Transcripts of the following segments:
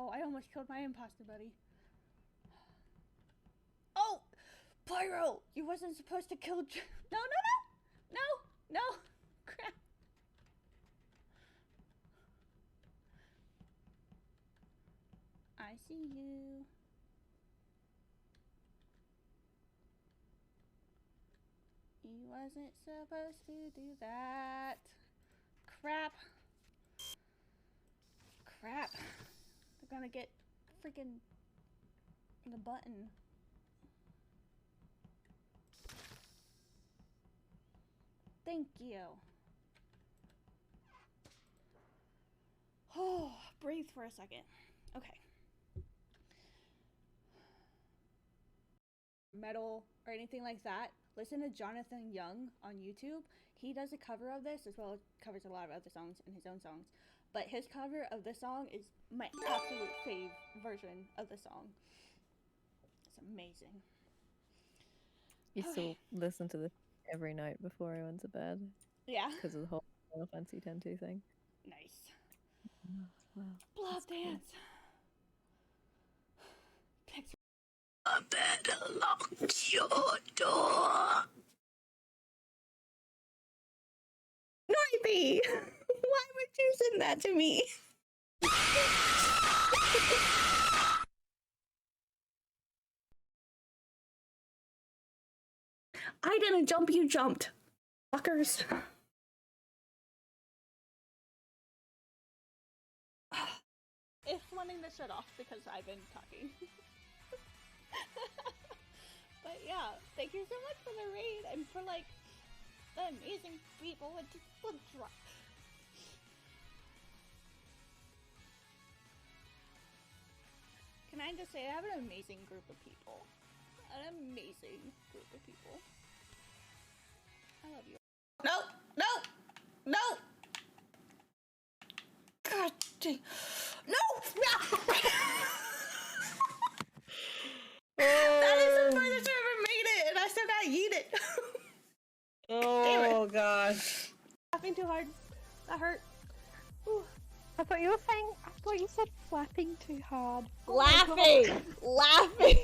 Oh, I almost killed my imposter buddy. Oh! Pyro! You wasn't supposed to kill... No, no, no! No! No! Crap. I see you. You wasn't supposed to do that. Crap. Crap. They're gonna get freaking the button. Thank you. Oh, breathe for a second. Okay. Metal or anything like that, listen to Jonathan Young on YouTube. He does a cover of this as well as covers a lot of other songs and his own songs. But his cover of this song is my absolute fave version of the song. It's amazing. You still listen to this every night before I went to bed? Yeah. Because of the whole Final Fantasy X-2 thing. Nice. Wow. Blood dance. I better lock your door. NerdyHippie! Why would you send that to me? I didn't jump, you jumped. Fuckers. It's wanting to shut off because I've been talking. But yeah, thank you so much for the raid and for like the amazing people with the drop. Can I just say I have an amazing group of people. An amazing group of people. I love you. No! No! No! God dang. No! No! That is the furthest I ever made it, and I still gotta eat it. Oh gosh. Laughing too hard. That hurt. Ooh. I thought you said flapping too hard. Laughing! Laughing!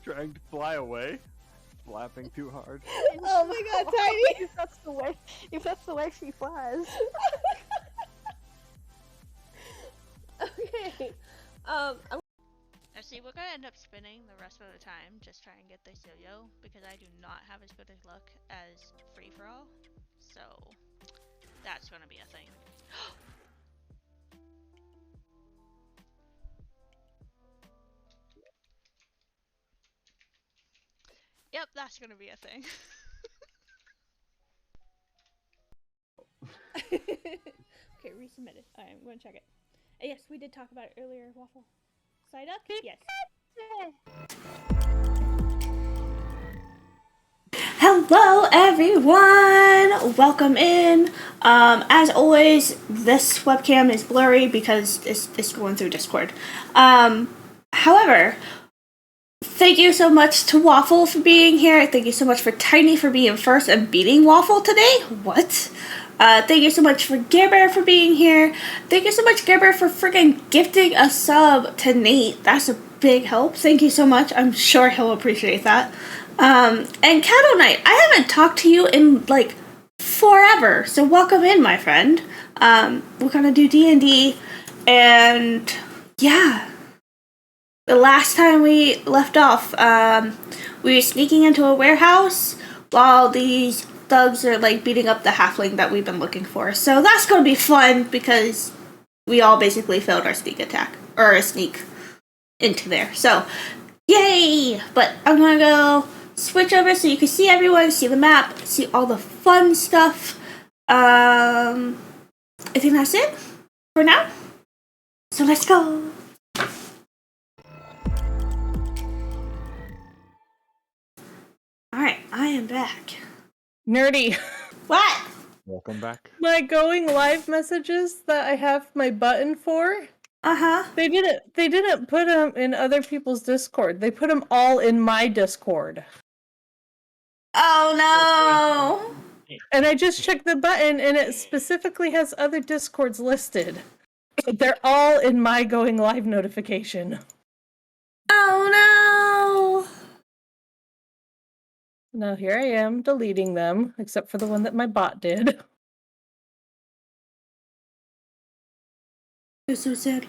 Trying to fly away, flapping too hard. Oh my god, Tiny! if that's the way she flies. Okay. See, we're gonna end up spinning the rest of the time, just try and get this yo-yo, because I do not have as good a luck as free-for-all, so that's gonna be a thing. Yep, that's gonna be a thing. Okay, resubmitted. Alright, I'm gonna check it. Yes, we did talk about it earlier, Waffle. Side up? Yes. Hello everyone! Welcome in. As always, this webcam is blurry because it's going through Discord. However, thank you so much to Waffle for being here. Thank you so much for Tiny for being first and beating Waffle today. What? Thank you so much for Gerber for being here. Thank you so much, Gerber, for freaking gifting a sub to Nate. That's a big help. Thank you so much. I'm sure he'll appreciate that. And Cattle Knight, I haven't talked to you in, like, forever. So welcome in, my friend. We're gonna do D&D. And, yeah. The last time we left off, we were sneaking into a warehouse while these thugs are like beating up the halfling that we've been looking for. So that's gonna be fun because we all basically failed our sneak attack or a sneak into there. So yay! But I'm gonna go switch over so you can see everyone, see the map, see all the fun stuff. I think that's it for now. So let's go. Alright, I am back. Nerdy. What? Welcome back. My going live messages that I have my button for. Uh-huh. They didn't put them in other people's Discord. They put them all in my Discord. Oh no. And I just checked the button and it specifically has other Discords listed. They're all in my going live notification. Oh Now here I am deleting them, except for the one that my bot did. no! It's so sad.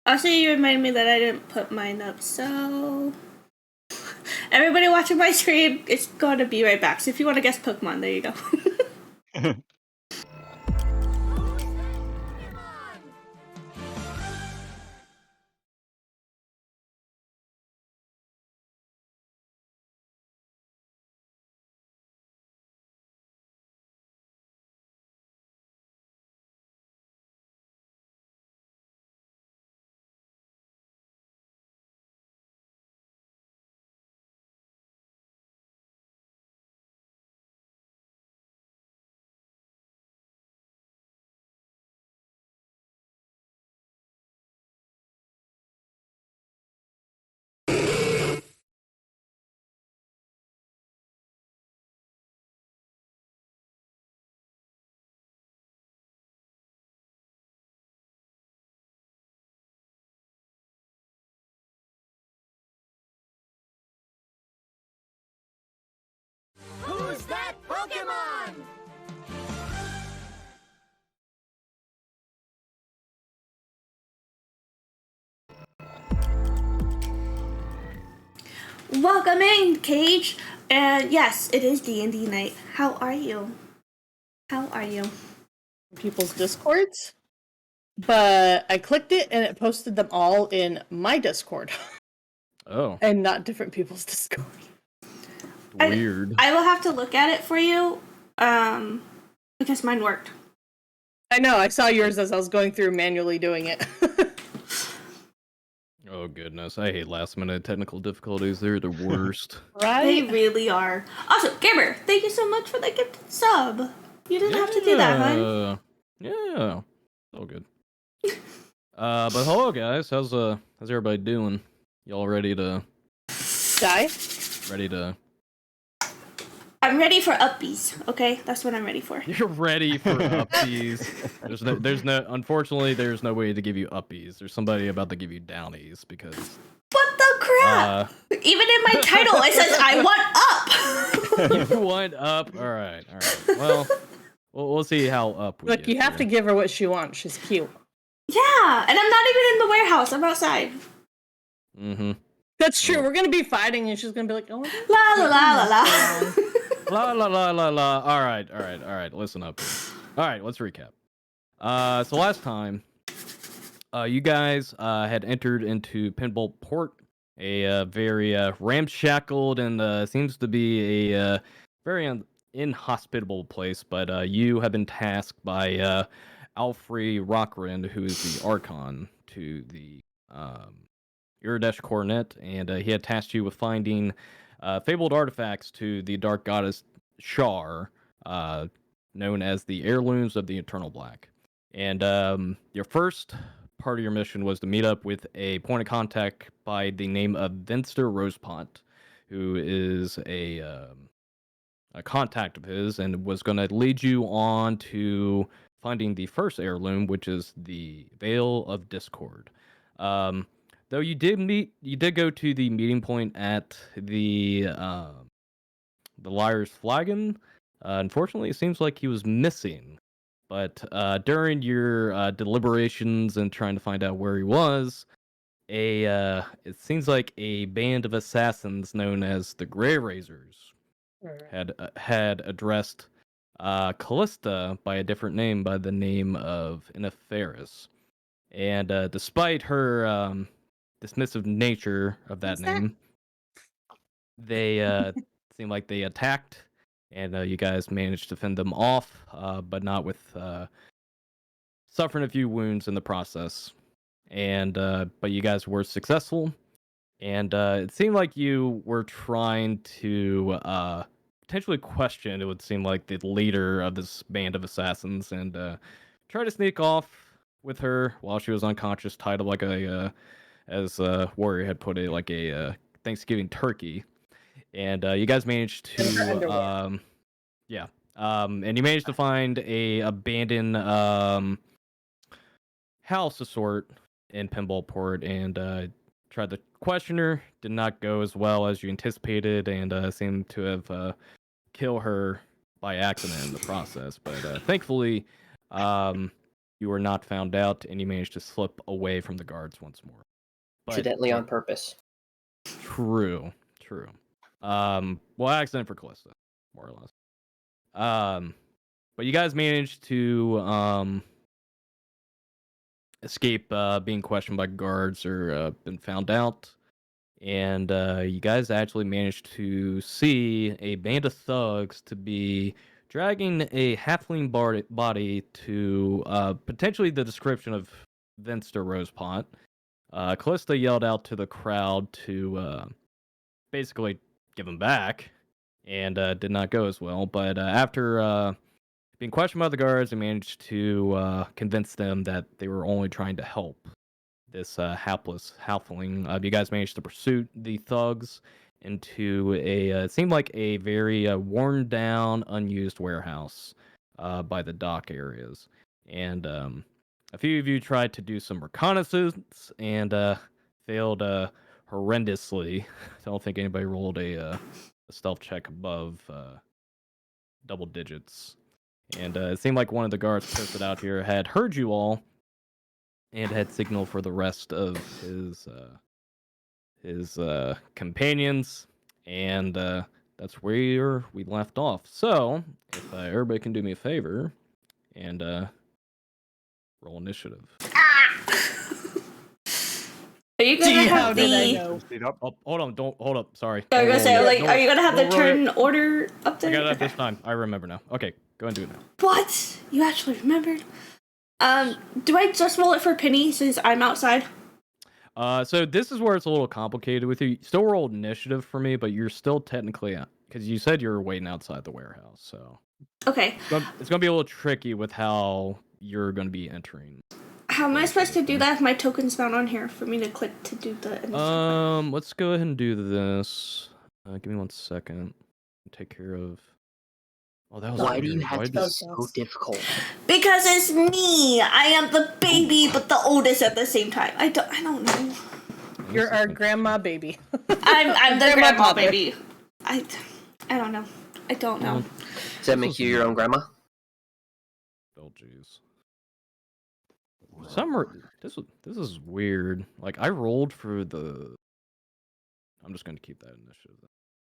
Also, you reminded me that I didn't put mine up, so... Everybody watching my stream, it's going to be right back. So if you want to guess Pokemon, there you go. Who's that Pokemon? Welcome in, Cage! And yes, it is D&D night. How are you? How are you? People's Discords. But I clicked it and it posted them all in my Discord. Oh, And not different people's Discord. weird. I will have to look at it for you, because mine worked. I know, I saw yours as I was going through manually doing it. Oh goodness, I hate last minute technical difficulties. They're the worst. They Right? really are. Also, Gamer, thank you so much for the gifted sub. You didn't have to do that, hun. Yeah, all good. But hello guys, how's everybody doing? Y'all ready to Die? I'm ready for uppies, okay? That's what I'm ready for. You're ready for uppies. Unfortunately, there's no way to give you uppies. There's somebody about to give you downies because. What the crap? Even in my title, it says I want up. You want up? All right. Well, we'll see how up we Look, get you have here. to give her what she wants. She's cute. Yeah, and I'm not even in the warehouse. I'm outside. Mm-hmm. That's true. We're gonna be fighting and she's gonna be like, oh my God. La la la la la. La la la la la. All right. Listen up here. All right, let's recap. So last time, you guys had entered into Pinbolt Port, a very ramshackled and seems to be a very inhospitable place. But you have been tasked by AwkwardWaffleLover, who is the Archon to the Iridesh Coronet, and he had tasked you with finding fabled artifacts to the Dark Goddess Shar, known as the Heirlooms of the Eternal Black. And your first part of your mission was to meet up with a point of contact by the name of Venster Rosepont, who is a contact of his, and was going to lead you on to finding the first heirloom, which is the Veil of Discord. Though you did go to the meeting point at the Liar's Flagon. Unfortunately, it seems like he was missing. But during your deliberations and trying to find out where he was, it seems like a band of assassins known as the Grey Razors had addressed Kallista by a different name, by the name of Inneferis. And despite her dismissive nature of that name, they seem like they attacked, and you guys managed to fend them off, but not with suffering a few wounds in the process. And but you guys were successful, and it seemed like you were trying to potentially question, it would seem like, the leader of this band of assassins, and try to sneak off with her while she was unconscious, tied up like as Warrior had put it, like a Thanksgiving turkey. And you guys managed to, and you managed to find a abandoned house of sort in Pinballport and tried to question her. Did not go as well as you anticipated, and seemed to have killed her by accident in the process. But thankfully, you were not found out, and you managed to slip away from the guards once more. But, Accidentally on purpose. True. Well, accident for Kallista, more or less. But you guys managed to escape being questioned by guards or been found out, and you guys actually managed to see a band of thugs to be dragging a halfling body to potentially the description of Vinster Rosepot. Kallista yelled out to the crowd to basically give him back, and did not go as well. But after being questioned by the guards, they managed to convince them that they were only trying to help this hapless halfling. You guys managed to pursue the thugs into it seemed like a very worn down, unused warehouse by the dock areas. And a few of you tried to do some reconnaissance and failed horrendously. I don't think anybody rolled a stealth check above double digits. And it seemed like one of the guards posted out here had heard you all and had signaled for the rest of his companions, and that's where we left off. So, if everybody can do me a favor and roll initiative. Are you gonna Gee, how have did I the? know? Oh, hold up. Sorry. I was gonna say, like, are you gonna have the Roll turn it. order up I there? got it up this time. I remember now. Okay, go and do it now. What? You actually remembered? Do I just roll it for Penny since I'm outside? So this is where it's a little complicated with you. You still rolled initiative for me, but you're still technically because you said you were waiting outside the warehouse. So Okay. it's gonna be a little tricky with how you're gonna be entering. How am I supposed to do that if my token's not on here for me to click to do the initiative? Let's go ahead and do this. Give me 1 second. Take care of. Oh, that was. Why weird. do you have to be did- so difficult? Because it's me. I am the baby, but the oldest at the same time. I don't know. You're our grandma baby. I'm the Grandma grandma mother. baby. I don't know. I don't know. Does that make you your own grandma? Oh, jeez. This is weird. Like I rolled for the. I'm just gonna keep that initiative.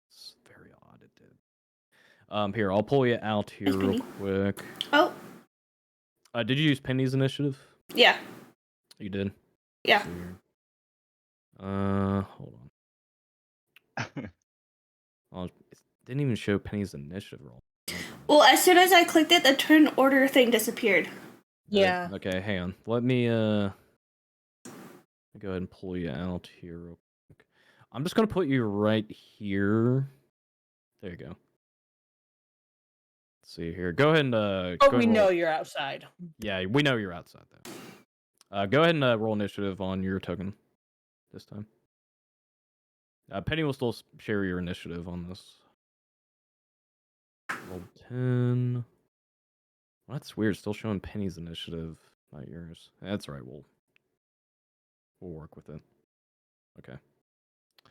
It's very odd. It did. Here I'll pull you out here real Penny. quick. Oh, Did you use Penny's initiative? yeah. You did. Yeah. Hold on. Oh, it didn't even show Penny's initiative roll. Well, as soon as I clicked it, the turn order thing disappeared. Yeah. Okay, hang on. Let me go ahead and pull you out here real quick. I'm just gonna put you right here. There you go. Let's see here. Go ahead and Oh, go we ahead and know roll. you're outside. Yeah, we know you're outside though. Go ahead and roll initiative on your token this time. Penny will still share your initiative on this. Roll 10. Well, that's weird. Still showing Penny's initiative, not yours. That's right. We'll work with it. Okay.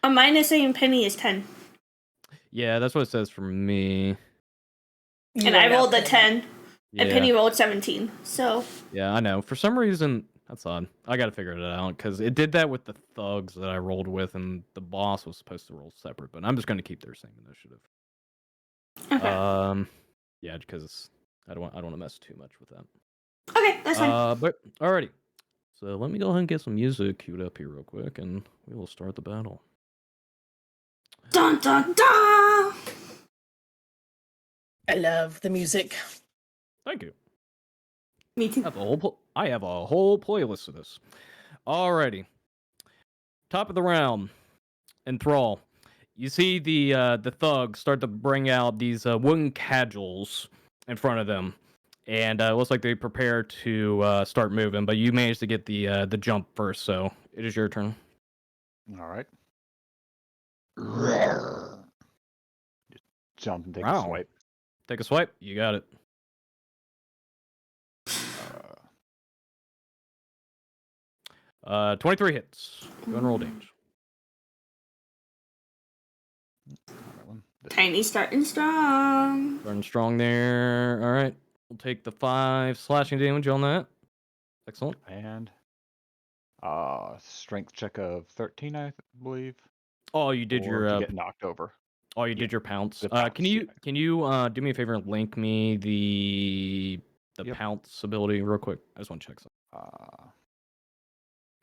Mine is saying Penny is 10. Yeah, that's what it says for me. And I rolled the 10, Yeah. and Penny rolled 17. So, Yeah, I know. For some reason, that's odd. I gotta figure it out because it did that with the thugs that I rolled with, and the boss was supposed to roll separate. But I'm just gonna keep their same initiative. okay. Yeah, because I don't want to mess too much with that. Okay, that's fine. But alrighty. So let me go ahead and get some music queued up here real quick, and we will start the battle. Dun dun dun! I love the music. Thank you. Me too. I have a whole playlist of this. Alrighty. Top of the round. Enthrall. You see the thugs start to bring out these wooden cudgels in front of them, and it looks like they prepare to start moving. But you managed to get the jump first, so it is your turn. All right. Just jump and take Wow. a swipe. Take a swipe. You got it. 23 hits. Go and roll damage. That one. Tiny starting strong. Starting strong there. All right. We'll take the 5 slashing damage on that. Excellent. And strength check of 13, I believe. Oh, you did or your to get knocked over. oh, you did your pounce. The Can pounce, you do me a favor and link me the Yep. pounce ability real quick? I just want to check something. Uh,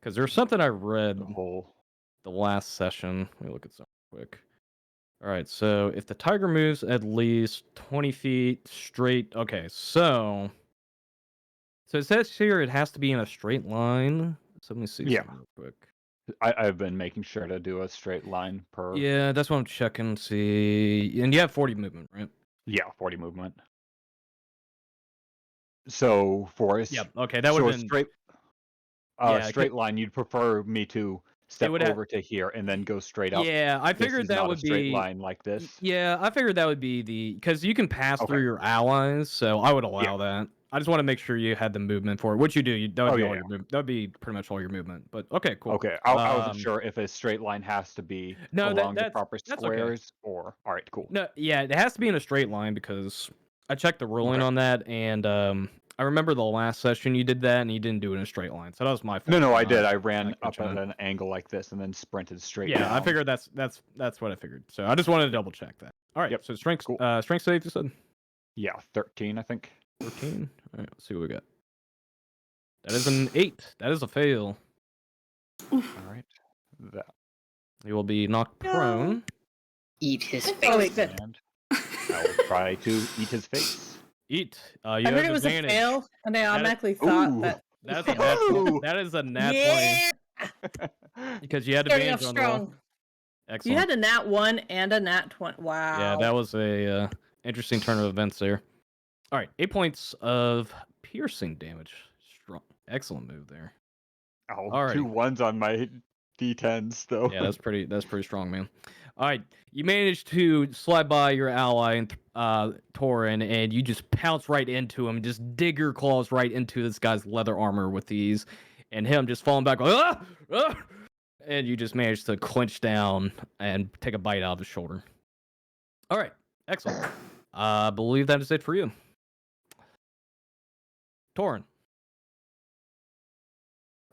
Because there's something I read the whole. the last session. Let me look at something quick. All right, so if the tiger moves at least 20 feet straight, okay, so it says here it has to be in a straight line. So let me see Yeah. something real quick. I've been making sure to do a straight line per. Yeah, that's what I'm checking. See, and you have 40 movement, right? Yeah, 40 movement. So for a Yep. Okay, that would so have a been straight yeah, straight line, you'd prefer me to step would have- over to here and then go straight up. Yeah, I This figured is that not would a straight be line like this. Yeah, I figured that would be because you can pass Okay. through your allies, so I would allow that. I just want to make sure you had the movement for it, which you do. That would Oh, be yeah, all yeah. your movement. That would be pretty much all your movement. But okay, cool. Okay, I wasn't sure if a straight line has to be No, along the that's proper that's okay. squares or. All right, cool. No, yeah, it has to be in a straight line because I checked the ruling Okay. on that, and I remember the last session you did that, and you didn't do it in a straight line, so that was my fault. No, for I not- did. I ran not up catching at that. an angle like this and then sprinted straight Yeah, down. I figured that's what I figured. So I just wanted to double check that. All right, Yep, so strength cool. strength save you said Yeah, 13, I think. 14. All right, let's see what we got. That is an 8. That is a fail. All right. That. He will be knocked prone. Eat his face. Oh wait, good. And I will try to eat his face. Eat. You I have heard it was advantage. a fail, and I That is- automatically thought Ooh. that. That's a nat 20. That is a nat 20 Yeah, because you had starting advantage off on the roll. strong. Excellent. You had a nat 1 and a nat 20. Wow. Yeah, that was a interesting turn of events there. All right, 8 points of piercing damage. Strong. Excellent move there. Oh, Alrighty. 2 1s on my D10s, though. Yeah, that's pretty strong, man. All right, you managed to slide by your ally Torinn, and you just pounce right into him, just dig your claws right into this guy's leather armor with these, and him just falling back, like, ah! And you just managed to clinch down and take a bite out of his shoulder. All right, excellent. I believe that is it for you. Torinn.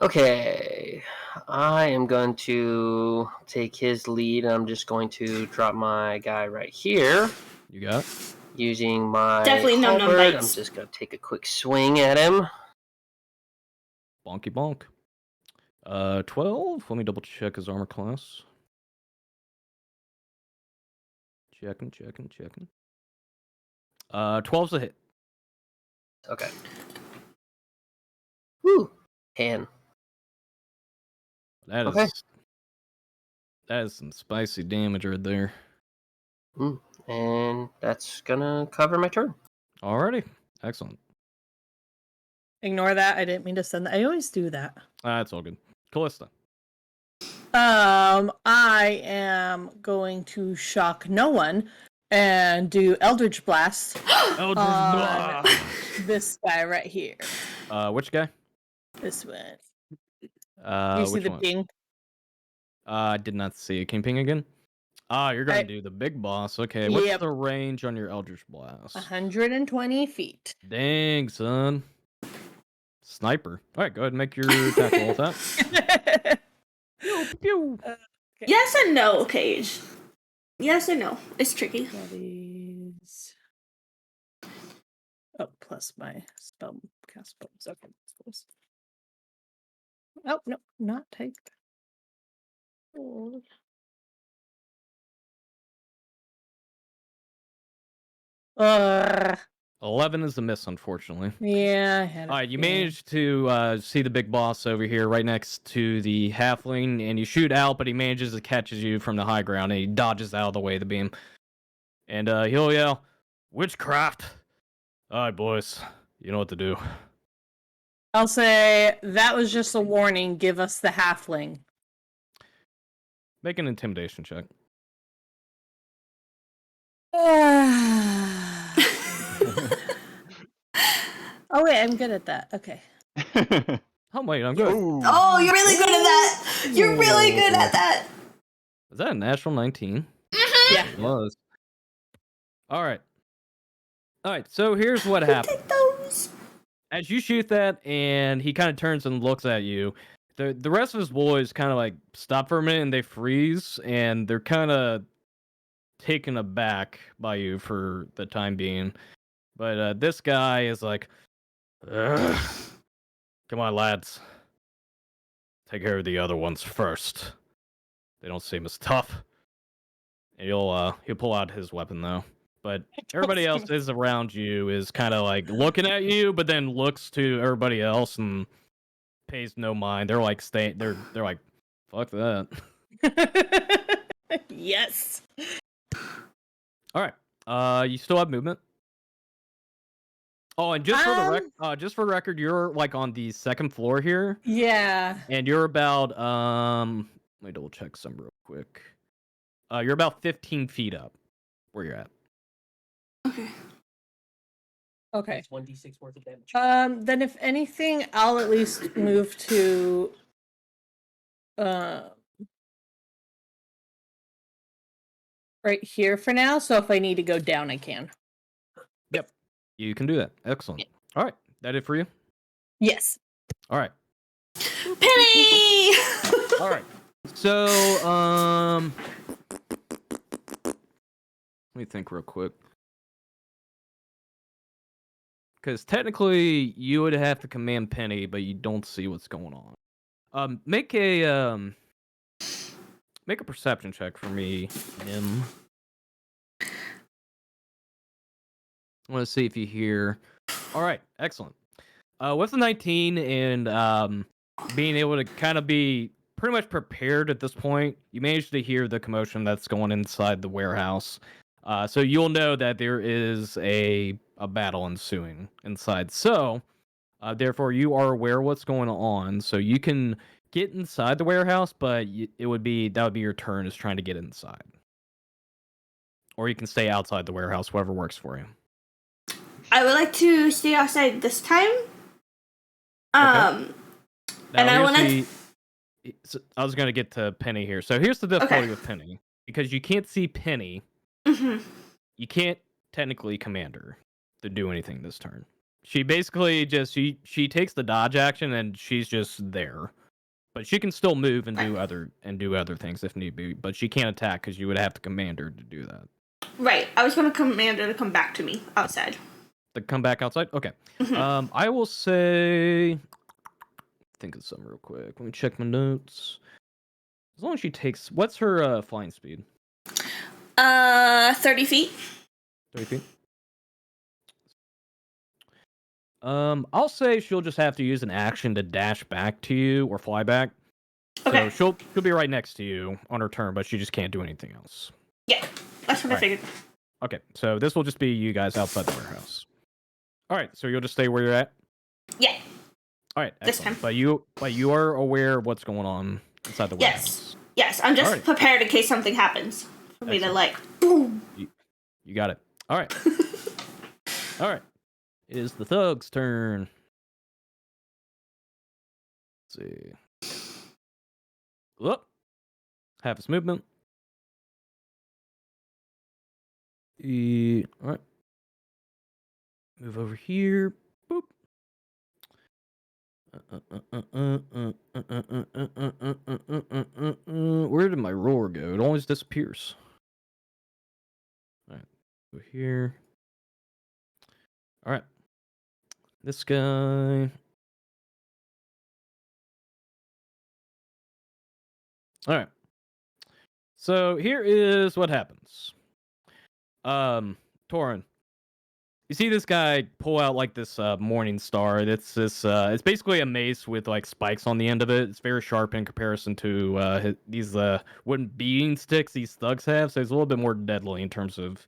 Okay, I am going to take his lead. I'm just going to drop my guy right here. You got it. Using my Definitely num num halberd, I'm bites. just going to take a quick swing at him. Bonky bonk. 12. Let me double check his armor class. Checking. 12's a hit. Okay. Woo! 10. That is Okay. that is some spicy damage right there. And that's gonna cover my turn. Alrighty. Excellent. Ignore that. I didn't mean to send that. I always do that. That's all good. Kallista. I am going to shock no one and do Eldritch Blast Eldritch on Blast. this guy right here. Which guy? This one. You You see the ping? I did not see it. Can you ping again? You're gonna do the big boss. Okay. What's Yep. the range on your Eldritch Blast? 120 feet. Dang, son. Sniper. All right, go ahead and make your attack roll with that. Pew, pew. Yes and no, Cage. Yes and no. It's tricky. That is... Oh, plus my spell cast bonus. Okay, that's close. Oh, no, not take. Oh. 11 is the miss, unfortunately. Yeah, I had it. All right, you managed to see the big boss over here right next to the halfling, and you shoot out, but he manages to catches you from the high ground, and he dodges out of the way of the beam. And he'll yell, "Witchcraft!" All right, boys, you know what to do. I'll say that was just a warning. Give us the halfling. Make an intimidation check. Oh wait, I'm good at that. Okay. Oh wait, I'm good. Oh, you're really good at that. You're really good at that. Is that a natural 19? Yeah. It was. All right. So here's what happened. Take those. As you shoot that, and he kind of turns and looks at you, the rest of his boys kind of like stop for a minute and they freeze, and they're kind of taken aback by you for the time being. But this guy is like, "Ugh. Come on, lads. Take care of the other ones first. They don't seem as tough." And he'll pull out his weapon though. But everybody else is around you is kind of like looking at you, but then looks to everybody else and pays no mind. They're like they're like, fuck that. Yes. All right. You still have movement. Oh, and just for the record, you're like on the second floor here, Yeah. and you're about let me double check some real quick. You're about 15 feet up where you're at. Okay. Okay. It's 1d6 worth of damage. Then if anything, I'll at least move to right here for now, so if I need to go down I can. Yep. You can do that. Excellent. All right. That it for you? Yes. All right. Penny. All right. So, let me think real quick. Because technically, you would have to command Penny, but you don't see what's going on. Make a perception check for me, Nim. I want to see if you hear. All right, excellent. With the 19 and being able to kind of be pretty much prepared at this point, you managed to hear the commotion that's going inside the warehouse. So you'll know that there is a battle ensuing inside. So, therefore, you are aware of what's going on. So you can get inside the warehouse, but that would be your turn is trying to get inside. Or you can stay outside the warehouse, whatever works for you. I would like to stay outside this time. Now, and I want to. I was going to get to Penny here. So here's the difficulty with Penny. Because you can't see Penny, you can't technically command her to do anything this turn. She basically just she takes the dodge action and she's just there. But she can still move and do other things if need be. But she can't attack because you would have to command her to do that. Right. I was going to command her to come back to me outside. To come back outside? Okay. I will say. Think of something real quick. Let me check my notes. As long as she takes. What's her flying speed? 30 feet. 30 feet. I'll say she'll just have to use an action to dash back to you or fly back. Okay. So she'll be right next to you on her turn, but she just can't do anything else. Yeah, that's what I figured. Okay, so this will just be you guys outside the warehouse. All right, so you'll just stay where you're at. Yeah. All right, This excellent. time. But you are aware of what's going on inside the warehouse. Yes, I'm just Alright. prepared in case something happens for me to Excellent. boom. You got it. All right. All right. It is the thug's turn. Let's see. Whoop. Half his movement. All right. Move over here. Boop. Where did my roar go? It always disappears. All right. Go here. All right. This guy. All right. So here is what happens. Torinn, you see this guy pull out like this morning star. It's this. It's basically a mace with like spikes on the end of it. It's very sharp in comparison to these wooden beating sticks these thugs have. So it's a little bit more deadly in terms of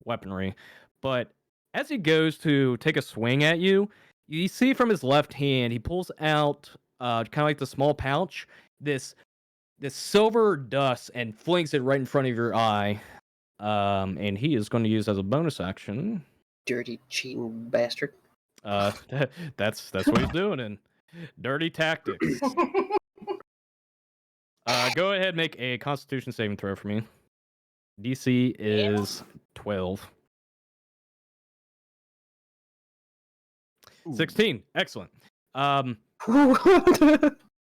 weaponry. But as he goes to take a swing at you, you see from his left hand he pulls out kind of like the small pouch this silver dust and flings it right in front of your eye. And he is going to use as a bonus action. Dirty cheating bastard. That's what he's doing. And Dirty tactics. Go ahead, make a Constitution saving throw for me. DC is 12. 16. Excellent.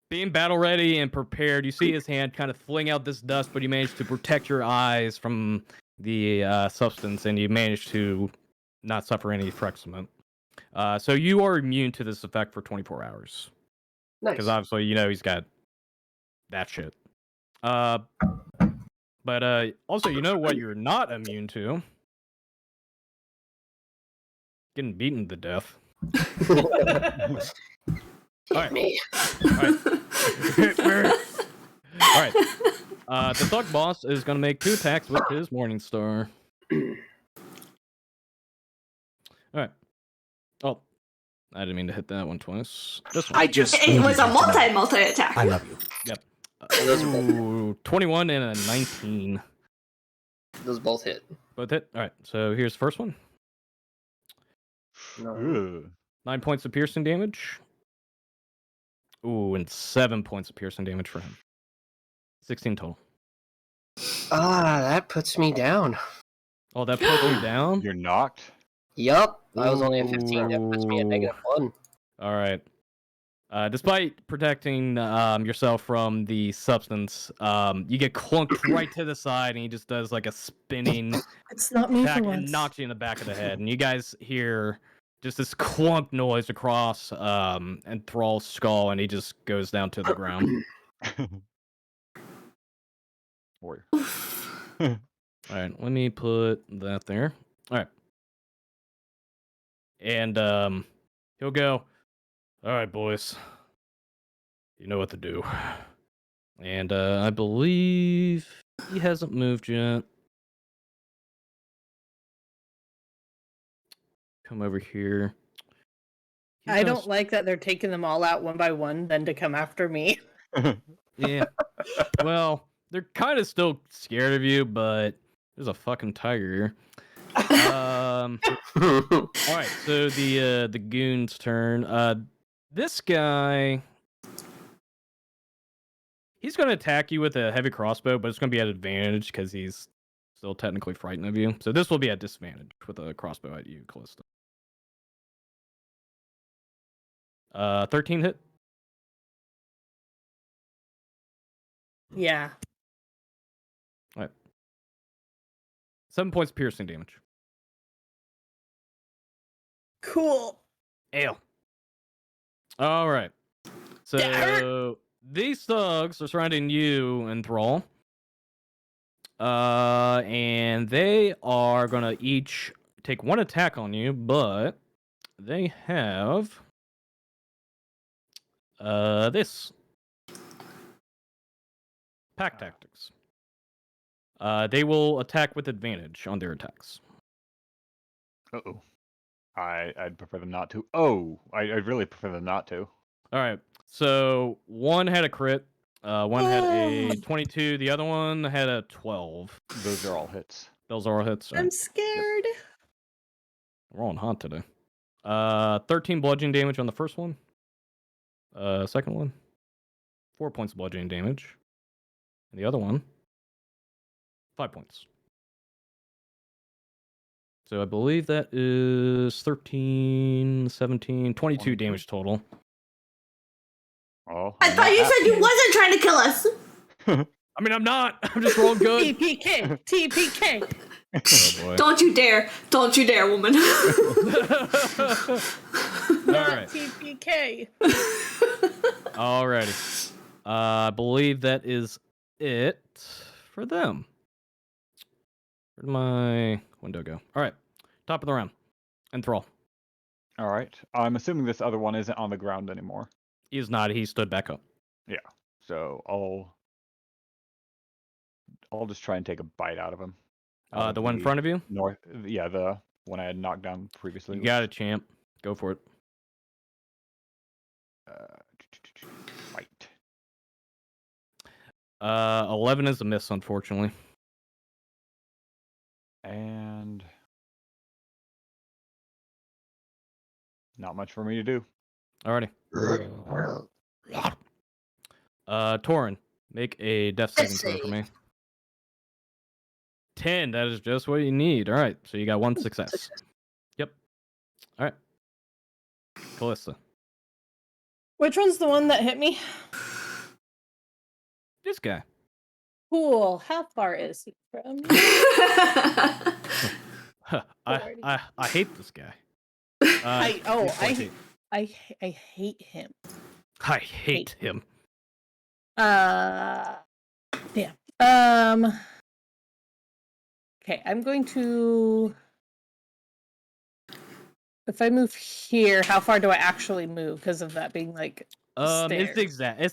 Being battle ready and prepared, you see his hand kind of fling out this dust, but you manage to protect your eyes from the substance, and you manage to not suffer any effects from it. So you are immune to this effect for 24 hours. Because Nice. obviously, he's got that shit. But also, you know what you're not immune to? Getting beaten to death. Hit me. All right. The thug boss is going to make 2 attacks with his Morningstar. All right. Oh, I didn't mean to hit that one twice. This one. It was a multi attack. I love you. Yep. Those are both- Ooh, 21 and a 19. Those both hit. Both hit. All right. So here's the first one. No. Ooh. 9 points of piercing damage. Ooh, and 7 points of piercing damage for him. 16 total. That puts me down. Oh, that puts you down? You're knocked. Yup. I was only at 15. That puts me at -1. All right. Despite protecting yourself from the substance, you get clunked right to the side, and he just does like a spinning It's not me attack for and once. knocks you in the back of the head. And you guys hear just this clunk noise across Enthrall's skull, and he just goes down to the ground. Warrior. All right, let me put that there. All right. And he'll go, all right, boys. You know what to do. And I believe he hasn't moved yet. Come over here. He's I gonna don't like that they're taking them all out one by one, then to come after me. Yeah. Well, they're kind of still scared of you, but there's a fucking tiger here. All right, so the goon's turn. This guy, he's going to attack you with a heavy crossbow, but it's going to be at advantage because he's still technically frightened of you. So this will be at disadvantage with a crossbow at you, Kallista. 13 hit. Yeah. 7 points piercing damage. Cool. Ale. All right. So these thugs are surrounding you, Enthrall. And they are gonna each take 1 attack on you, but they have this pack tactics. They will attack with advantage on their attacks. Uh-oh. I'd prefer them not to. Oh, I'd really prefer them not to. All right. So one had a crit. One had a 22. The other one had a 12. Those are all hits. Those are all hits. I'm scared. We're on hot today. 13 bludgeoning damage on the first one. Second one, 4 points of bludgeoning damage. And the other one, 5 points. So I believe that is 13, 17, 22 damage total. Oh, I thought you said you wasn't trying to kill us. I mean, I'm not. I'm just rolling good. TPK. TPK. Oh boy. Don't you dare. Don't you dare, woman. All Not right. TPK. Alrighty. I believe that is it for them. Where did my window go? All right. Top of the round. Enthrall. all right. I'm assuming this other one isn't on the ground anymore. He is not. He stood back up. Yeah. So I'll just try and take a bite out of him. Out of The one in front of you? north. Yeah, the one I had knocked down previously. You got it, champ. Go for it. Fight. 11 is a miss, unfortunately. And not much for me to do. Alrighty. Torinn, make a death saving throw for me. 10, that is just what you need. All right, so you got 1 success. Yep. All right. Kallista. Which one's the one that hit me? This guy. Cool. How far is he from me? I hate this guy. I hate him. I hate him. Damn. Okay, I'm going to. If I move here, how far do I actually move? Because of that being like. It's stairs.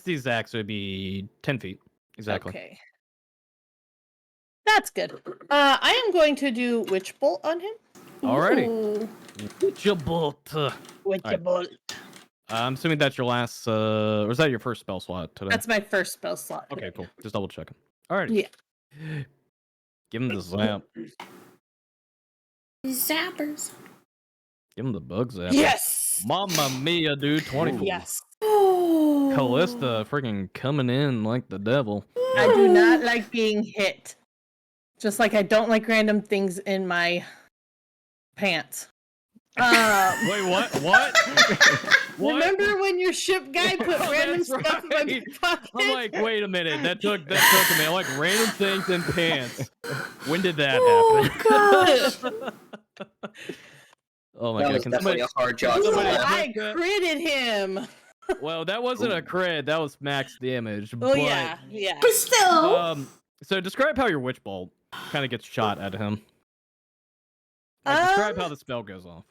the exact, so it'd be 10 feet. Exactly. Okay. That's good. I am going to do Witch Bolt on him. Alrighty. Witch Bolt. Witch Bolt. I'm assuming that's your last, or is that your first spell slot today? That's my first spell slot. Okay, cool. Just double checking. Alrighty. Yeah. Give him the zap. Zappers. Give him the bug zap. Yes! Mamma mia, dude. 24. Yes. Kallista freaking coming in like the devil. I do not like being hit. Just like I don't like random things in my pants. Wait, what? What? What? Remember when your ship guy put random stuff in my pocket? I'm like, wait a minute. That took a minute. I'm like, random things in pants. When did that happen? Oh my That god! was definitely a hard job. Ooh, somebody I click that? critted him. Well, that wasn't a crit. That was max damage. Oh but, yeah. But still. So describe how your witch bolt kind of gets shot at him. Like, describe how the spell goes off.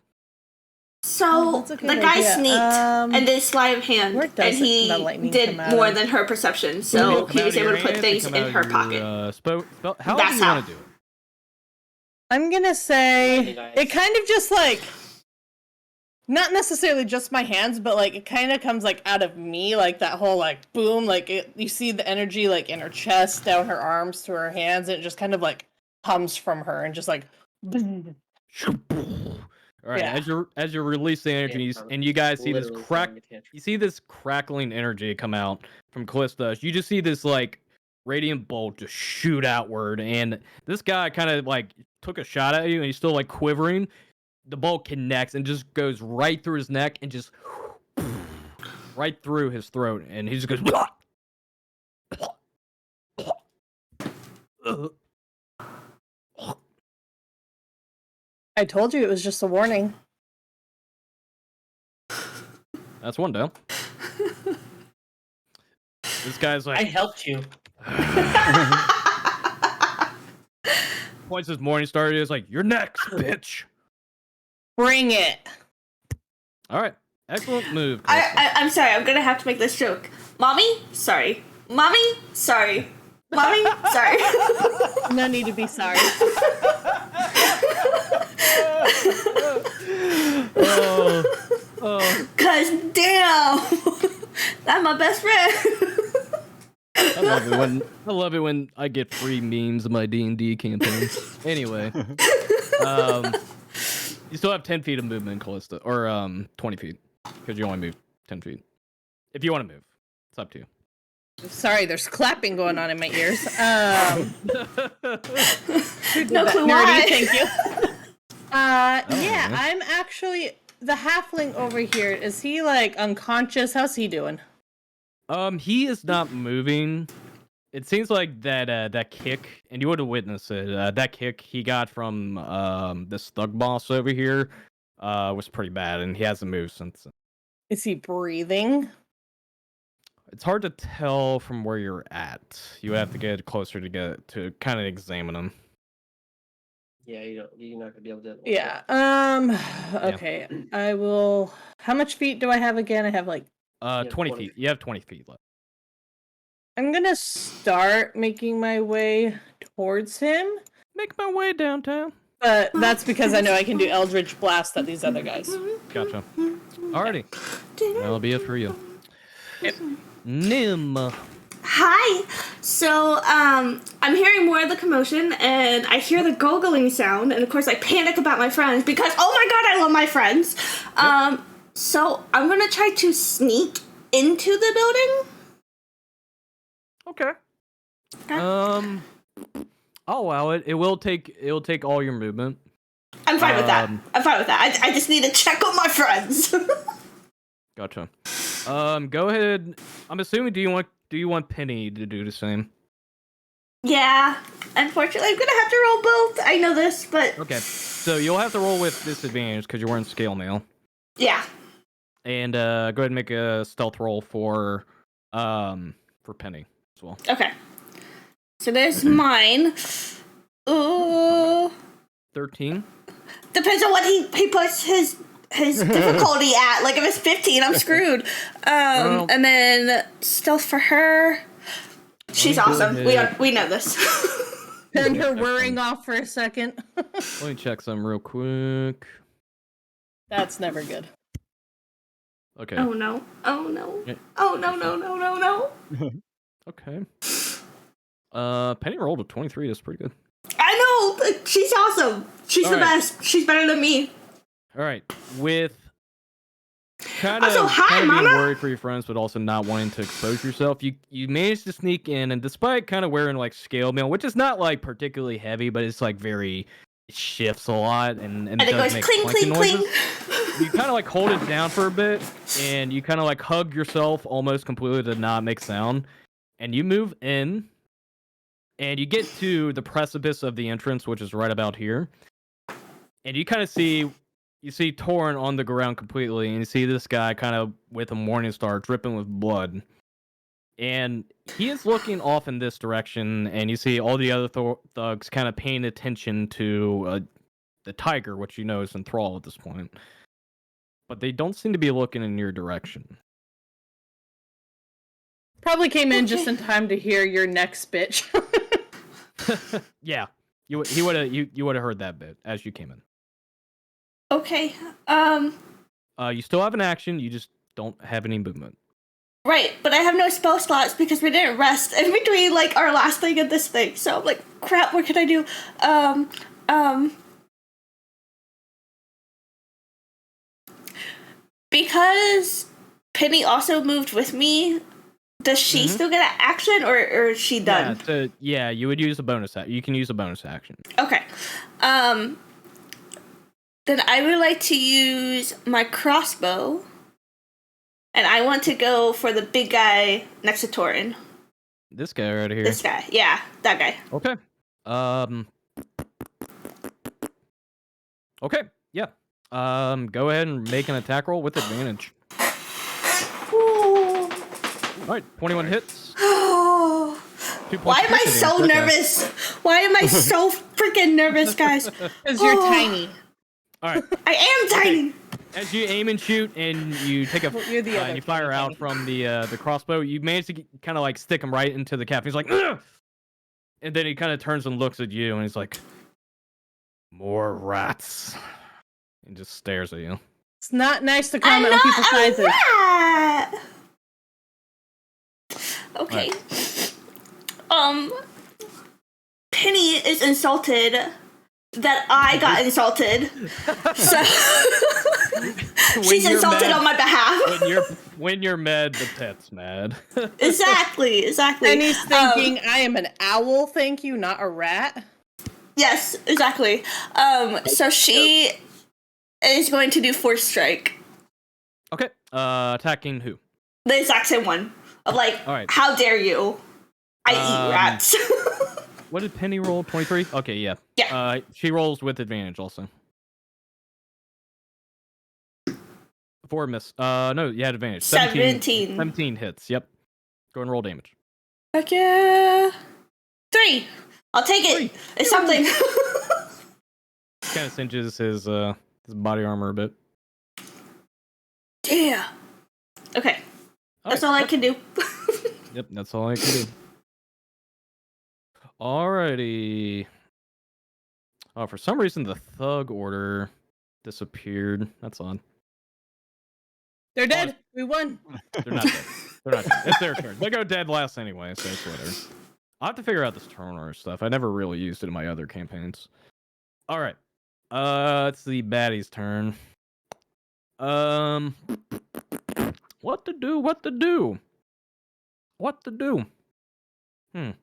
So that's a the good guy idea. sneaked and did sleight of hand, where and does he the lightning did come out more of? than her perception. Come So he out was of able your to put hands, things come in out of her your, pocket. how That's do you how. want to do it? I'm gonna say Nice. it kind of just like not necessarily just my hands, but like it kind of comes like out of me, like that whole like boom, like you see the energy like in her chest, down her arms to her hands, and it just kind of like comes from her and just like. All right, Yeah. as you release the energy, and you guys see this you see this crackling energy come out from Kallista. You just see this like radiant bolt just shoot outward, and this guy kind of like took a shot at you, and he's still like quivering. The bolt connects and just goes right through his neck and just right through his throat, and he just goes. I told you it was just a warning. That's one down. This guy's like. I helped you. Points his morning star. He's like, "You're next, bitch." Bring it. All right, excellent move. I'm sorry. I'm gonna have to make this joke. Mommy, sorry. Mommy, sorry. Mommy, sorry. No need to be sorry. Cause damn, that's my best friend. I love it when I get free memes of my D&D campaigns. Anyway, you still have 10 feet of movement, Kallista, or 20 feet, because you only move 10 feet. If you want to move, it's up to you. Sorry, there's clapping going on in my ears. No clue Nerdy, why. thank you. Yeah, man. I'm actually the halfling over here. Is he like unconscious? How's he doing? He is not moving. It seems like that kick, and you would have witnessed it. That kick he got from this thug boss over here was pretty bad, and he hasn't moved since. Is he breathing? It's hard to tell from where you're at. You have to get closer to kind of examine him. Yeah, you're not gonna be able to. Yeah. Okay. I will. How much feet do I have again? I have like. 20 feet. You have 20 feet left. I'm gonna start making my way towards him, Make my way downtown. but that's because I know I can do Eldritch Blast at these other guys. Gotcha. Alrighty. That'll be it for you. Yep. Nim. Hi. So, I'm hearing more of the commotion, and I hear the gurgling sound, and of course I panic about my friends because, oh my god, I love my friends. So I'm gonna try to sneak into the building. Okay. Okay. I'll allow it. It'll take all your movement. I'm fine with that. I'm fine with that. I just need to check on my friends. Gotcha. Go ahead. I'm assuming do you want Penny to do the same? Yeah. Unfortunately, I'm gonna have to roll both. I know this, but Okay. So you'll have to roll with disadvantage because you're wearing scale mail. yeah. And go ahead and make a stealth roll for Penny as well. Okay. So there's mine. Ooh. 13. Depends on what he puts his difficulty at. Like if it's 15, I'm screwed. Well, and then stealth for her. She's awesome. We know this. Turn her whirring off for a second. Let me check some real quick. That's never good. Okay. Oh no. Oh no. Yeah. Oh no. Okay. Penny rolled a 23. That's pretty good. I know. But she's awesome. She's the best. She's better than me. All right. With kind Also, of hi, being Mama. worried for your friends, but also not wanting to expose yourself, you managed to sneak in, and despite kind of wearing like scale mail, which is not like particularly heavy, but it's like it shifts a lot, and And it does goes make cling, clinking cling, noises. cling. You kind of like hold it down for a bit, and you kind of like hug yourself almost completely to not make sound, and you move in, and you get to the precipice of the entrance, which is right about here, and you kind of see Torinn on the ground completely, and you see this guy kind of with a morning star dripping with blood, and he is looking off in this direction, and you see all the other thugs kind of paying attention to the tiger, which you know is Enthrall at this point. But they don't seem to be looking in your direction. Probably came in just in time to hear your next bitch. Yeah, you would have heard that bit as you came in. Okay. You still have an action, you just don't have any movement. Right, but I have no spell slots because we didn't rest in between like our last thing and this thing. So I'm like, crap, what can I do? Because Penny also moved with me, does she still get an action or is she done? Yeah, you would use a bonus action. You can use a bonus action. Okay. Then I would like to use my crossbow. And I want to go for the big guy next to Torinn. This guy right here. This guy. Yeah, that guy. Okay. Okay, yeah. Go ahead and make an attack roll with advantage. Ooh. Alright, 21 hits. 2 points Why am I of so damage. nervous? Why am I so freaking nervous, guys? Because you're tiny. Alright. I am tiny. As you aim and shoot, and you take You're the other and you fire tiny. out from the crossbow, you manage to kind of like stick him right into the cap. He's like, ugh! And then he kind of turns and looks at you, and he's like, "More rats," and just stares at you. It's not nice to I'm comment on people's not a sizes. rat. Okay. Penny is insulted that I got insulted. So she's you're insulted mad- on my behalf. When you're mad, the pet's mad. Exactly. And he's thinking, I am an owl, thank you, not a rat. Yes, exactly. So she is going to do Force Strike. Okay. Attacking who? The exact same one. Of like, All right. how dare you? I eat rats. What did Penny roll? 23? Okay, yeah. Yeah. She rolls with advantage also. 4 miss. No, you had advantage. 17. 17 hits, yep. Go and roll damage. Heck yeah. 3. I'll take it. 3. It's something. Kind of cinches his body armor a bit. Yeah. Okay. That's all I can do. Yep, that's all I can do. Alrighty. Oh, for some reason the thug order disappeared. That's odd. They're dead. We won. They're not dead. They're not dead. It's their turn. They go dead last anyway, so it's whatever. I'll have to figure out this turn order stuff. I never really used it in my other campaigns. Alright. It's the baddie's turn. What to do? What to do? What to do? I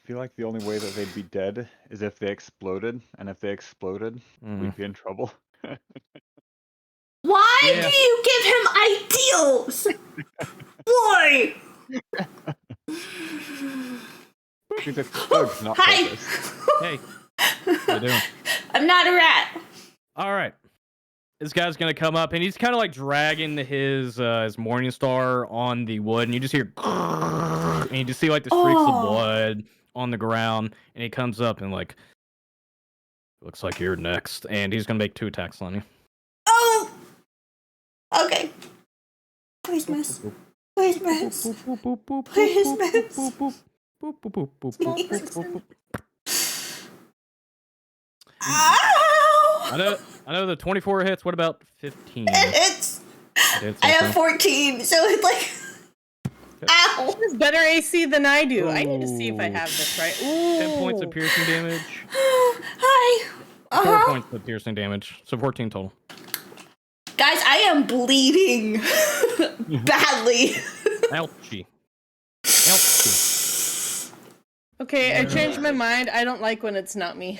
feel like the only way that they'd be dead is if they exploded, and if they exploded, we'd be in trouble. Why Yeah. do you give him ideals? Boy! Because explodes, not Hi! focus. Hey, how you doing? I'm not a rat. All right. This guy's gonna come up, and he's kind of like dragging his Morning Star on the wood, and you just hear, and you just see like the streaks of Oh. blood on the ground, and he comes up and like, looks like you're next, and he's gonna make 2 attacks on you. Oh! Okay. Please miss. Please miss. Please miss. Ow! I know the 24 hits. What about 15? It's. Hits I have also. 14, so it's like. Ow! It's better AC than I do. I need to see if I have this right. Ooh. 10 points of piercing damage. Hi. 4 points of piercing damage. So 14 total. Guys, I am bleeding badly. Ouchie. Ouchie. Okay, I changed my mind. I don't like when it's not me.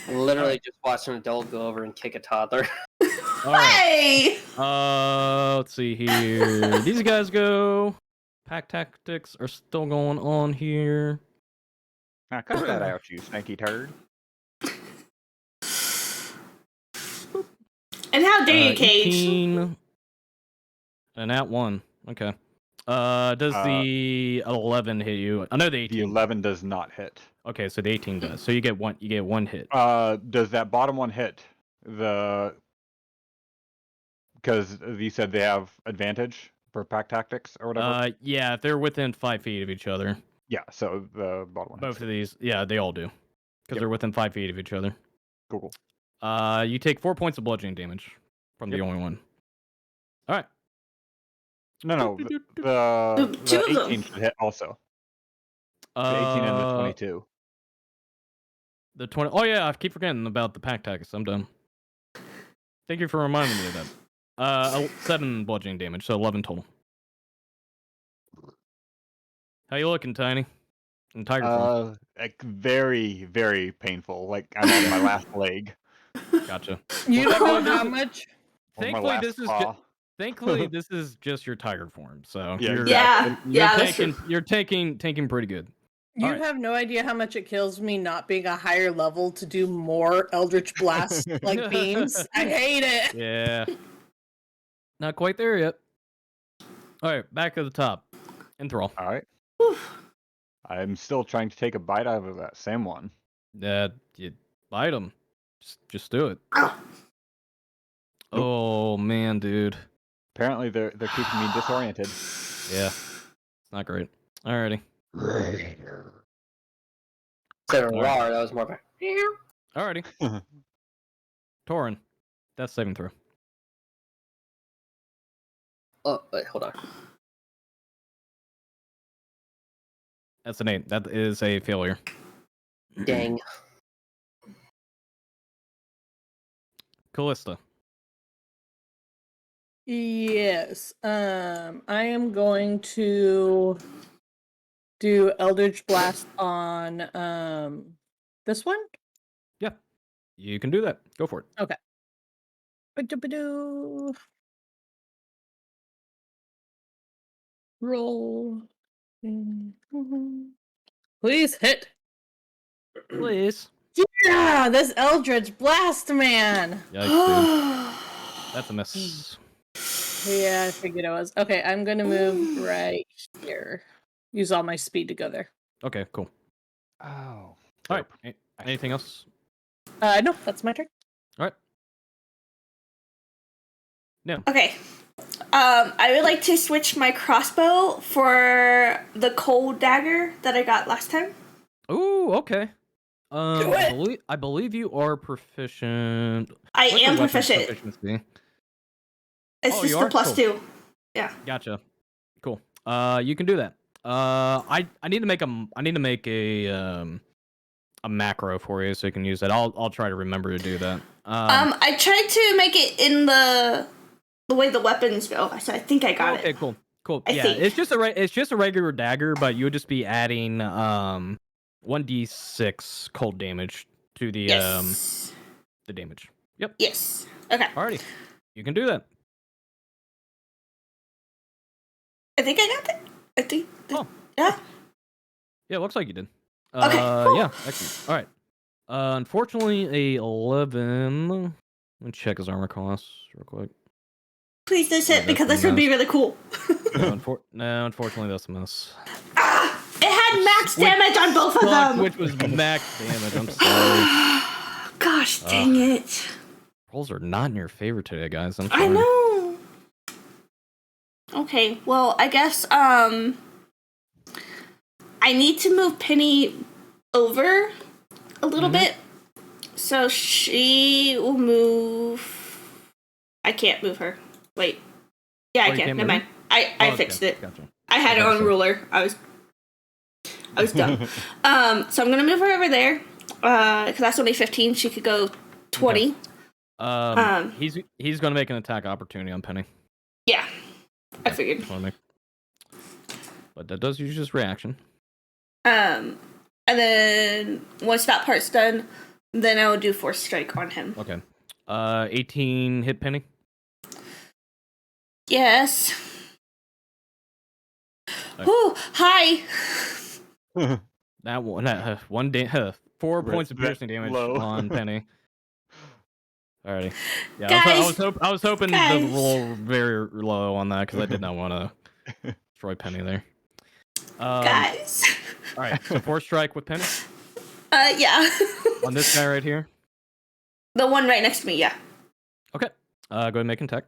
Literally just watch an adult go over and kick a toddler. All right. Hey! Let's see here. These guys go. Pack tactics are still going on here. Now cut that out, you stanky turd. And how dare you, Cage? 18, and that one. Okay. Does the 11 hit you? I know the 18. The 11 does not hit. Okay, so the 18 does. So you get one. You get 1 hit. Does that bottom one hit? Because you said they have advantage for pack tactics or whatever. Yeah, if they're within 5 feet of each other. Yeah, so the bottom one. Both of these, yeah, they all do, because they're within 5 feet of each other. Cool. You take 4 points of bludgeoning damage from the only one. All right. No, Two the of them. 18 should hit also. The 18 and the 22. The 20. Oh yeah, I keep forgetting about the pack tactics. I'm done. Thank you for reminding me of that. 7 bludgeoning damage, so 11 total. How you looking, Tiny? In tiger form. Like very, very painful. Like I'm on my last leg. Gotcha. You don't know how much? Or my Thankfully, last this is paw. thankfully this is just your tiger form. So Yeah, you're, Yeah, you're that's taking true. you're taking pretty good. You Alright. have no idea how much it kills me not being a higher level to do more Eldritch Blast like beams. I hate it. Yeah. Not quite there yet. All right, back to the top. Enthrall. All right. I'm still trying to take a bite out of that same one. You bite him. Just do it. Ow. Oh man, dude. Apparently they're keeping me disoriented. Yeah. It's not great. Alrighty. Instead of roar, that was more of a... Alrighty. Torinn. That's saving throw. Oh, wait, hold on. That's an 8. That is a failure. Dang. Kallista. Yes. I am going to do Eldritch Blast on this one. Yeah. You can do that. Go for it. Okay. Ba-do-ba-do. Roll. Please hit. Please. Yeah, this Eldritch Blast, man. Yikes, dude. That's a miss. Yeah, I figured it was. Okay, I'm gonna move right here. Use all my speed to go there. Okay, cool. Oh. Alright. Anything else? No, that's my turn. Alright. No. Okay. I would like to switch my crossbow for the cold dagger that I got last time. Ooh, okay. Do it. I believe you are proficient. I What's your am weapon proficient. proficiency? It's Oh, just you the are? plus Cool. 2. Yeah. Gotcha. Cool. You can do that. I need to make a a macro for you so you can use that. I'll try to remember to do that. I tried to make it in the way the weapons go, so I think I got it. Okay, cool. I Yeah, think. it's just a regular dagger, but you would just be adding 1d6 cold damage to the Yes. the damage. Yep. Yes. Okay. Alrighty. You can do that. I think I got that. I think. Oh. Yeah. Yeah, looks like you did. Okay, cool. Yeah, excellent. All right. Unfortunately, a 11. Let me check his armor costs real quick. Please this hit, that's because a this would be miss. really cool. No, unfortunately, that's a miss. Ah! It had max damage on both of them! Which was max damage, I'm sorry. Gosh, dang it. Rolls are not in your favor today, guys. I'm sorry. I know. Okay, well, I guess, I need to move Penny over a little bit. So she will move... I can't move her. Wait. Yeah, I you can. can't Never move mind. I okay, fixed it. Gotcha. I had it on ruler. I was dumb. So I'm gonna move her over there. Because that's only 15. She could go 20. Okay. He's gonna make an attack opportunity on Penny. Yeah. I figured. But that does use his reaction. And then once that part's done, then I will do Force Strike on him. Okay. 18 hit Penny. Yes. Okay. Whew, hi. That one 4 points of piercing damage on Penny. Alrighty. Yeah, Guys, I was hoping guys. to roll very low on that because I did not want to destroy Penny there. Guys. All right, so Force Strike with Penny Yeah. on this guy right here. The one right next to me, yeah. Okay. Go ahead and make an attack.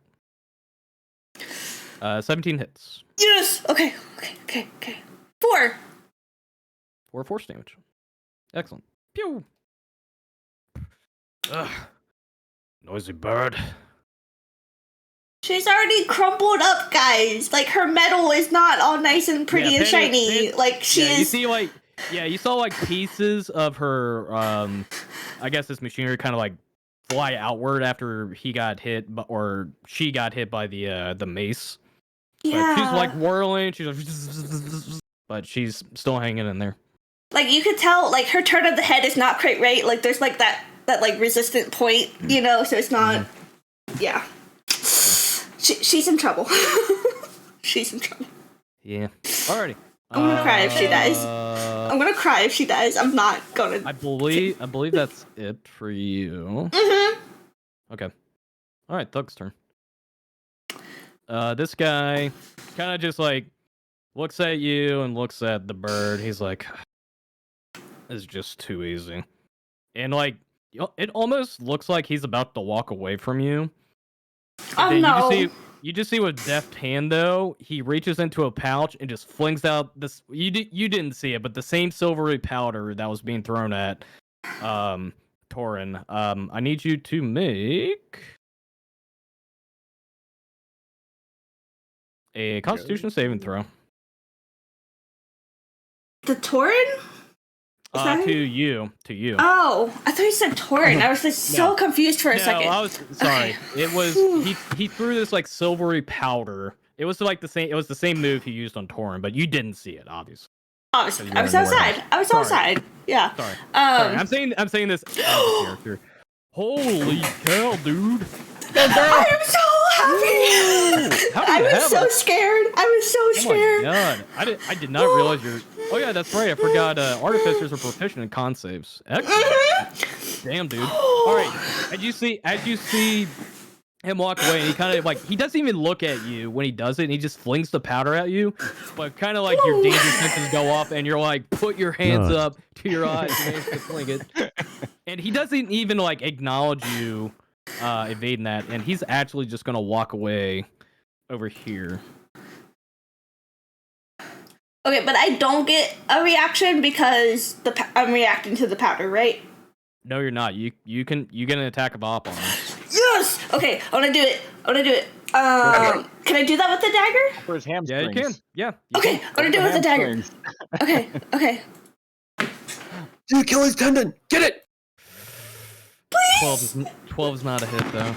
17 hits. Yes. Okay. 4. 4 force damage. Excellent. Pew. Ugh. Noisy bird. She's already crumpled up, guys. Like, her metal is not all nice and pretty and shiny. Like, she is... You see, you saw, like, pieces of her, I guess this machinery kind of, like, fly outward after he got hit, or she got hit by the mace. Yeah. But she's, like, whirling, she's like... But she's still hanging in there. Like, you could tell, like, her turn of the head is not quite right. Like, there's, like, that like, resistant point, you know? So it's not... Yeah. She's in trouble. She's in trouble. Yeah. Alrighty. I'm gonna cry if she dies. I'm gonna cry if she dies. I'm not gonna... I believe that's it for you. Okay. Alright, Thug's turn. This guy kind of just, like, looks at you and looks at the bird. He's like, this is just too easy. And, like, it almost looks like he's about to walk away from you. Oh, no. You just see with deft hand, though, he reaches into a pouch and just flings out this... You didn't see it, but the same silvery powder that was being thrown at Torinn. I need you to make a Constitution saving throw. The Torinn? To you. Oh, I thought you said Torinn. I was just so confused for a second. I was sorry. Okay. It was he threw this like silvery powder. It was like the same. It was the same move he used on Torinn, but you didn't see it, obviously. Obviously, I was outside. Outside. Yeah. Sorry. I'm saying this as a character. Holy cow, dude! I am so happy. I was so scared. Oh my god! I did not realize you're. Oh yeah, that's right. I forgot. Artificers are proficient in con saves. Excellent. Damn, dude. All right. As you see him walk away, and he kind of like he doesn't even look at you when he does it, and he just flings the powder at you. But kind of like your danger senses go off, and you're like, put your hands up to your eyes and manage to fling it. And he doesn't even like acknowledge you evading that, and he's actually just gonna walk away over here. Okay, but I don't get a reaction because I'm reacting to the powder, right? No, you're not. You get an attack of op on him. Yes. Okay, I want to do it. Can I do that with the dagger? For his hamstrings. Yeah, you can. Yeah. Okay, I want to do it with the dagger. Okay. the Achilles tendon. Get it. 12 is not a hit though.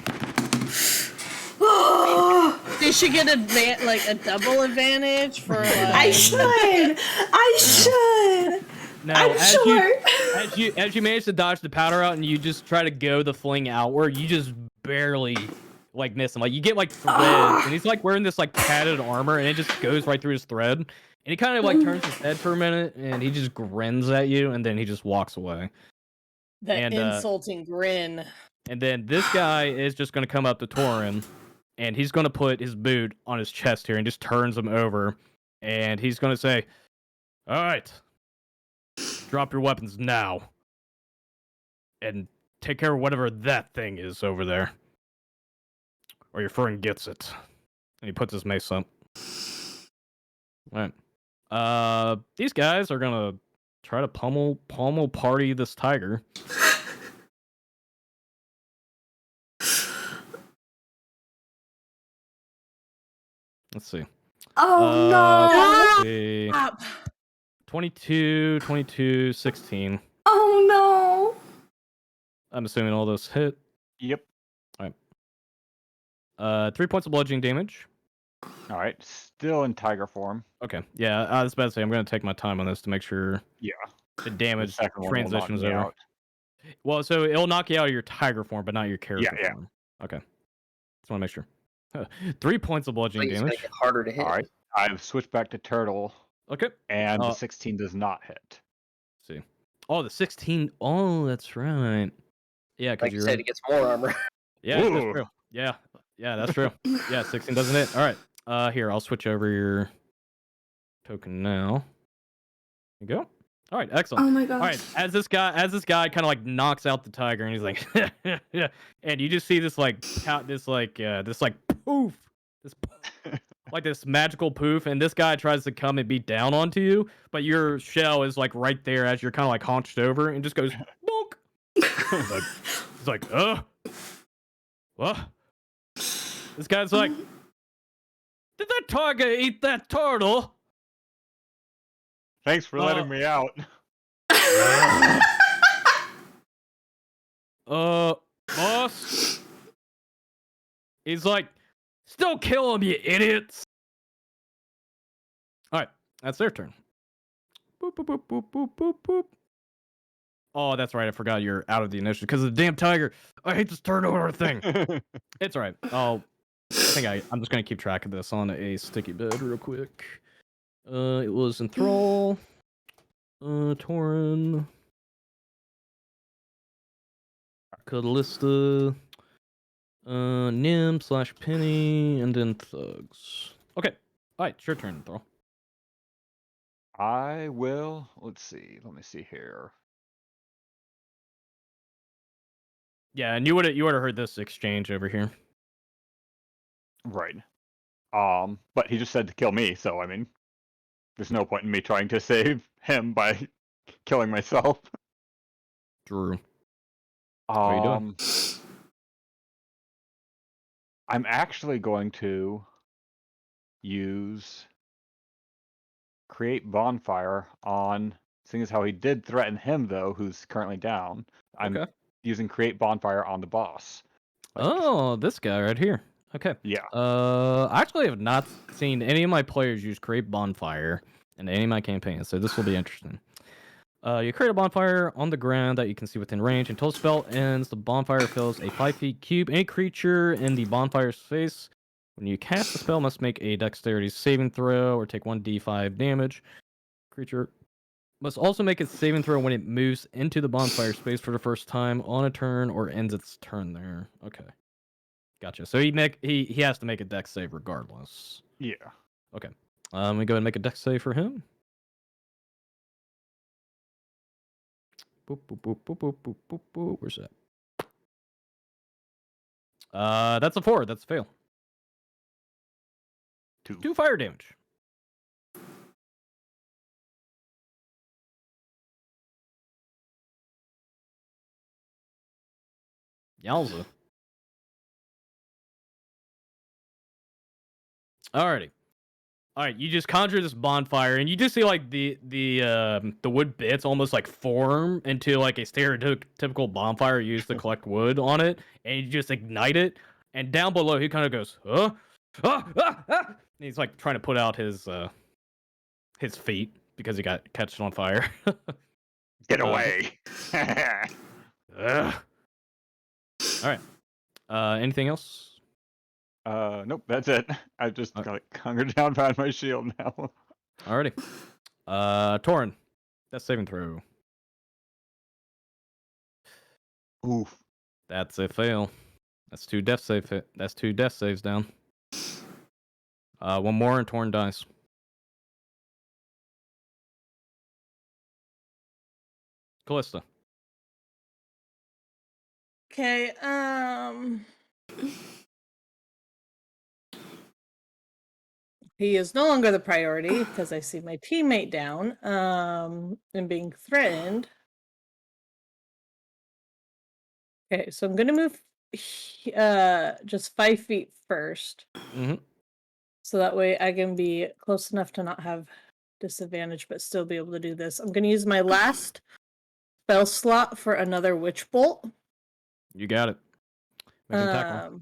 Did she get a double advantage for like? I should. No, I'm sure. as you manage to dodge the powder out and you just try to go the fling outward, you just barely like miss him. Like you get like threads, and he's like wearing this like padded armor, and it just goes right through his thread. And he kind of like turns his head for a minute, and he just grins at you, and then he just walks away. That insulting grin. And then this guy is just gonna come up to Torinn, and he's gonna put his boot on his chest here, and just turns him over, and he's gonna say, "All right. Drop your weapons now. And take care of whatever that thing is over there. Or your friend gets it." And he puts his mace up. Alright. These guys are gonna try to pummel party this tiger. Let's see. Oh no! Let's see. 22, 16. Oh no! I'm assuming all those hit. Yep. Alright. 3 points of bludgeoning damage. All right. Still in tiger form. Okay. Yeah, I was about to say I'm gonna take my time on this to make sure Yeah. the damage second one will knock transitions me over. out. Well, so it'll knock you out of your tiger form, but not your character Yeah. form. Okay. Just want to make sure. 3 points of bludgeoning It's gonna damage. get harder to hit. All right. I've switched back to turtle, Okay. and the 16 does not hit. Let's see. Oh, the 16. Oh, that's right. Yeah, because Like you you're said, it gets more armor. Yeah, that's Ooh. true. Yeah, that's true. Yeah, 16 doesn't hit. All right. Here, I'll switch over your token now. There you go. All right, excellent. Oh my gosh. All right, as this guy kind of like knocks out the tiger, and he's like, yeah, and you just see this like poof, like this magical poof, and this guy tries to come and beat down onto you, but your shell is like right there as you're kind of like hunched over, and just goes bonk. He's like, what? This guy's like, did that tiger eat that turtle? Thanks for letting me out. Boss? He's like, still kill him, you idiots. Alright, that's their turn. Boop, boop, boop, boop, boop, boop, boop. Oh, that's right, I forgot you're out of the initiative because of the damn tiger. I hate this turnover thing. It's alright. I'm just gonna keep track of this on a sticky bed real quick. It was Enthrall, Torinn, Kallista, Nim/Penny, and then Thugs. Okay. Alright, it's your turn, Enthrall. I will. Let's see. Let me see here. Yeah, and you would have heard this exchange over here. Right. But he just said to kill me, so I mean, there's no point in me trying to save him by killing myself. Drew. What are you doing? I'm actually going to use create bonfire on, seeing as how he did threaten him though, who's currently down. I'm Okay. using create bonfire on the boss. Oh, this guy right here. Okay. Yeah. I actually have not seen any of my players use create bonfire in any of my campaigns, so this will be interesting. You create a bonfire on the ground that you can see within range. Until the spell ends, the bonfire fills a 5 feet cube. Any creature in the bonfire's face, when you cast the spell, must make a dexterity saving throw or take 1d5 damage. Creature must also make its saving throw when it moves into the bonfire space for the first time on a turn or ends its turn there. Okay. Gotcha. So he has to make a dex save regardless. Yeah. Okay. We go ahead and make a dex save for him. Boop, boop, boop, boop, boop, boop, boop, boop. Where's that? That's a 4. That's a fail. 2 fire damage. Yowza. Alrighty. All right, you just conjure this bonfire, and you just see like the wood bits almost like form into like a stereotypical bonfire used to collect wood on it, and you just ignite it. And down below, he kind of goes, "Huh? Ah, ah, ah!" And he's like trying to put out his feet because he got catched on fire. Get away. Ugh. All right. Anything else? Nope, that's it. I just got hungered down behind my shield now. Alrighty. Torinn, that's saving throw. Oof. That's a fail. That's 2 death save. That's 2 death saves down. One more and Torinn dies. Kallista. Okay, he is no longer the priority because I see my teammate down, and being threatened. Okay, so I'm gonna move, just 5 feet first. Mm-hmm. So that way I can be close enough to not have disadvantage, but still be able to do this. I'm gonna use my last spell slot for another witch bolt. You got it. Make an attack roll.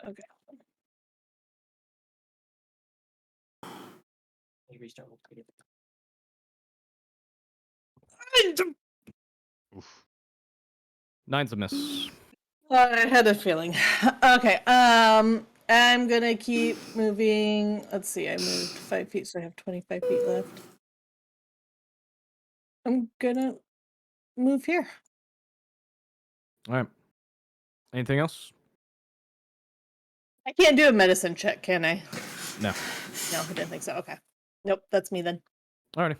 Okay. Oof. 9's a miss. I had a feeling. Okay, I'm gonna keep moving. Let's see, I moved 5 feet, so I have 25 feet left. I'm gonna move here. All right. Anything else? I can't do a medicine check, can I? No. No, I didn't think so. Okay. Nope, that's me then. Alrighty.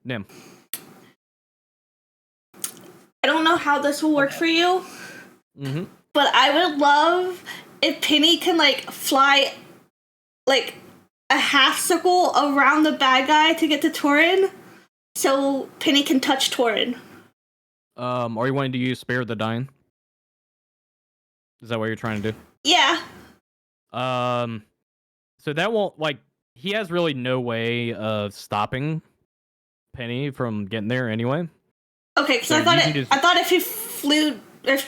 Nim. I don't know how this will work for you, Mm-hmm. but I would love if Penny can like fly like a half circle around the bad guy to get to Torinn, so Penny can touch Torinn. Are you wanting to use Spare the Dying? Is that what you're trying to do? Yeah. So that won't, like, he has really no way of stopping Penny from getting there anyway. Okay, because So I thought you can just- I thought if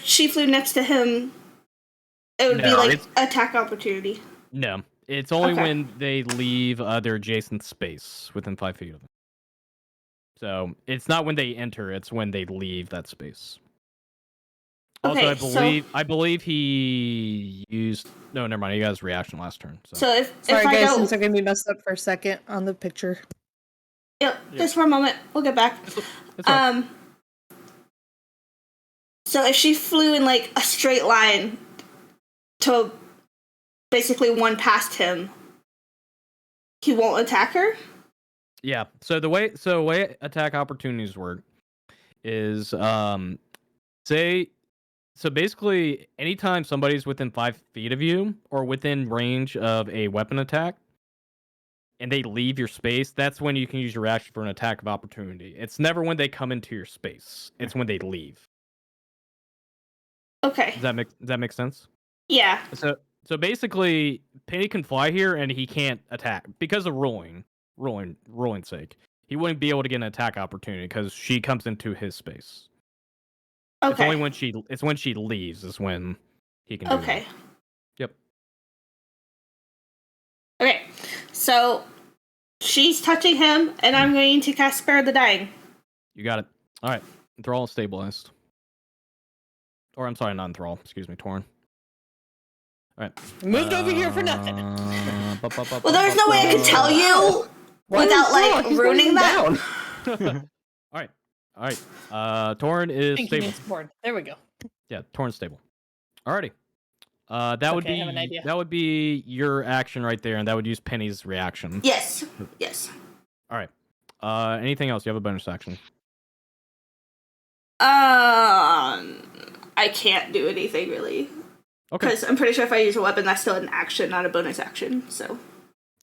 she flew next to him, it would be No, like it's- attack opportunity. No, it's only Okay. when they leave their adjacent space within 5 feet of them. So it's not when they enter; it's when they leave that space. Also, Okay, I believe he used. No, never mind. He got his reaction last turn. So, So if Sorry, I guys, go, since I'm gonna be messed up for a second on the picture. yep, just for a moment, we'll get back. It's all right. So if she flew in like a straight line to basically one past him, he won't attack her? Yeah. So the way attack opportunities work is so basically anytime somebody's within 5 feet of you or within range of a weapon attack and they leave your space, that's when you can use your action for an attack of opportunity. It's never when they come into your space. It's when they leave. Okay. Does that make sense? Yeah. So basically Penny can fly here and he can't attack because of ruling sake. He wouldn't be able to get an attack opportunity because she comes into his space. Okay. It's only when she leaves is when he can do Okay. that. Yep. Okay. So she's touching him, and I'm going to cast Spare the Dying. You got it. All right. Enthrall is stabilized. Or I'm sorry, not Enthrall. Excuse me, Torinn. All right. Moved over here for nothing. Well, there's no way I could tell you without like ruining that. All right. Torinn is Thank you, stable. Miss Board. There we go. Yeah, Torrin's stable. Alrighty. That would Okay, I have an idea. be your action right there, and that would use Penny's reaction. Yes. Yes. All right. Anything else? You have a bonus action. I can't do anything really. Okay. Because I'm pretty sure if I use a weapon, that's still an action, not a bonus action. So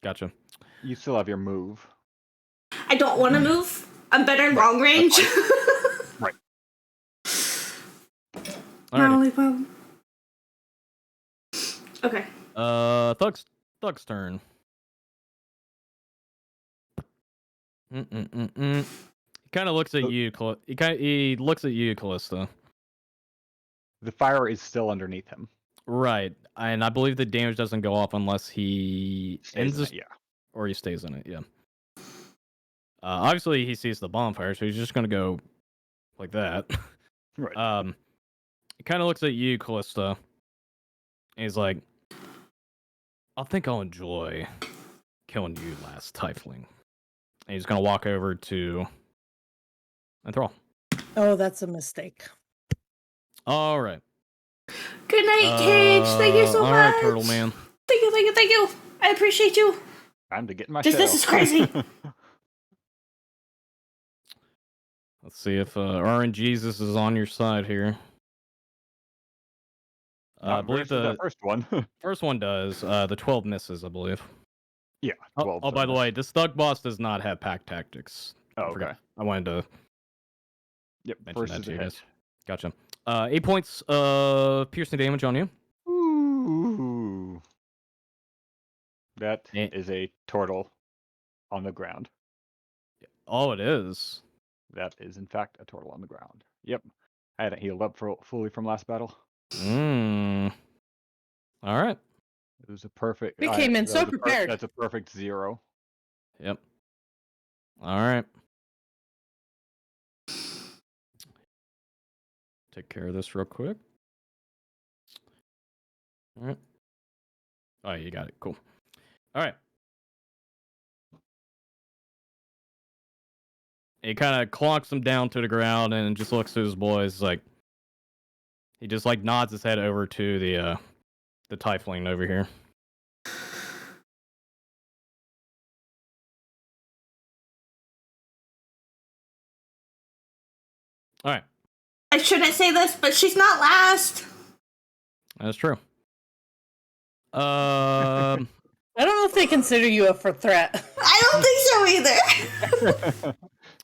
Gotcha. You still have your move. I don't want to move. I'm better long range. Right. My Alrighty. only problem. Okay. Thug's turn. He kind of looks at you. He looks at you, Kallista. The fire is still underneath him. Right, and I believe the damage doesn't go off unless he Stays in it, yeah. or he stays in it. Yeah. Obviously, he sees the bonfire, so he's just gonna go like that. Right. He kind of looks at you, Kallista. And he's like, "I think I'll enjoy killing you, last Tiefling." And he's gonna walk over to Enthrall. Oh, that's a mistake. All right. Good night, Cage. Thank you so All much. right, Turtle Man. Thank you, thank you, thank you. I appreciate you. Time to get in my This shell. is crazy. Let's see if RNGesus is on your side here. I believe that first one. first one does. The 12 misses, I believe. Yeah, 12. Oh, by the way, this Thug boss does not have pack tactics. Oh, I forgot. okay. I wanted to Yep, mention first that is to a you hit. guys. Gotcha. 8 points of piercing damage on you. Ooh. That Eh. is a Tortle on the ground. Oh, it is. That is, in fact, a Tortle on the ground. Yep. I hadn't healed up fully from last battle. All right. It was a perfect... We came in so prepared. That's a perfect 0. Yep. All right. Take care of this real quick. All right. Oh, you got it. Cool. All right. He kind of clonks him down to the ground and just looks to his boys like he just like nods his head over to the Tiefling over here. All right. I shouldn't say this, but she's not last. That's true. I don't know if they consider you a threat. I don't think so either.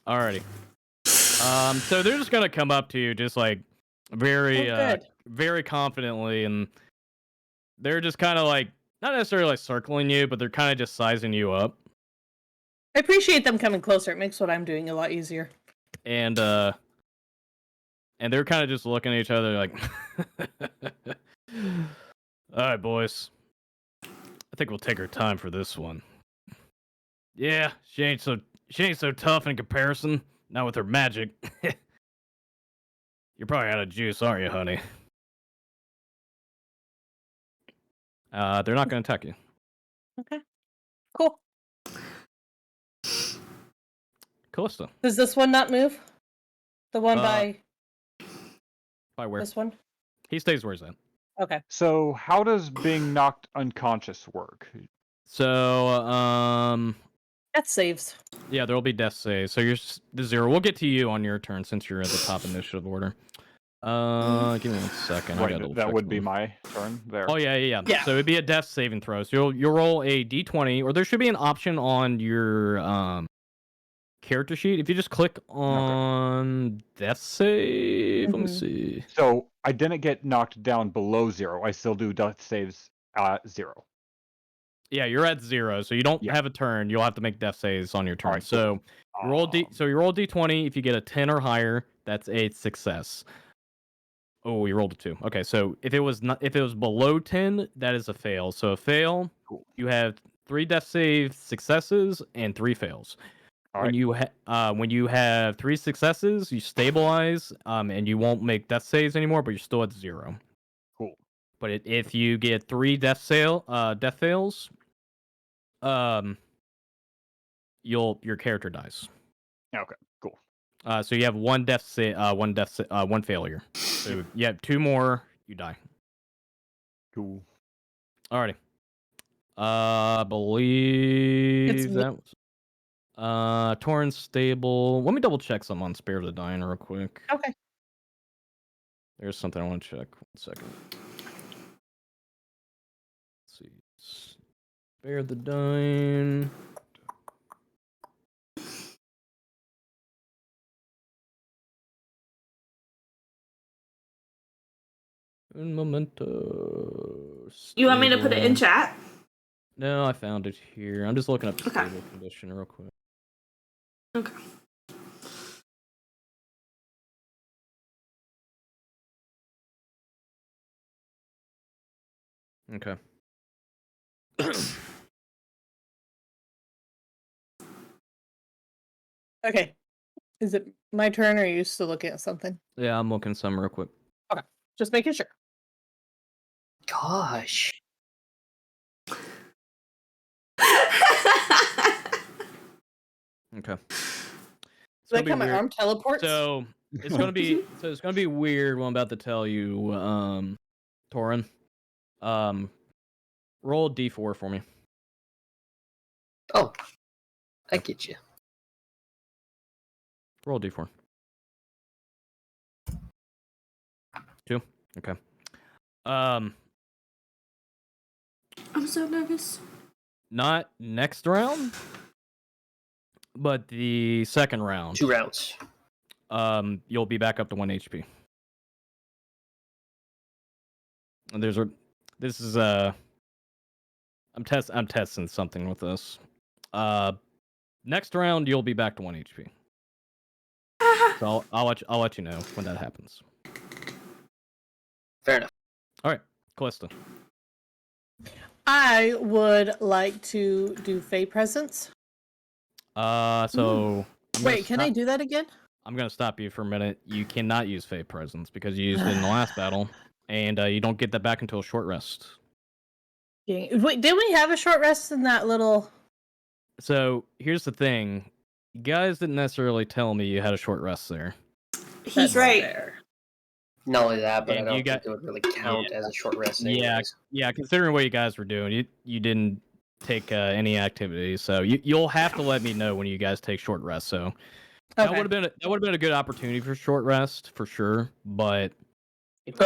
Alrighty. So they're just gonna come up to you, just like very, very confidently, and they're just kind of like not necessarily like circling you, but they're kind of just sizing you up. I appreciate them coming closer. It makes what I'm doing a lot easier. And they're kind of just looking at each other like, "All right, boys. I think we'll take our time for this one. Yeah, she ain't so tough in comparison. Not with her magic. You're probably out of juice, aren't you, honey?" They're not going to attack you. Okay. Cool. Kallista. Does this one not move? The one by where? this one? He stays where he's at. Okay. So how does being knocked unconscious work? So, That saves. yeah, there'll be death saves. So you're the 0. We'll get to you on your turn since you're at the top initiative order. Give me 1 second. Right, that would be my turn there. Oh, yeah. So it'd be a death saving throw. So you'll roll a d20, or there should be an option on your character sheet. If you just click on death save, let me see. So I didn't get knocked down below 0. I still do death saves at 0. Yeah, you're at 0, so you don't have a turn. You'll have to make death saves on your turn. Right, so you roll d20. If you get a 10 or higher, that's a success. Oh, you rolled a 2. Okay, so if it was below 10, that is a fail. So a fail, you have 3 death save successes and 3 fails. When you have 3 successes, you stabilize, and you won't make death saves anymore, but you're still at 0. Cool. But if you get 3 death fails, your character dies. Okay, cool. So you have 1 1 failure. So you have 2 more, you die. Cool. Alrighty. I believe that was Torinn stable. Let me double check something on Spare of the Dying real quick. Okay. There's something I want to check. 1 second. Let's see. Spare of the Dying. Un momento. You want me to put it in stable. chat? No, I found it here. I'm just looking up the Okay. stable condition real quick. Okay. Okay. Okay. Is it my turn or are you still looking at something? Yeah, I'm looking some real quick. Okay. Just making sure. Gosh. Okay. It's Like gonna how be my weird. arm teleports? So it's gonna be weird what I'm about to tell you, Torinn. Roll a d4 for me. Oh, I get you. Roll a d4. 2. Okay. I'm so nervous. Not next round, but the second round. 2 rounds. You'll be back up to 1 HP. And I'm testing something with this. Next round you'll be back to 1 HP. So I'll let you know when that happens. Fair enough. All right, Kallista. I would like to do Fey Presence. So Wait, can I do that again? I'm gonna stop you for a minute. You cannot use Fey Presence because you used it in the last battle, and you don't get that back until a short rest. Wait, did we have a short rest in that little? So here's the thing, you guys didn't necessarily tell me you had a short rest there. He's That's right. fair. Not only that, but And I you don't think it would really count as a short rest. Anyways. Yeah. Considering what you guys were doing, you didn't take any activity, so you'll have to let me know when you guys take short rest. So that would have been a good opportunity for short rest for sure, but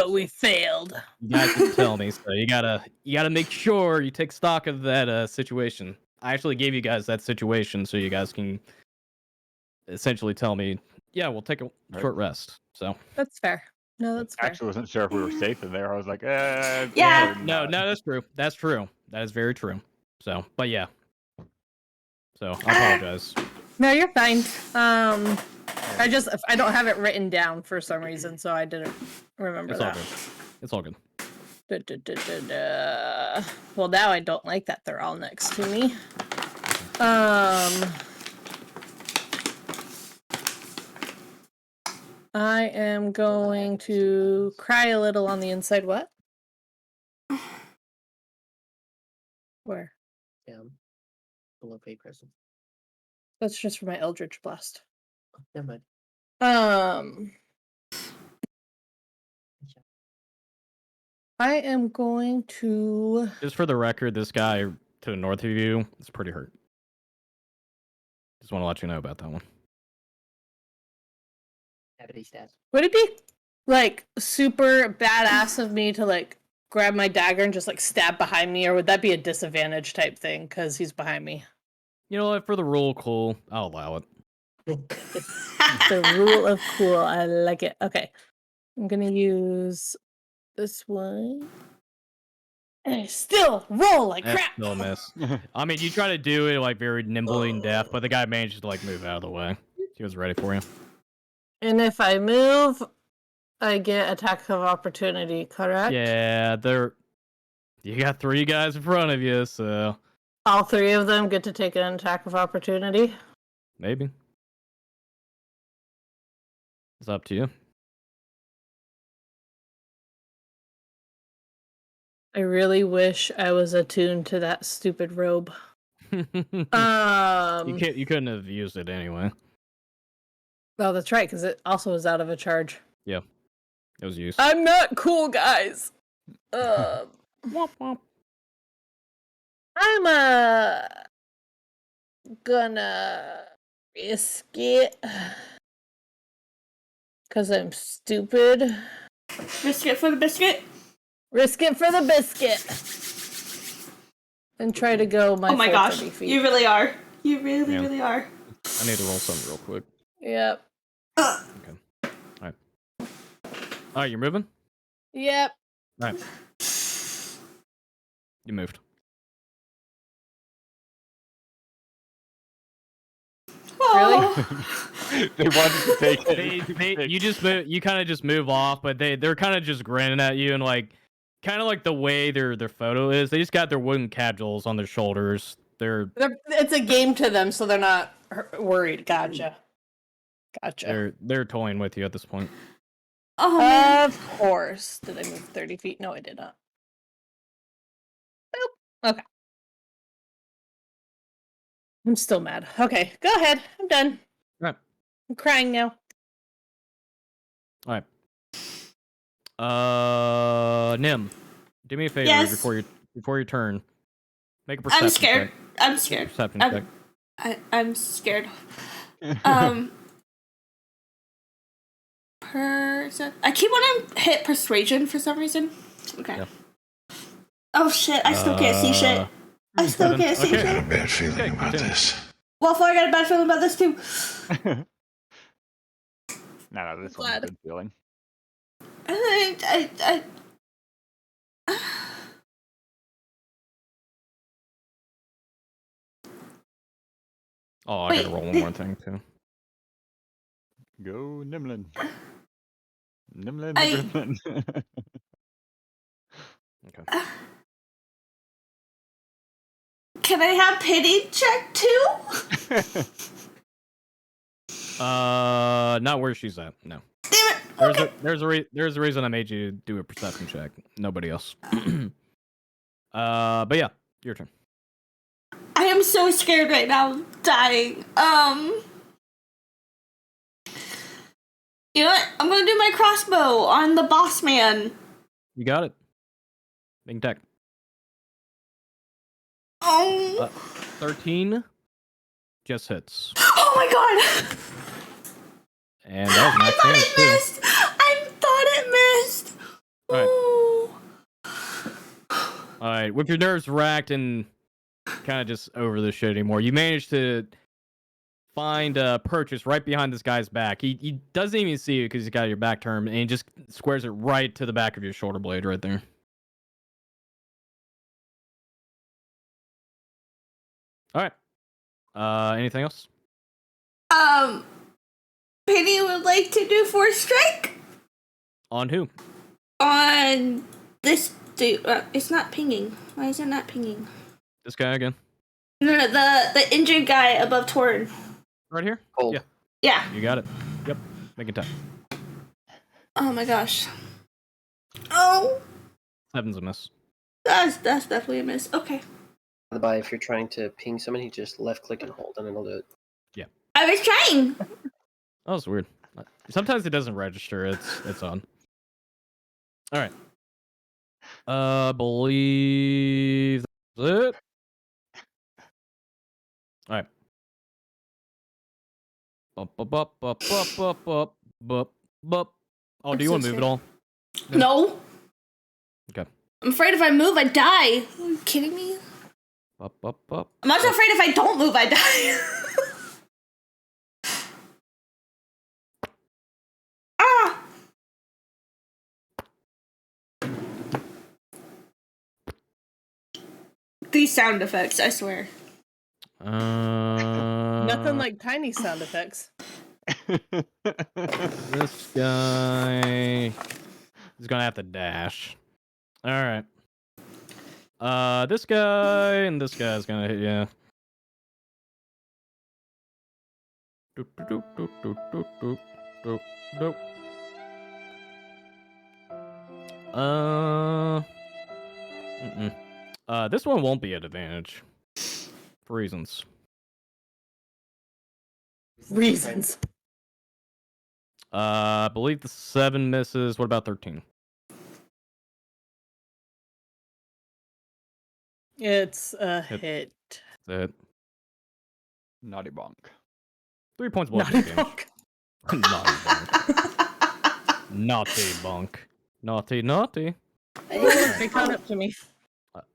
we failed. you guys didn't tell me, so you gotta make sure you take stock of that situation. I actually gave you guys that situation so you guys can essentially tell me, yeah, we'll take a short rest. So That's fair. No, that's fair. Actually, wasn't sure if we were safe in there. I was like, Yeah. or no, not. that's true. That's true. That is very true. So, but yeah. So I apologize. No, you're fine. I don't have it written down for some reason, so I didn't remember It's all that. good. It's all good. Well, now I don't like that they're all next to me. I am going to cry a little on the inside. What? Where? Down. Below Fey Presence. That's just for my Eldritch Blast. Never mind. I am going to. Just for the record, this guy to the north of you is pretty hurt. Just want to let you know about that one. Would it be like super badass of me to like grab my dagger and just like stab behind me, or would that be a disadvantage type thing because he's behind me? You know what? For the rule, cool. I'll allow it. The rule of cool. I like it. Okay. I'm gonna use this one. And I still roll like That's crap. still a miss. I mean, you try to do it like very nimbly and deft, but the guy managed to like move out of the way. He was ready for you. And if I move, I get attack of opportunity, correct? Yeah, you got 3 guys in front of you, so All 3 of them get to take an attack of opportunity. maybe. It's up to you. I really wish I was attuned to that stupid robe. You couldn't have used it anyway. Oh, that's right, because it also was out of a charge. Yeah, it was used. I'm not cool, guys. Womp womp. I'm gonna risk it because I'm stupid. Risk it for the biscuit. Risk it for the biscuit. And try to go my Oh my gosh, 30 feet. you really are. You really, Yeah. really are. I need to roll something real quick. Yep. Okay. All right, you're moving? Yep. All right. You moved. Oh. They wanted to take it. You kind of just move off, but they're kind of just grinning at you and like, kind of like the way their photo is. They just got their wooden casuals on their shoulders. It's a game to them, so they're not worried. Gotcha. They're toying with you at this point. Oh, man. Of course. Did I move 30 feet? No, I did not. Nope. Okay. I'm still mad. Okay, go ahead. I'm done. Right. I'm crying now. All right. Nim, do me a favor Yes. before your turn. Make a perception I'm scared. check. I'm scared. Perception check. I'm scared. I keep wanting to hit persuasion for some reason. Okay. Yeah. Oh shit! I still can't see shit. I still can't see Okay. shit. I got a bad feeling about this. Waffle, I got a bad feeling about this too. No, this one's a good feeling. I Oh, I Wait, gotta roll one more thing too. Go Nimlin. I- Nimlin. Okay. Can I have pity check too? Not where she's at. No. Damn it. Okay. There's a reason I made you do a perception check. Nobody else. But yeah, your turn. I am so scared right now. I'm dying. You know what? I'm gonna do my crossbow on the boss man. You got it. Big tech. Oh. 13 just hits. Oh my god. And that was I max thought damage it too. missed. I thought it missed. Alright. Alright, with your nerves racked and kind of just over this shit anymore, you managed to find a purchase right behind this guy's back. He doesn't even see you because he's got your back turned, and he just squares it right to the back of your shoulder blade right there. Alright. Anything else? Penny would like to do force strike On who? on this dude. It's not pinging. Why is it not pinging? This guy again? No, the injured guy above Torinn. Right here? Cold. Yeah. Yeah. You got it. Yep. Make it time. Oh my gosh. Oh, 7's a miss. that's definitely a miss. Okay. By the by, if you're trying to ping somebody, just left click and hold, and it'll do it. I was trying. Oh, that's weird. Sometimes it doesn't register. It's on. All right. Believe that's it. All right. Bup. Oh, do you want to move it all? No. Okay. I'm afraid if I move, I die. Are you kidding me? Bup. I'm also afraid if I don't move, I die. Ah! These sound effects, I swear. Nothing like tiny sound effects. This guy is gonna have to dash. All right. This guy and this guy's gonna hit you. This one won't be at advantage for reasons. Reasons. I believe the 7 misses. What about 13? It's a hit. That Naughty bonk. 3 points of Naughty bludgeoning damage. Naughty bonk. Naughty. They caught up to me.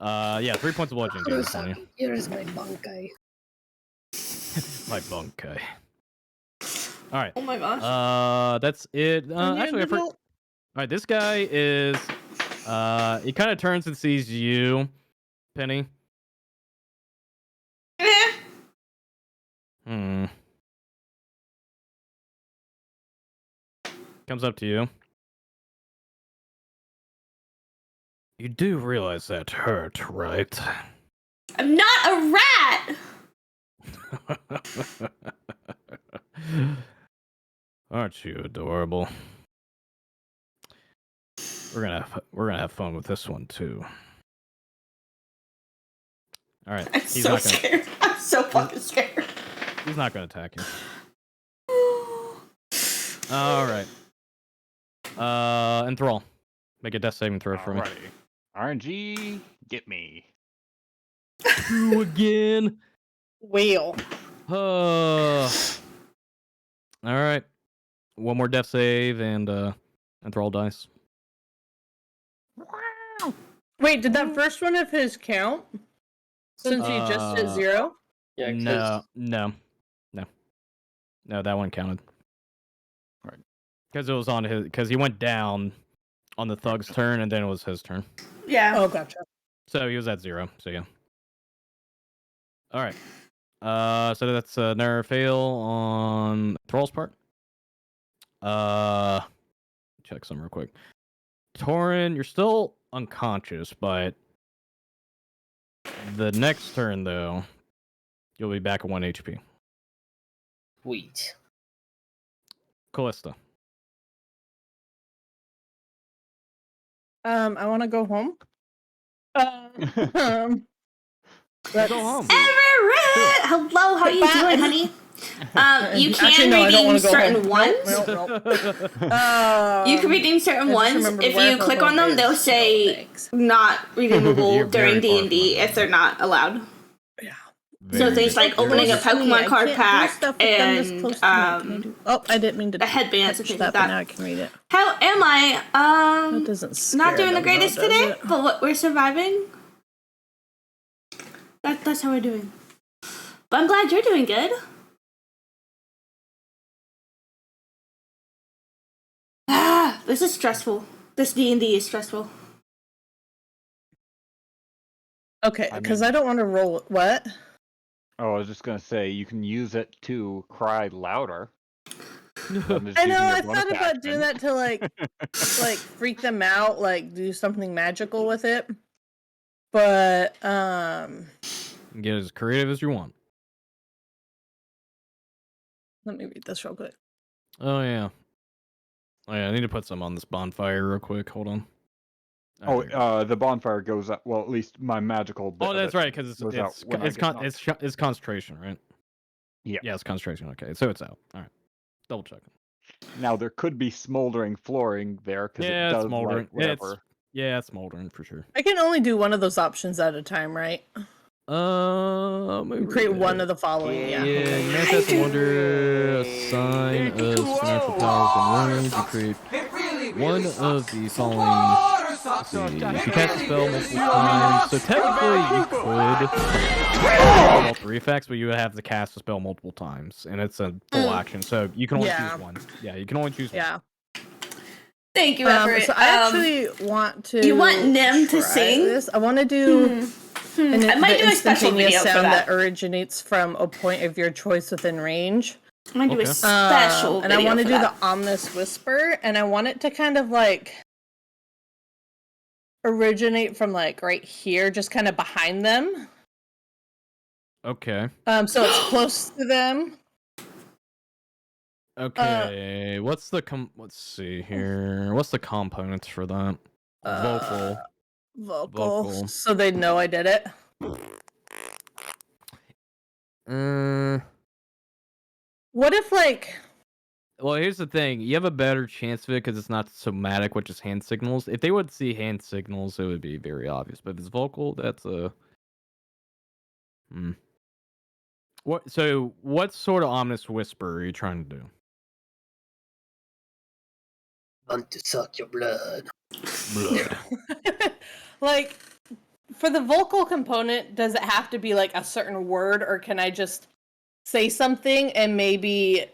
Yeah, 3 points of bludgeoning damage on you. Here's my bunkai. My bunk guy. All right. Oh my gosh. That's it. Actually, all right. This guy is. He kind of turns and sees you, Penny. Eh. Comes up to you. You do realize that hurt, right? I'm not a rat! Aren't you adorable? We're gonna have fun with this one too. All right. I'm so scared. I'm so fucking scared. He's not gonna attack you. All right. Enthrall, make a death saving throw for me. RNG, get me. You again. Whale. All right. One more death save and Enthrall dice. Wait, did that first one of his count? Since he just hit 0? Yeah, No, that one counted. Right. Because it was on his. Because he went down on the thug's turn, and then it was his turn. Yeah. Oh, gotcha. So he was at 0. So yeah. All right. So that's another fail on Thrall's part. Check some real quick. Torinn, you're still unconscious, but the next turn though, you'll be back at 1 HP. Sweet. Kallista. I want to go home. Let's go home. Everett! Hello, how are you doing, honey? You can Actually, no, I don't redeem wanna go certain home. ones. Nope. You can redeem certain ones. If you click on them, they'll say not redeemable You're during very far D&D from if they're not allowed. Yeah. So things like opening a Pokemon card pack and Oh, I didn't mean to the headbands and things like Now I that. can read it. How am I? That doesn't scare Not doing the them, greatest though, does today, it? but we're surviving. That's how we're doing. But I'm glad you're doing good. This is stressful. This D&D is stressful. Okay, I because mean- I don't want to roll. What? Oh, I was just gonna say you can use it to cry louder. I know. I thought about doing that to like freak them out, like do something magical with it. But You can get as creative as you want. let me read this real quick. Oh yeah. I need to put some on this bonfire real quick. Hold on. The bonfire goes up. Well, at least my magical. Bit Oh, of that's it right, because goes out when I it's get knocked. it's concentration, right? Yeah. Yeah, it's concentration. Okay, so it's out. All right, double check. Now there could be smoldering flooring there because Yeah, it it's does smoldering. like whatever. It's smoldering for sure. I can only do one of those options at a time, right? You Create one of the following. Yeah. Yeah, Okay. you manifest wonder, a sign of supernatural powers and runes. You create one of the following. Let's see. You can cast a spell multiple times. So technically, you could all 3 effects, but you would have to cast a spell multiple times, and it's a full action. So you can only choose one. Yeah, you can only choose one. Yeah. Thank you, Everett. So I actually want to. You want Nim to try sing? This. I want to do. I might do a special instantaneous video for sound that. originates from a point of your choice within range. I'm gonna do a special and I video want to for do that. the ominous whisper, and I want it to kind of like originate from like right here, just kind of behind them. Okay. So it's close to them. Okay. What's the let's see here. What's the components for that? Vocal. So they know I did it. What if like? Well, here's the thing. You have a better chance of it because it's not somatic, which is hand signals. If they would see hand signals, it would be very obvious. But if it's vocal, that's a. What? So, what sort of ominous whisper are you trying to do? Want to suck your blood. Blood. Like, for the vocal component, does it have to be like a certain word, or can I just say something and maybe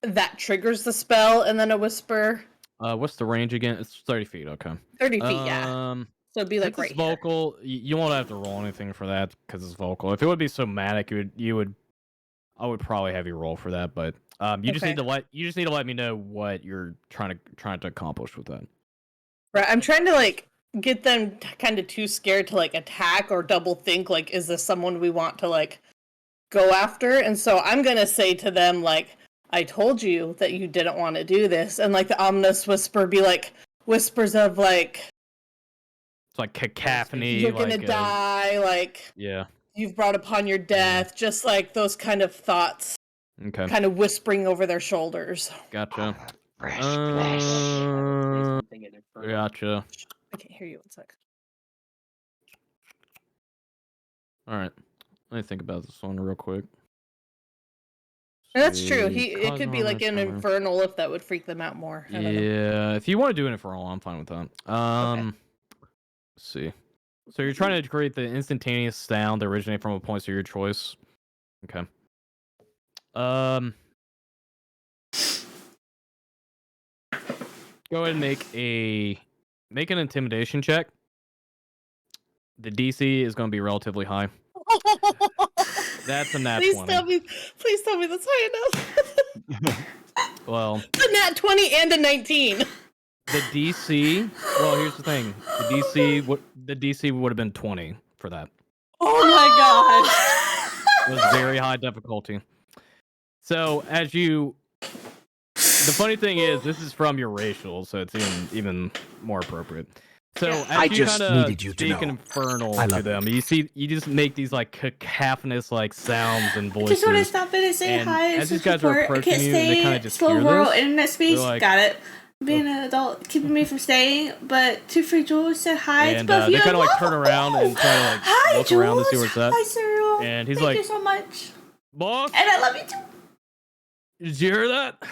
that triggers the spell and then a whisper? What's the range again? It's 30 feet. Okay. 30 feet, yeah. So it'd be like Since right it's vocal, you won't have to roll anything for that because it's vocal. If it would be somatic, I would probably have you roll for that. But you just need to let me know what you're trying to accomplish with that. Right, I'm trying to like get them kind of too scared to like attack or double think. Like, is this someone we want to like go after? And so I'm gonna say to them like, I told you that you didn't want to do this, and like the ominous whisper be like whispers of like, it's like cacophony. You're gonna die. Like, yeah, you've brought upon your death. Just like those kind of thoughts. Okay. Kind of whispering over their shoulders. Gotcha. Gotcha. Gotcha. I can't hear you. 1 sec. All right. Let me think about this one real quick. That's true. It could be like an infernal if that would freak them out more. Yeah, if you want to do an infernal, I'm fine with that. Let's see. So you're trying to create the instantaneous sound that originates from a point of your choice. Okay. Go ahead and make an intimidation check. The DC is going to be relatively high. That's a nat 20. Please tell me that's high enough. Well, a nat 20 and a 19. The DC. Well, here's the thing. The DC would have been 20 for that. Oh my gosh. It was very high difficulty. So the funny thing is, this is from your racial, so it's even more appropriate. So as you kind of speak infernal to them, you just make these like cacophonous like sounds and voices. Just want to stop it and say hi. As these guys are approaching you, they kind of just slow hear world this. internet speech. Like, got it. Being an adult, keeping me from staying, but two free Jules said hi. And they kind of like turn around and try to like hi, look Jules. around to see where it's at. Hi, Cyril. And he's Thank like, you so much. Boss? And I love you too. Did you hear that?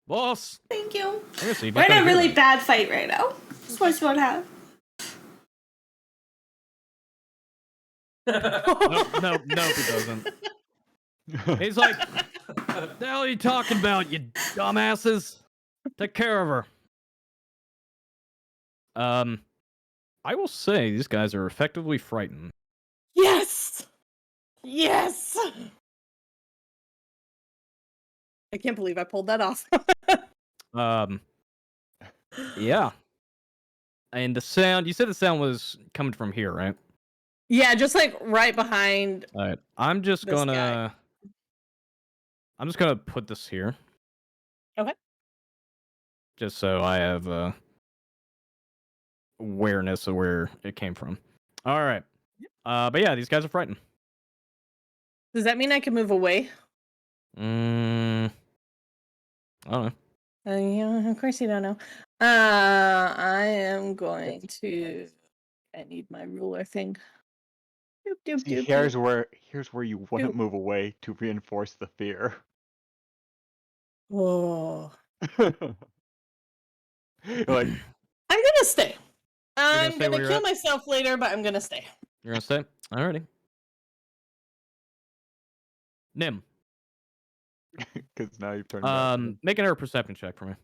Boss? Thank you. We're in a really bad fight right now. That's what you want to have. Nope, he doesn't. He's like, what the hell are you talking about, you dumbasses? Take care of her. I will say these guys are effectively frightened. Yes! Yes! I can't believe I pulled that off. Yeah. And the sound, you said the sound was coming from here, right? Yeah, just like right behind. All right. I'm just gonna put this here. Okay. Just so I have awareness of where it came from. All right. But yeah, these guys are frightened. Does that mean I can move away? I don't know. Yeah, of course you don't know. I am going to. I need my ruler thing. See, here's where you wouldn't move away to reinforce the fear. Oh. Like, I'm gonna stay. I'm stay gonna kill myself later, but I'm gonna stay. You're gonna stay? Alrighty. Nim. Because now you've turned. Make an error perception check for me.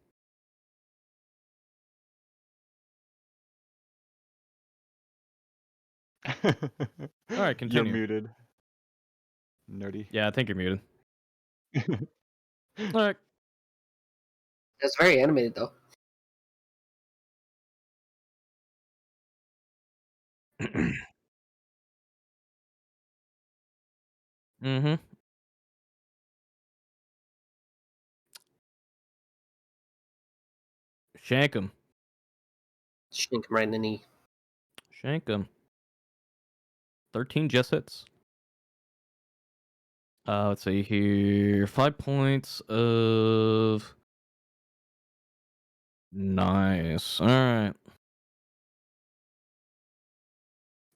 All right, continue. You're muted. Nerdy. Yeah, I think you're muted. All right. That's very animated, though. Mm-hmm. Shank him. Shank him right in the knee. Shank him. 13 just hits. Let's see here. 5 points of... Nice. Alright.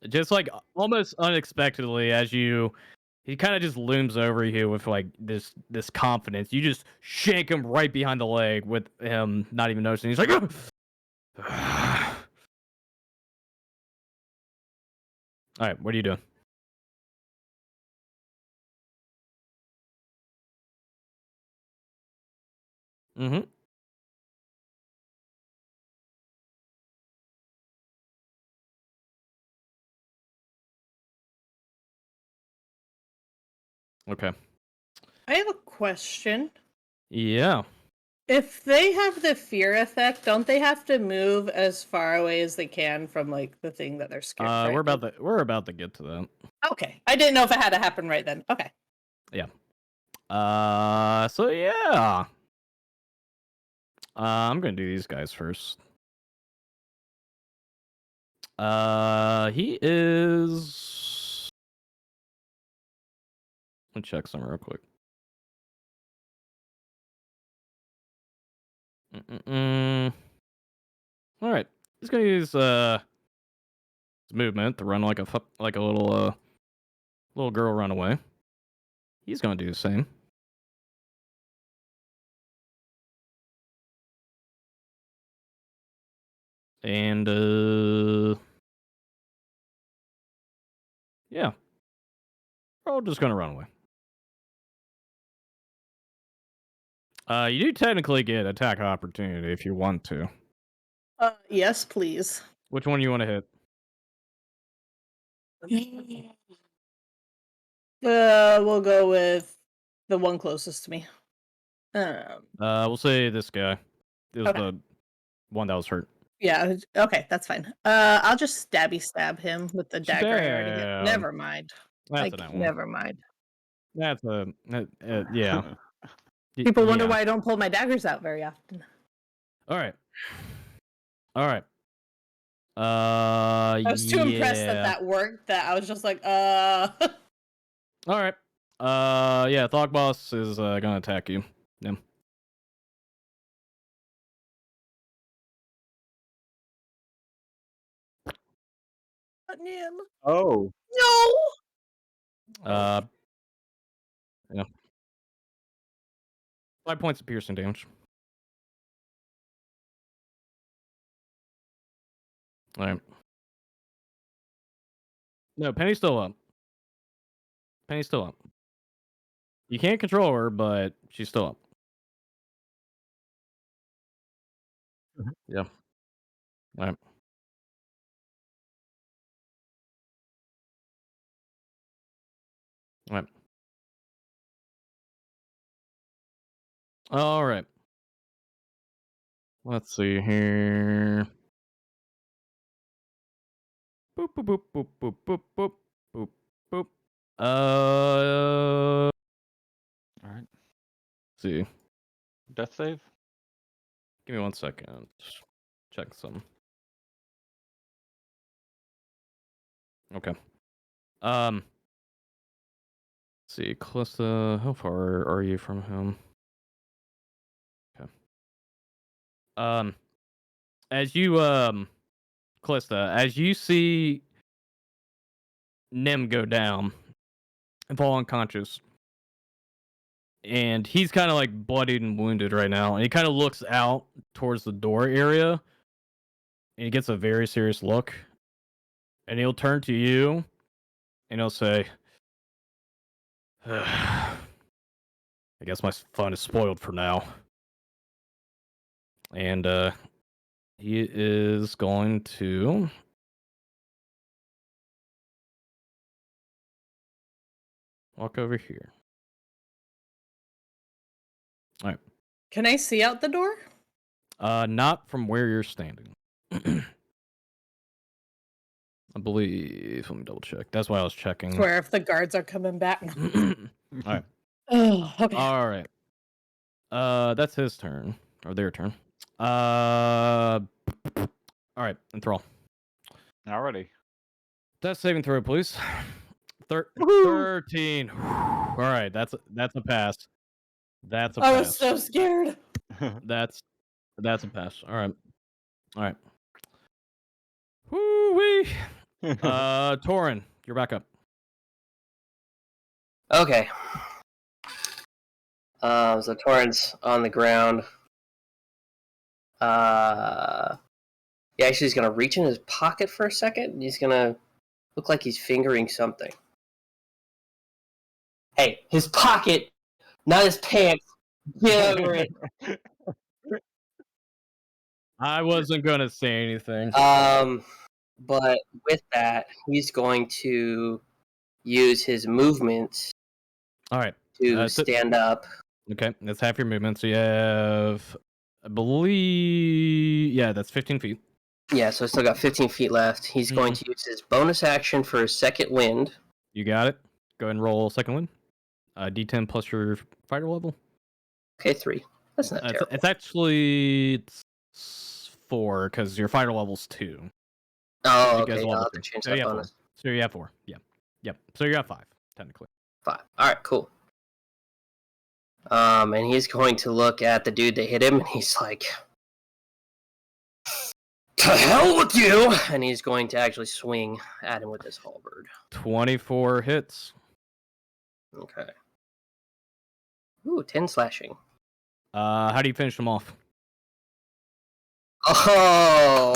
Just like almost unexpectedly, as he kind of just looms over you with like this confidence. You just shank him right behind the leg with him not even noticing. He's like, all right, what are you doing? Mm-hmm. Okay. I have a question. Yeah. If they have the fear effect, don't they have to move as far away as they can from like the thing that they're scared? We're about to get to that. Okay. I didn't know if it had to happen right then. Okay. Yeah. So yeah. I'm gonna do these guys first. He is. Let me check some real quick. All right, he's gonna use his movement to run like a little girl run away. He's gonna do the same. And yeah, we're all just gonna run away. You do technically get attack opportunity if you want to. Yes, please. Which one you want to hit? We'll go with the one closest to me. We'll say this guy. It was Okay. the one that was hurt. Yeah, okay, that's fine. I'll just stab him with the dagger I already get. Stab. Never mind. That's that one. Never mind. That's yeah. People wonder why I don't pull my daggers out very often. All right. I was too impressed that worked that I was just like, All right. Yeah, Thog Boss is gonna attack you. Yeah. Oh. No. Yeah. 5 points of piercing damage. All right. No, Penny's still up. Penny's still up. You can't control her, but she's still up. Yeah. All right. All right. All right. Let's see here. Boop boop boop boop boop boop boop boop boop. All right. See. Death save. Give me 1 second. Check some. Okay. Let's see, Kallista, how far are you from him? Okay. As you Kallista, as you see Nim go down and fall unconscious, and he's kind of like bloodied and wounded right now, and he kind of looks out towards the door area, and he gets a very serious look, and he'll turn to you, and he'll say, I guess my fun is spoiled for now. And he is going to walk over here. All right. Can I see out the door? Not from where you're standing. I believe. Let me double check. That's why I was checking. Swear if the guards are coming back. All right. Oh, okay. All right. That's his turn or their turn. All right. Enthrall. Alrighty. Death saving throw, please. 13. All right. That's a pass. That's a pass. I was so scared. That's a pass. All right. All right. Woo-wee. Torinn, you're back up. Okay. So Torinn's on the ground. Yeah, actually, he's gonna reach in his pocket for a second. And he's gonna look like he's fingering something. Hey, his pocket, not his pants. Get over it. I wasn't gonna say anything. But with that, he's going to use his movement All right. to stand up. Okay, that's half your movement. So you have, I believe, yeah, that's 15 feet. Yeah, so I still got 15 feet left. He's going to use his bonus action for his second wind. You got it. Go ahead and roll second one. D10 plus your fighter level. Okay, 3. That's not terrible. It's actually 4 because your fighter level's 2. Oh, You guys okay. level I'll have 2. to change So that you have bonus. 4. So you have 4. Yeah. Yep. So you're at 5, technically. 5. All right, cool. And he's going to look at the dude that hit him, and he's like, "To hell with you!" And he's going to actually swing at him with his halberd. 24 hits. Okay. Ooh, 10 slashing. How do you finish him off? Oh!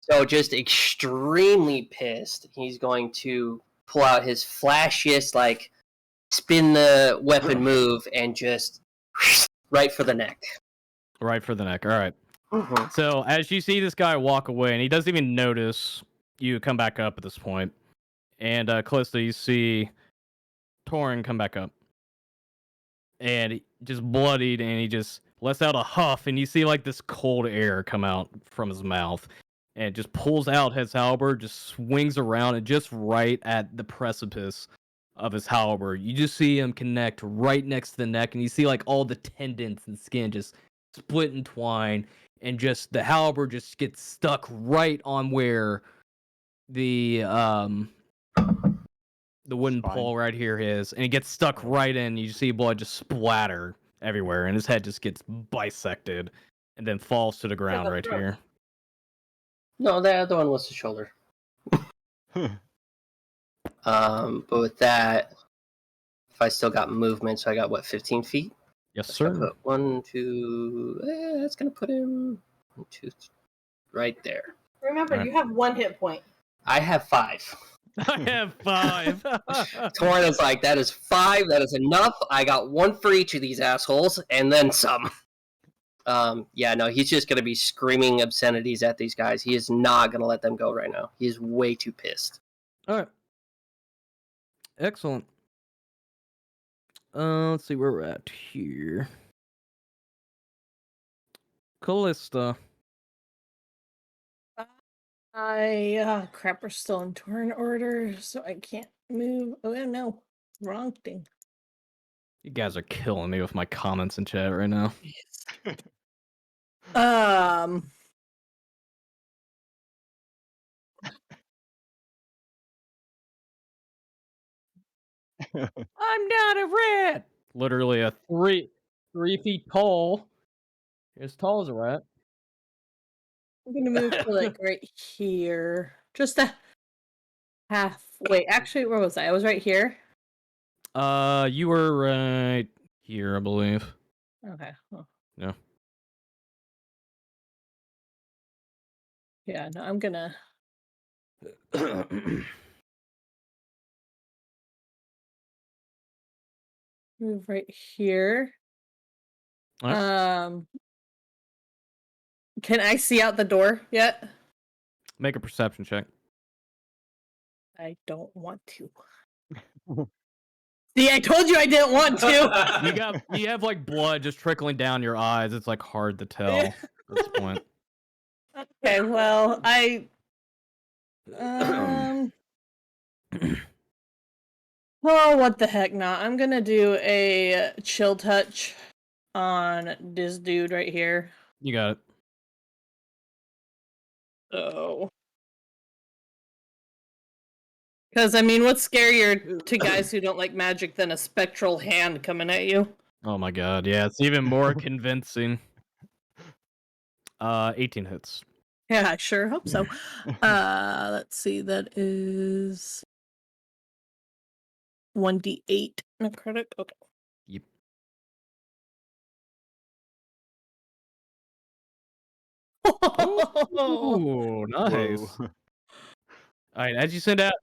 So just extremely pissed. He's going to pull out his flashiest, like, spin the weapon move and just right for the neck. Right for the neck. All right. Mm-hmm. So as you see this guy walk away, and he doesn't even notice you come back up at this point, and Kallista, you see Torinn come back up, and he just bloodied, and he just lets out a huff, and you see like this cold air come out from his mouth, and just pulls out his halberd, just swings around, and just right at the precipice of his halberd, you just see him connect right next to the neck, and you see like all the tendons and skin just split and twine, and just the halberd just gets stuck right on where the wooden pole right here is, and it gets stuck right in. You see blood just splatter everywhere, and his head just gets bisected, and then falls to the ground right here. No, the other one was the shoulder. But with that, if I still got movement, so I got what, 15 feet? Yes, sir. Put 1, 2. That's gonna put him 1, 2, right there. Remember, you have 1 hit point. I have 5. I have 5. Torinn is like, that is 5. That is enough. I got 1 for each of these assholes, and then some. Yeah, no, he's just gonna be screaming obscenities at these guys. He is not gonna let them go right now. He is way too pissed. All right. Excellent. Let's see where we're at here. Kallista. Crap, we're still in Torinn order, so I can't move. Oh, no. Wrong thing. You guys are killing me with my comments in chat right now. I'm not a rat. Literally a 3 feet tall. As tall as a rat. I'm gonna move to like right here. Just a half. Wait, actually, where was I? I was right here. You were right here, I believe. Okay. Well, No. yeah, no, I'm gonna move right here. Alright. Can I see out the door yet? Make a perception check. I don't want to. See, I told you I didn't want to. You have like blood just trickling down your eyes. It's like hard to tell at this point. Okay, well, oh, what the heck not. I'm gonna do a chill touch on this dude right here. You got it. Oh. Because, I mean, what's scarier to guys who don't like magic than a spectral hand coming at you? Oh my god, yeah, it's even more convincing. 18 hits. Yeah, I sure hope so. Let's see, that is 1d8 necrotic. Okay. Yep. Oh, nice. Alright, as you send out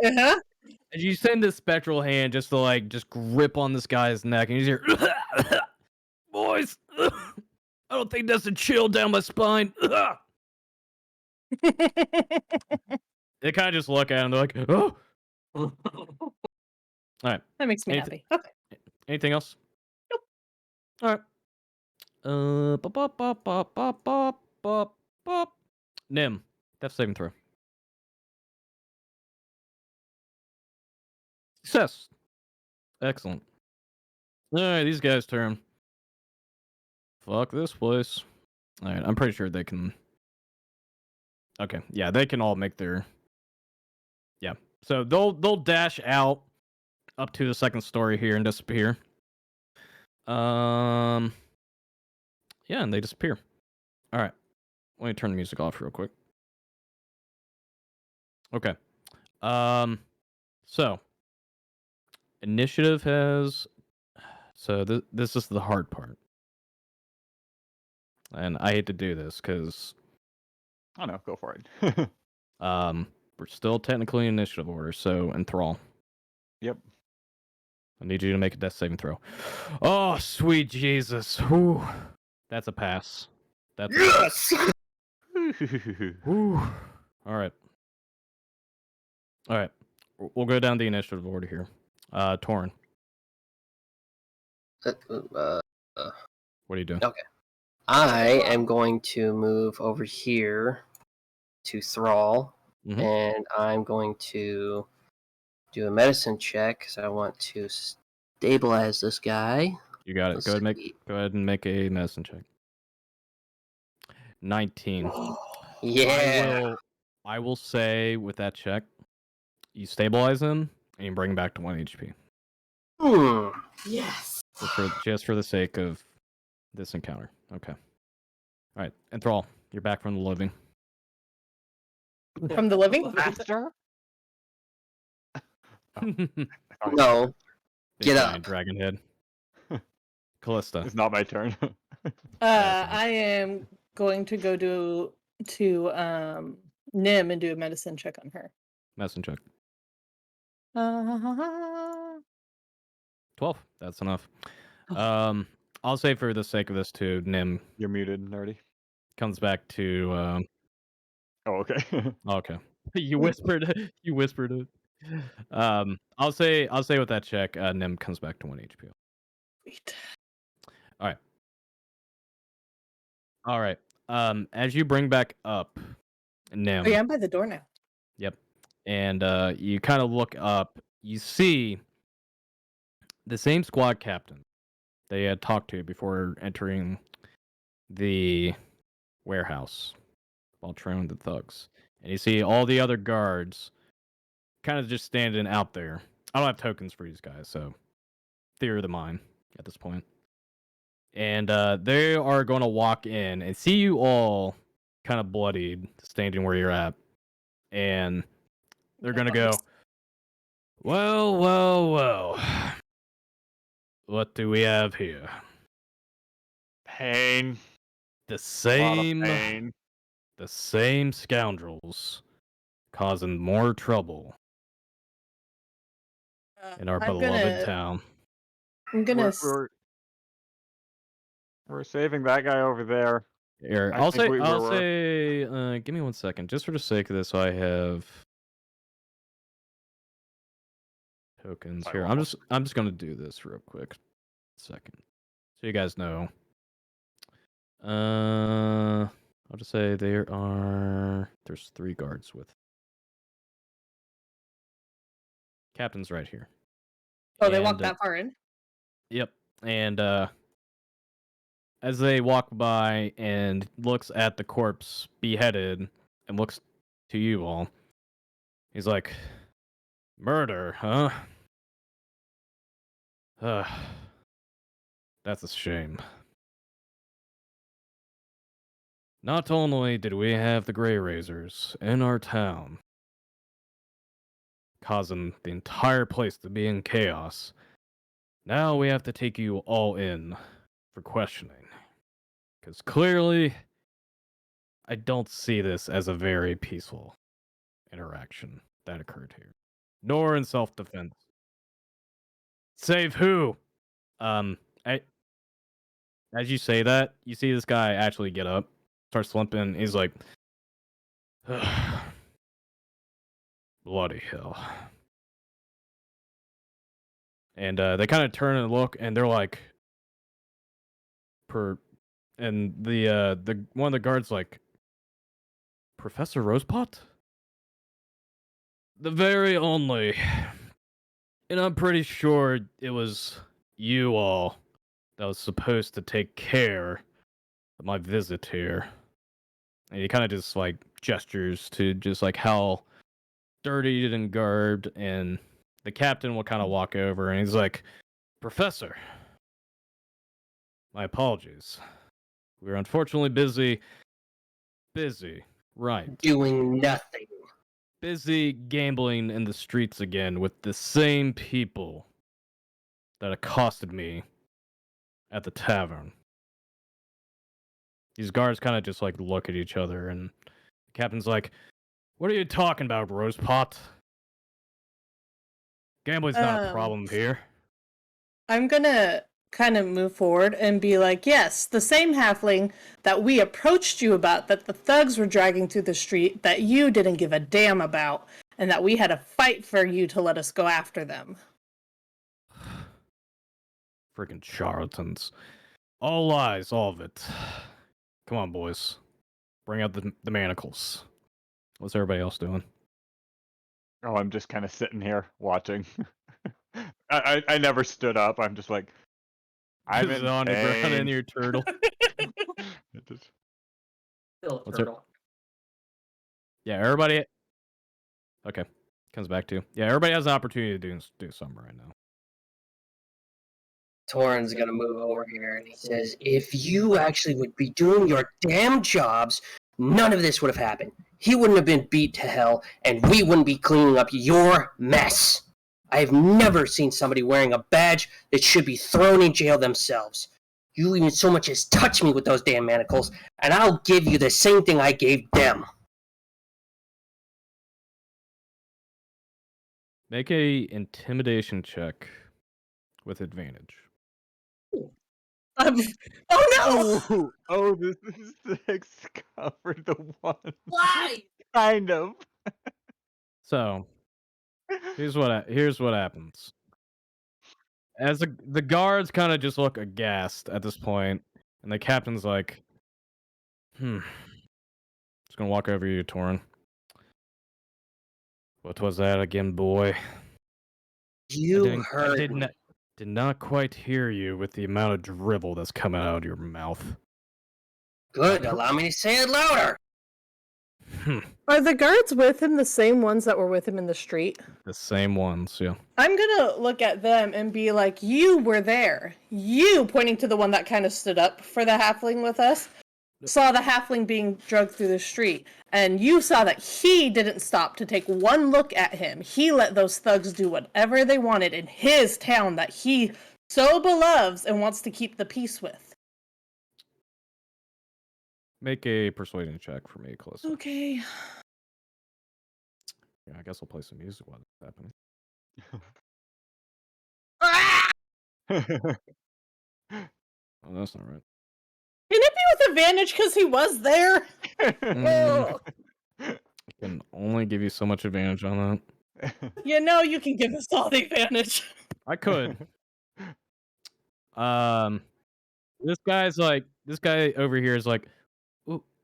Uh-huh. as you send this spectral hand just to like just grip on this guy's neck, and you hear boys, I don't think that's a chill down my spine. They kind of just look at him, they're like, oh. All right. That makes me Anything- happy. Okay. Anything else? Nope. All right. Bop, bop, bop, bop, bop, bop, bop, bop. Nim, death saving throw. Success. Excellent. All right, these guys' turn. Fuck this place. All right, I'm pretty sure they can. Okay, yeah, they can all make their. Yeah, so they'll dash out up to the second story here and disappear. Yeah, and they disappear. All right, let me turn the music off real quick. Okay. So initiative has. So this is the hard part, and I hate to do this because I know, go for it. we're still technically in initiative order. So Enthrall, Yep. I need you to make a death saving throw. Oh, sweet Jesus! Whew. That's a pass. That's a pass. Yes. Whew. All right. All right. We'll go down the initiative order here. Torinn, Uh, what are you doing? okay. I am going to move over here to Thrall, Mhm. and I'm going to do a medicine check because I want to stabilize this guy. You got it. Let's Go see. ahead and make a medicine check. 19. Yeah. I will say with that check, you stabilize him and you bring him back to 1 HP. Yes. Just for the sake of this encounter. Okay. All right. Enthrall, you're back from the living. From the living? Master? No. Big Get giant up. dragon head. Kallista. It's not my turn. I am going to go to Nim and do a medicine check on her. Medicine check. Uh, 12. That's enough. I'll say for the sake of this too, Nim You're muted, nerdy. comes back to Oh, okay. okay. You whispered it. I'll say with that check, Nim comes back to 1 HP. Sweet. All right. As you bring back up Nim. Oh, yeah, I'm by the door now. Yep. And you kind of look up, you see the same squad captain they had talked to before entering the warehouse while trailing the thugs. And you see all the other guards kind of just standing out there. I don't have tokens for these guys, so theory of the mind at this point. And they are going to walk in and see you all kind of bloodied, standing where you're at. And they're going to go, well. What do we have here? Pain. The A lot of pain. the same scoundrels causing more trouble in our beloved town. I'm gonna. We're saving that guy over there. Here, I I'll think say, give me 1 second, just for the sake of this. I have tokens here. I'm just gonna do this real quick. Second, so you guys know. I'll just say there's 3 guards with. Captain's right here. Oh, they walked that far in? Yep. And as they walk by and looks at the corpse beheaded and looks to you all, he's like, murder, huh? That's a shame. Not only did we have the Grey Razors in our town, causing the entire place to be in chaos, now we have to take you all in for questioning. Because clearly, I don't see this as a very peaceful interaction that occurred here. Nor in self-defense. Save who? As you say that, you see this guy actually get up, start slumping. He's like, bloody hell. And they kind of turn and look, and they're like, and the one of the guards like, Professor Rosepot? The very only. And I'm pretty sure it was you all that was supposed to take care of my visit here. And he kind of just like gestures to just like how dirty and garbed, and the captain will kind of walk over and he's like, Professor, my apologies. We were unfortunately busy. Busy, right. Doing nothing. Busy gambling in the streets again with the same people that accosted me at the tavern. These guards kind of just like look at each other, and the captain's like, what are you talking about, Rosepot? Gambling's not a problem here. I'm gonna kind of move forward and be like, yes, the same halfling that we approached you about, that the thugs were dragging through the street, that you didn't give a damn about, and that we had to fight for you to let us go after them. Freaking charlatans. All lies, all of it. Come on, boys. Bring out the manacles. What's everybody else doing? Oh, I'm just kind of sitting here watching. I never stood up. I'm just like, I'm Just in on the ground in pain. your turtle. It just- Still a What's turtle. Yeah, everybody. Okay, comes back to. Yeah, everybody has an opportunity to do something right now. Torinn's gonna move over here and he says, if you actually would be doing your damn jobs, none of this would have happened. He wouldn't have been beat to hell, and we wouldn't be cleaning up your mess. I have never seen somebody wearing a badge that should be thrown in jail themselves. You even so much as touch me with those damn manacles, and I'll give you the same thing I gave them. Make a intimidation check with advantage. Oh no! Oh, this is discovered the one. Why? Kind of. So here's what happens. As the guards kind of just look aghast at this point, and the captain's like, just gonna walk over to you, Torinn. What was that again, boy? You I heard me. did not quite hear you with the amount of dribble that's coming out of your mouth. Good, allow me to say it louder. Are the guards with him the same ones that were with him in the street? The same ones, yeah. I'm gonna look at them and be like, you were there. You, pointing to the one that kind of stood up for the halfling with us, saw the halfling being drugged through the street. And you saw that he didn't stop to take one look at him. He let those thugs do whatever they wanted in his town that he so beloves and wants to keep the peace with. Make a persuasion check for me, Kallista. Okay. Yeah, I guess I'll play some music while it's happening. Oh, that's not right. Can it be with advantage because he was there? I can only give you so much advantage on that. You know you can give us all the advantage. I could. This guy over here is like,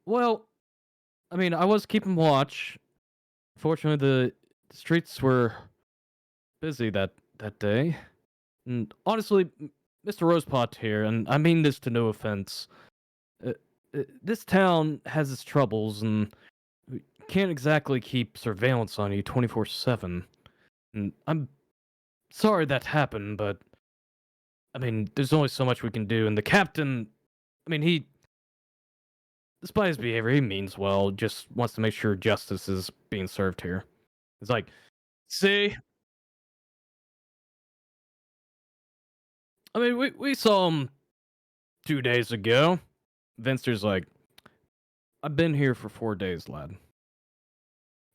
well, I mean, I was keeping watch. Fortunately, the streets were busy that day. And honestly, Mr. Rosepot here, and I mean this to no offense, this town has its troubles, and we can't exactly keep surveillance on you 24/7. And I'm sorry that happened, but I mean, there's only so much we can do. And the captain, I mean, despite his behavior, he means well, just wants to make sure justice is being served here. It's like, see? I mean, we saw him 2 days ago. Venster's like, I've been here for 4 days, lad.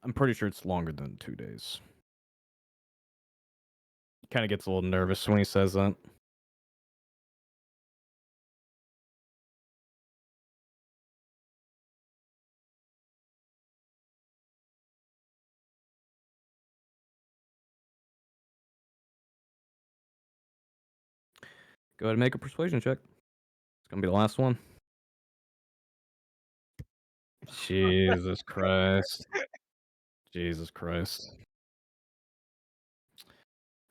I'm pretty sure it's longer than 2 days. He kind of gets a little nervous when he says that. Go ahead and make a persuasion check. It's gonna be the last one. Jesus Christ. Jesus Christ.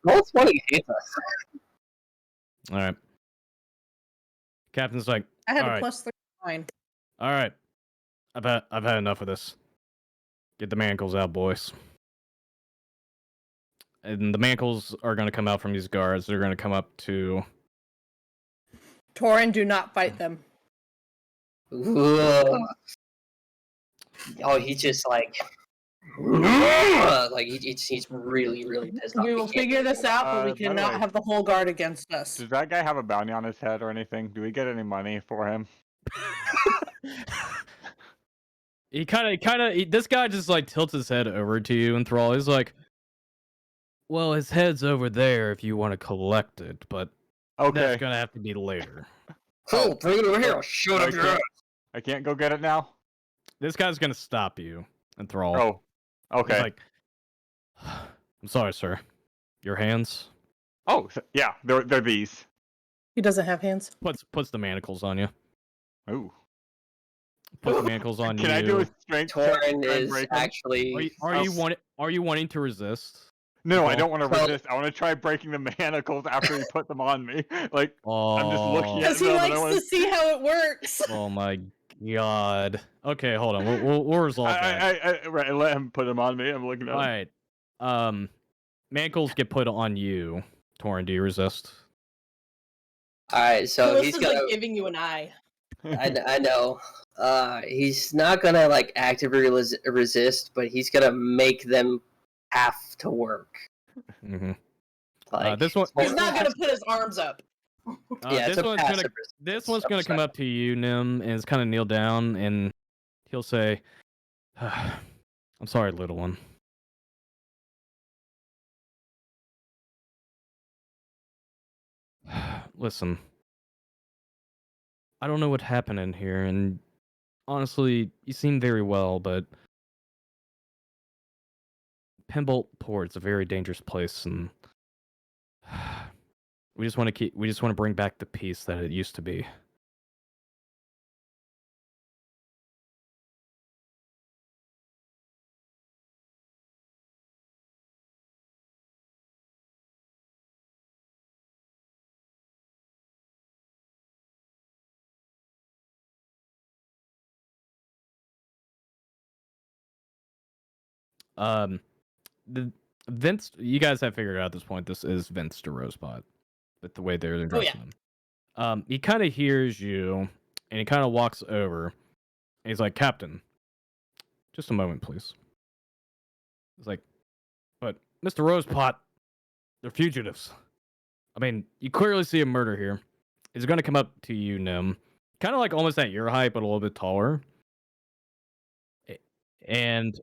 Roll 20 hates us. All right. Captain's like, I had all a right, plus 39. all right. I've had enough of this. Get the manacles out, boys. And the manacles are gonna come out from these guards. They're gonna come up to. Torinn, do not fight them. Ugh. Oh, he's just like he's really, really pissed off. We will figure this out, but we by the cannot way- have the whole guard against us. Does that guy have a bounty on his head or anything? Do we get any money for him? He kind of. This guy just like tilts his head over to you, and Thrall. He's like, "Well, his head's over there if you want to collect it, but Okay. that's gonna have to be later." Cool, bring it over here. I'll shut up your ass. I can't go get it now? This guy's gonna stop you, and Thrall. Oh. He's Okay. like, "I'm sorry, sir. Your hands." Oh, yeah, they're these. He doesn't have hands. Puts the manacles on you. Ooh. Puts the manacles on you. Can I do a strength check Torrin to is break them? actually. Are you wanting to resist? No, I Well- don't want to Well- resist. I want to try breaking the manacles after he put them on me. Like, Oh, I'm just looking at Because he them. and I likes wanna- to see how it works. Oh my god. Okay, hold on. We'll resolve that. I let him put them on me. I'm looking at All him. right. Manacles get put on you. Torrin, do you resist? Alright, so he's Melissa's gonna. like giving you an eye. I know. He's not gonna like actively resist, but he's gonna make them have to work. Mm-hmm. Like This one- He's not gonna put his arms up. Yeah, it's this a one's passive gonna resist. this one's gonna come up to you, Nim, and it's kind of kneel down, and he'll say, "I'm sorry, little one." Listen, I don't know what happened in here, and honestly, you seem very well, but Pinbolt Port's a very dangerous place, and we just want to bring back the peace that it used to be. The Vince, you guys have figured out at this point. This is Vince de Rosepot, with the way they're addressing him. He kind of hears you, and he kind of walks over, and he's like, "Captain, just a moment, please." He's like, "But Mr. Rosepot, they're fugitives. I mean, you clearly see a murder here. He's going to come up to you, Nim, kind of like almost at your height, but a little bit taller. And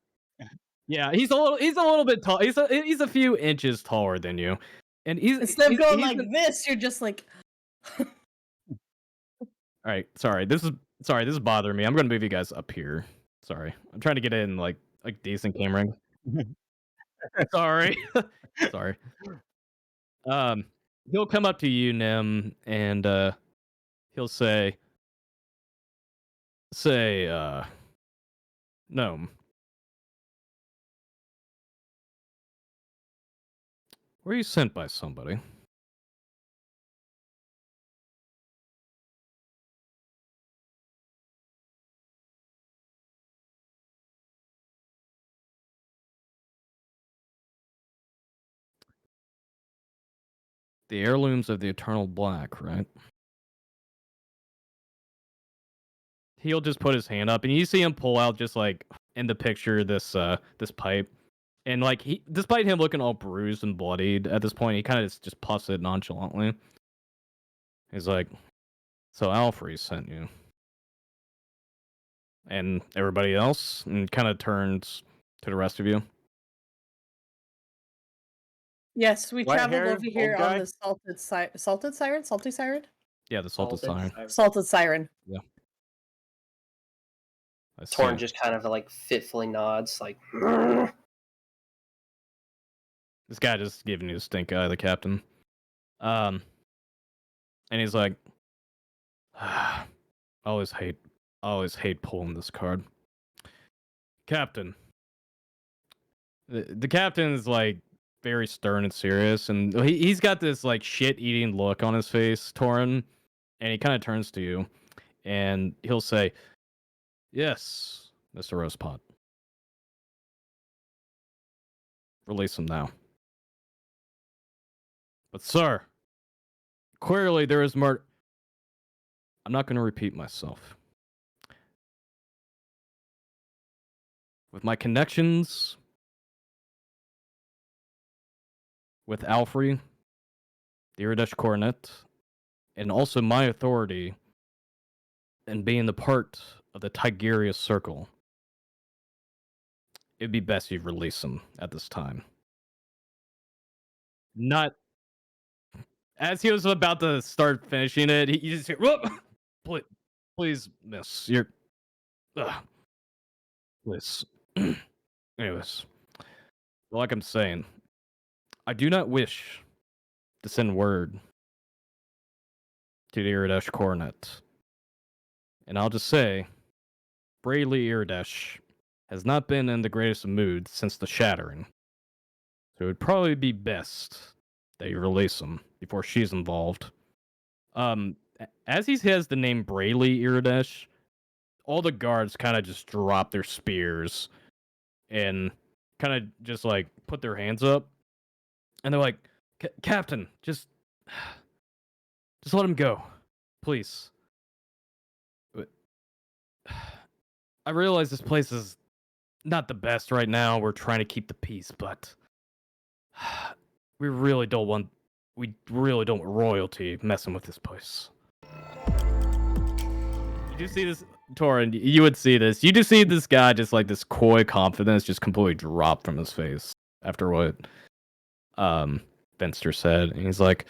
yeah, he's a little bit tall. He's a few inches taller than you. And Instead of going like this, you're just like. All right, sorry. This is bothering me. I'm going to move you guys up here. Sorry. I'm trying to get in like decent camera. Sorry. Sorry. He'll come up to you, Nim, and he'll say, Gnome, were you sent by somebody? The heirlooms of the Eternal Black, right? He'll just put his hand up, and you see him pull out, just like in the picture, this pipe, and like despite him looking all bruised and bloodied at this point, he kind of just puffs it nonchalantly. He's like, "So Alfred sent you, and everybody else," and kind of turns to the rest of you. Yes, we traveled White-haired over here old on guy? the salted siren. Yeah, the salted siren. Salted siren. Yeah. I see. Torrin just kind of like fitfully nods, like. This guy just giving you the stink eye, the captain. And And he's like, I always hate pulling this card. Captain. The captain is like very stern and serious, and he's got this like shit-eating look on his face, Torinn, and he kind of turns to you, and he'll say, "Yes, Mr. Rosepot. Release him now." But sir, clearly there is murder. I'm not going to repeat myself. With my connections with Alfrey, the Iridesh Coronet, and also my authority and being the part of the Tigerius Circle, it'd be best you release him at this time. Not as he was about to start finishing it, he just hear, please, please, miss, you're, please. Anyways, like I'm saying, I do not wish to send word to the Iridesh Coronet. And I'll just say, Brayley Iridesh has not been in the greatest of moods since the shattering. So it would probably be best that you release him before she's involved. As he has the name Brayley Iridesh, all the guards kind of just drop their spears and kind of just like put their hands up. And they're like, Captain, just let him go, please. I realize this place is not the best right now. We're trying to keep the peace, but we really don't want royalty messing with this place. You do see this, Torinn, you would see this. You just see this guy just like this coy confidence just completely drop from his face after what Venster said. And he's like,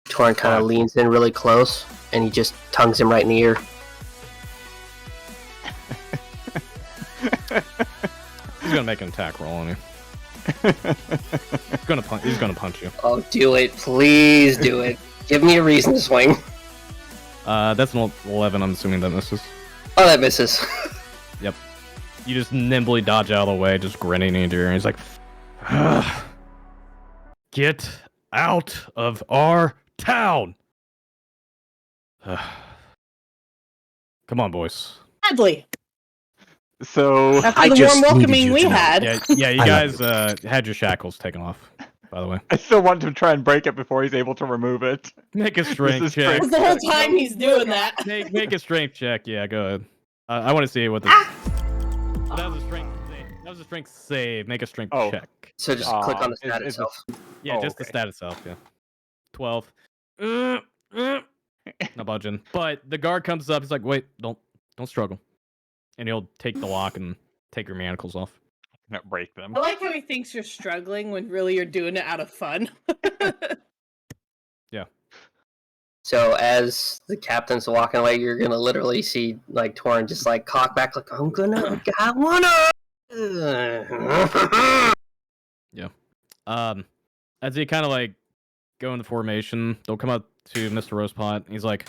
Torinn kind of leans in really close, and he just tongues him right in the ear. He's gonna make an attack roll on you. He's gonna punch you. Oh, do it. Please do it. Give me a reason to swing. That's an 11, I'm assuming that misses. Oh, that misses. Yep. You just nimbly dodge out of the way, just grinning into your ear, and he's like, get out of our town! Come on, boys. Sadly. So After the warm welcoming we had. Yeah, you guys had your shackles taken off, by the way. I still want to try and break it before he's able to remove it. Make a strength check. Because the whole time he's doing that. Make a strength check. Yeah, go ahead. I want to see what this. That was a strength save. That was a strength save. Make a strength check. So just click on the stat itself. Yeah, just the stat itself. Yeah. 12. Not budging. But the guard comes up. He's like, "Wait, don't struggle," and he'll take the lock and take your manacles off. Not break them. I like how he thinks you're struggling when really you're doing it out of fun. Yeah. So as the captain's walking away, you're gonna literally see like Torinn just like cock back, like I wanna. Yeah. As he kind of like go into formation, they'll come up to Mr. Rosepot. He's like,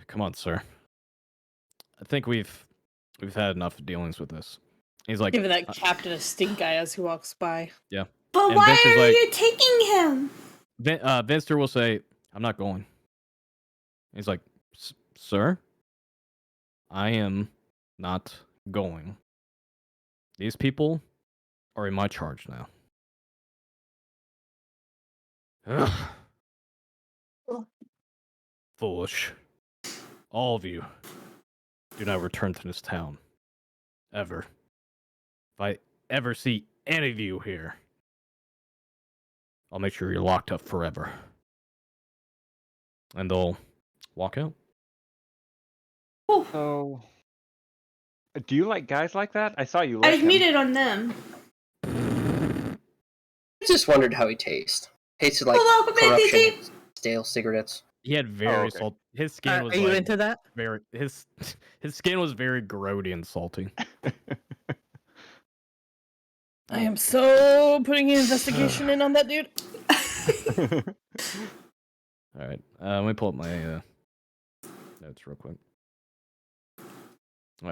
"Come on, sir. I think we've had enough dealings with this." He's like, giving that captain a stink eye as he walks by. Yeah. But And why Vince's are like- you taking him? Vinster will say, "I'm not going." He's like, "Sir, I am not going. These people are in my charge now." Ugh. Foolish. All of you do not return to this town. Ever. If I ever see any of you here, I'll make sure you're locked up forever. And they'll walk out. So, do you like guys like that? I saw you. I Like him. admitted on them. I just wondered how he tastes. Tasted like Hello, corruption, Commander. stale cigarettes. He had very okay. salt. His skin was Are you like into that? very his skin was very grody and salty. I am so putting an investigation in on that dude. All right. Let me pull up my notes real quick. All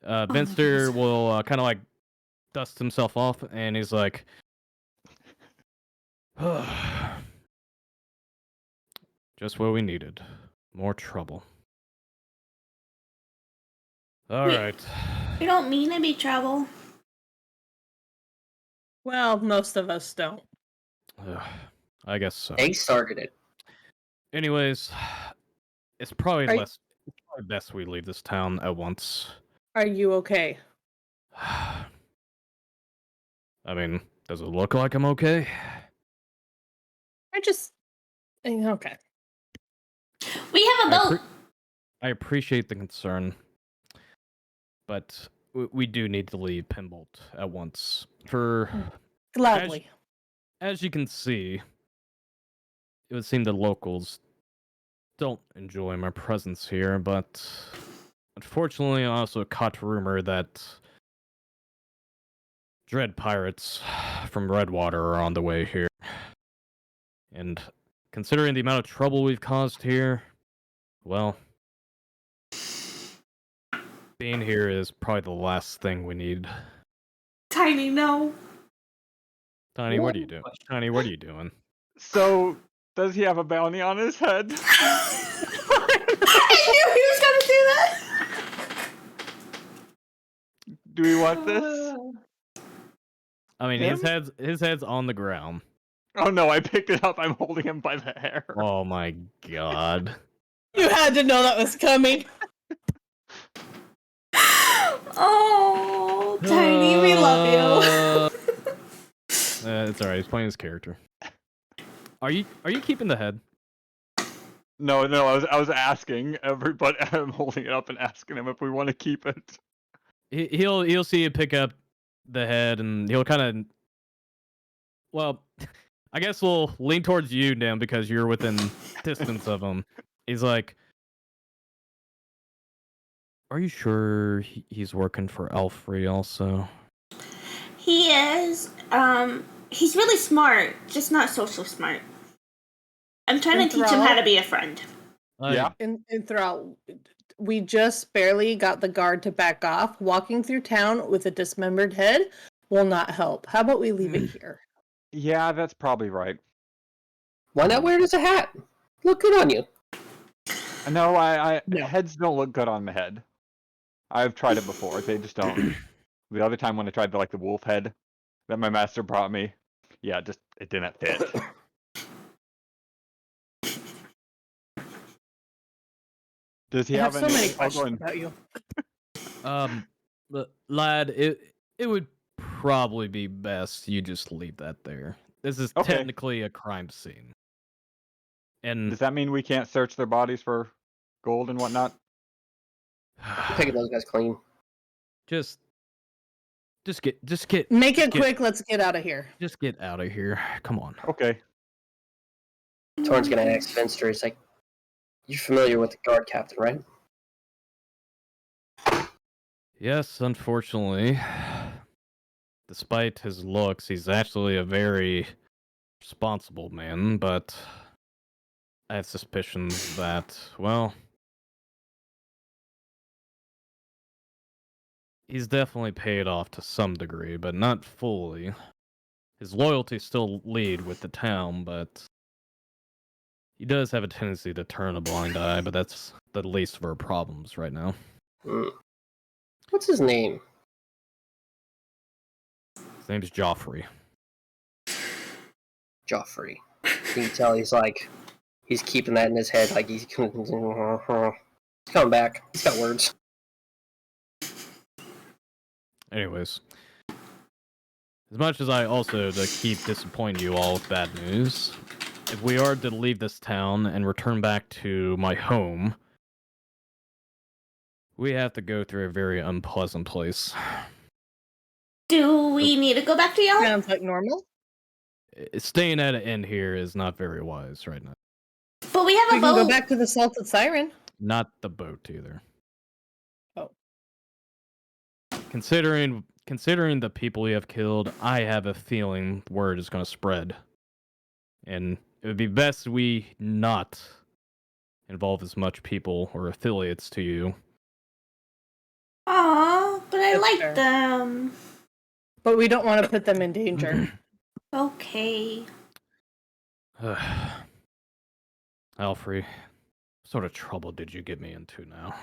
right. Venster will kind of like dust himself off, and he's like, just what we needed. More trouble. All right. We don't mean to be trouble. Well, most of us don't. I guess so. They started it. Anyways, it's probably Are you- best we leave this town at once. Are you okay? I mean, does it look like I'm okay? Okay. We have a boat. I appreciate the concern, but we do need to leave Pinbolt at once. Gladly. As you can see, it would seem the locals don't enjoy my presence here, but unfortunately I also caught rumor that dread pirates from Redwater are on the way here. And considering the amount of trouble we've caused here, well, being here is probably the last thing we need. Tiny, no. Tiny, what are you doing? Tiny, what are you doing? So, does he have a bounty on his head? I knew he was gonna do that. Do we want this? I mean, his head's on the ground. Oh no, I picked it up. I'm holding him by the hair. Oh my god. You had to know that was coming. Oh, Tiny, we love you. It's alright, he's playing his character. Are you keeping the head? No, I was asking everybody. I'm holding it up and asking him if we want to keep it. He'll see you pick up the head, and he'll kind of. Well, I guess we'll lean towards you, Dan, because you're within distance of him. He's like, "Are you sure he's working for Elfrey also?" He is. He's really smart, just not social smart. I'm trying to teach him how to be a friend. Yeah. Enthrall, we just barely got the guard to back off. Walking through town with a dismembered head will not help. How about we leave it here? Yeah, that's probably right. Why not wear it as a hat? Look good on you. No, heads don't look good on the head. I've tried it before. They just don't. The other time when I tried the wolf head that my master brought me, yeah, it didn't fit. Does he I have have so any? many I'll go questions and- about you. But lad, it would probably be best you just leave that there. This is Okay. technically a crime scene. And Does that mean we can't search their bodies for gold and whatnot? I'm picking those guys clean. just get Make it get- quick. Let's get out of here. Just get out of here. Come on. Okay. Torrin's gonna ask Finster. He's like, "You're familiar with the guard captain, right?" Yes, unfortunately. Despite his looks, he's actually a very responsible man, but I have suspicions that, well, he's definitely paid off to some degree, but not fully. His loyalty still lead with the town, but he does have a tendency to turn a blind eye, but that's the least of our problems right now. What's his name? His name's Joffrey. Joffrey. You can tell he's keeping that in his head, like he's coming back. He's got words. Anyways, as much as I also to keep disappointing you all with bad news, if we are to leave this town and return back to my home, we have to go through a very unpleasant place. Do we need to go back to y'all? Sounds like normal. Staying at an inn here is not very wise right now. But we have We a can boat. go back to the Salted Siren. Not the boat either. Oh. Considering considering the people we have killed, I have a feeling word is going to spread. And it would be best we not involve as much people or affiliates to you. Aw, but I That's like fair. them. But we don't want to put them in danger. Okay. Alfred, what sort of trouble did you get me into now?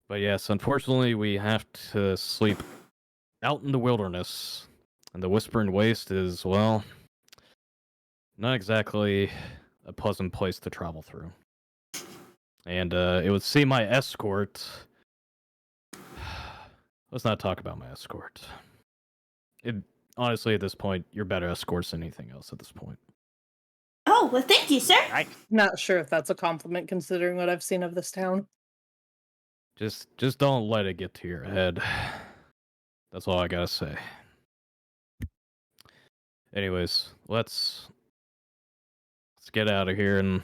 But yes, unfortunately, we have to sleep out in the wilderness. And the Whispering Waste is, well, not exactly a pleasant place to travel through. And it would seem my escort... Let's not talk about my escort. Honestly, at this point, you're better escorts than anything else at this point. Oh, well, thank you, sir. Not sure if that's a compliment considering what I've seen of this town. Just don't let it get to your head. That's all I gotta say. Anyways, let's get out of here and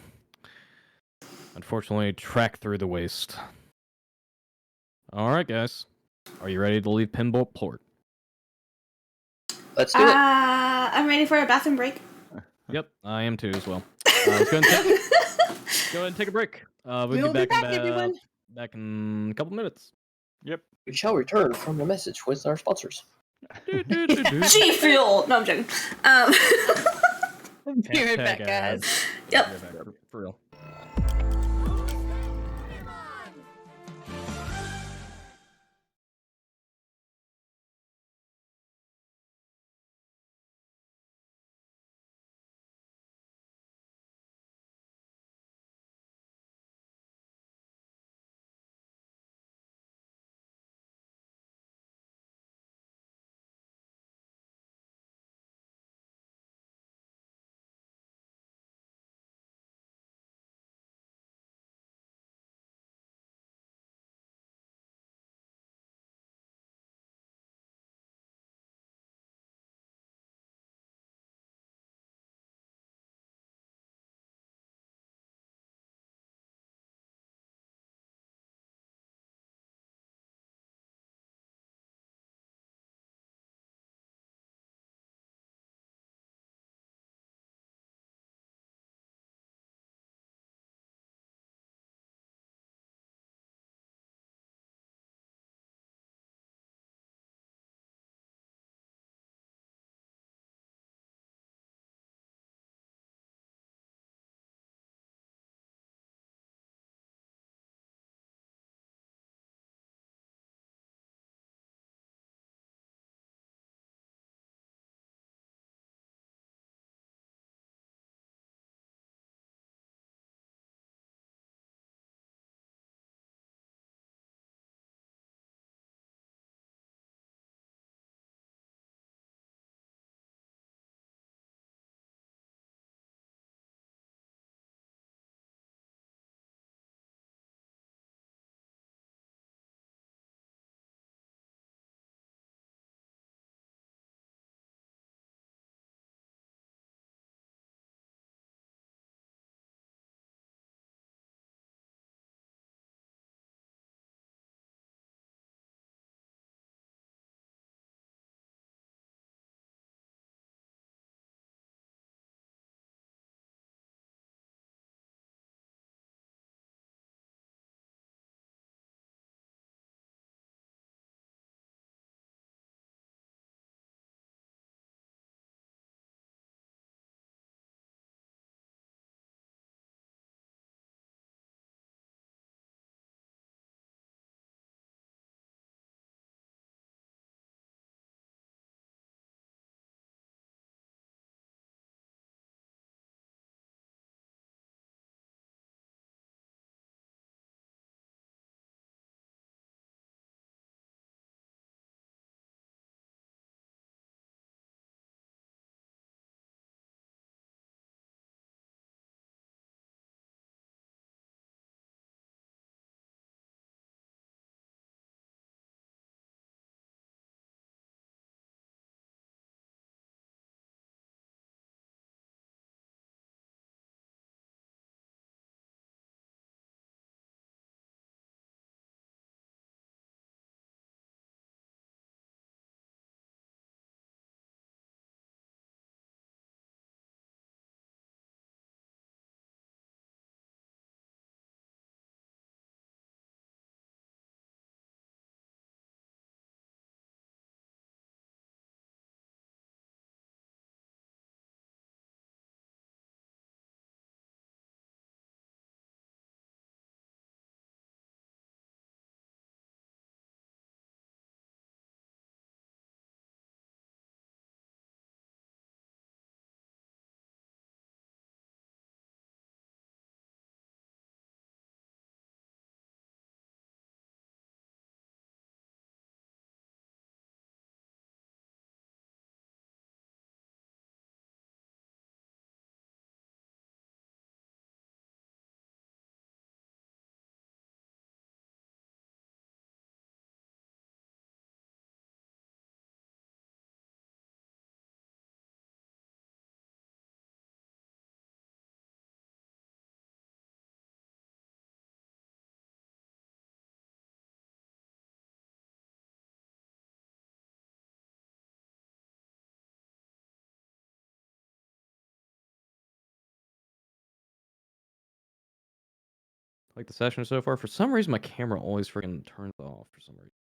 unfortunately track through the waste. Alright, guys. Are you ready to leave Pinbolt Port? Let's do it. I'm ready for a bathroom break. Yep, I am too as well. Let's go ahead and take a break. We'll be back everyone. back in a couple minutes. Yep. We shall return from the message with our sponsors. G Fuel! No, I'm joking. Be right back, Hashtag guys. ads. Yep. Be right back, for real. like the session so far. For some reason, my camera always freaking turns off for some reason.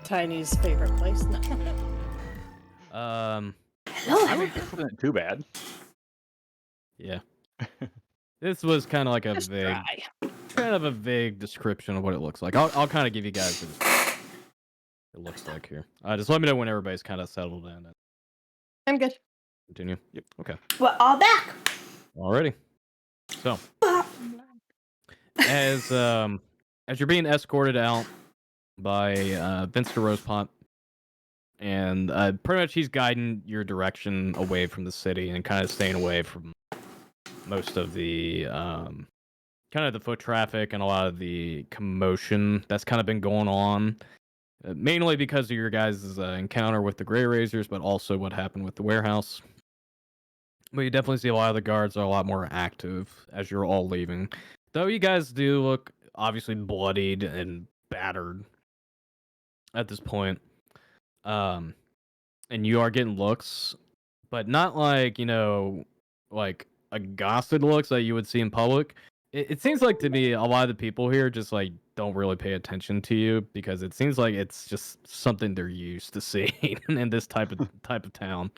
Tiny's favorite place. No. Hello, I mean, everyone. this wasn't too bad. Yeah. This was kind of like a Just vague, dry. kind of a vague description of what it looks like. I'll kind of give you guys the description. It looks like here. Just let me know when everybody's kind of settled in. And I'm good. continue. Yep. Okay. We're all back. Alrighty. So, as you're being escorted out by Vince Rosepot, and pretty much he's guiding your direction away from the city and kind of staying away from most of the kind of the foot traffic and a lot of the commotion that's kind of been going on. Mainly because of your guys' encounter with the Grey Razors, but also what happened with the warehouse. But you definitely see a lot of the guards are a lot more active as you're all leaving. Though you guys do look obviously bloodied and battered at this point. And you are getting looks, but not like, like accosted looks that you would see in public. It seems like to me a lot of the people here just like don't really pay attention to you because it seems like it's just something they're used to seeing in this type of town.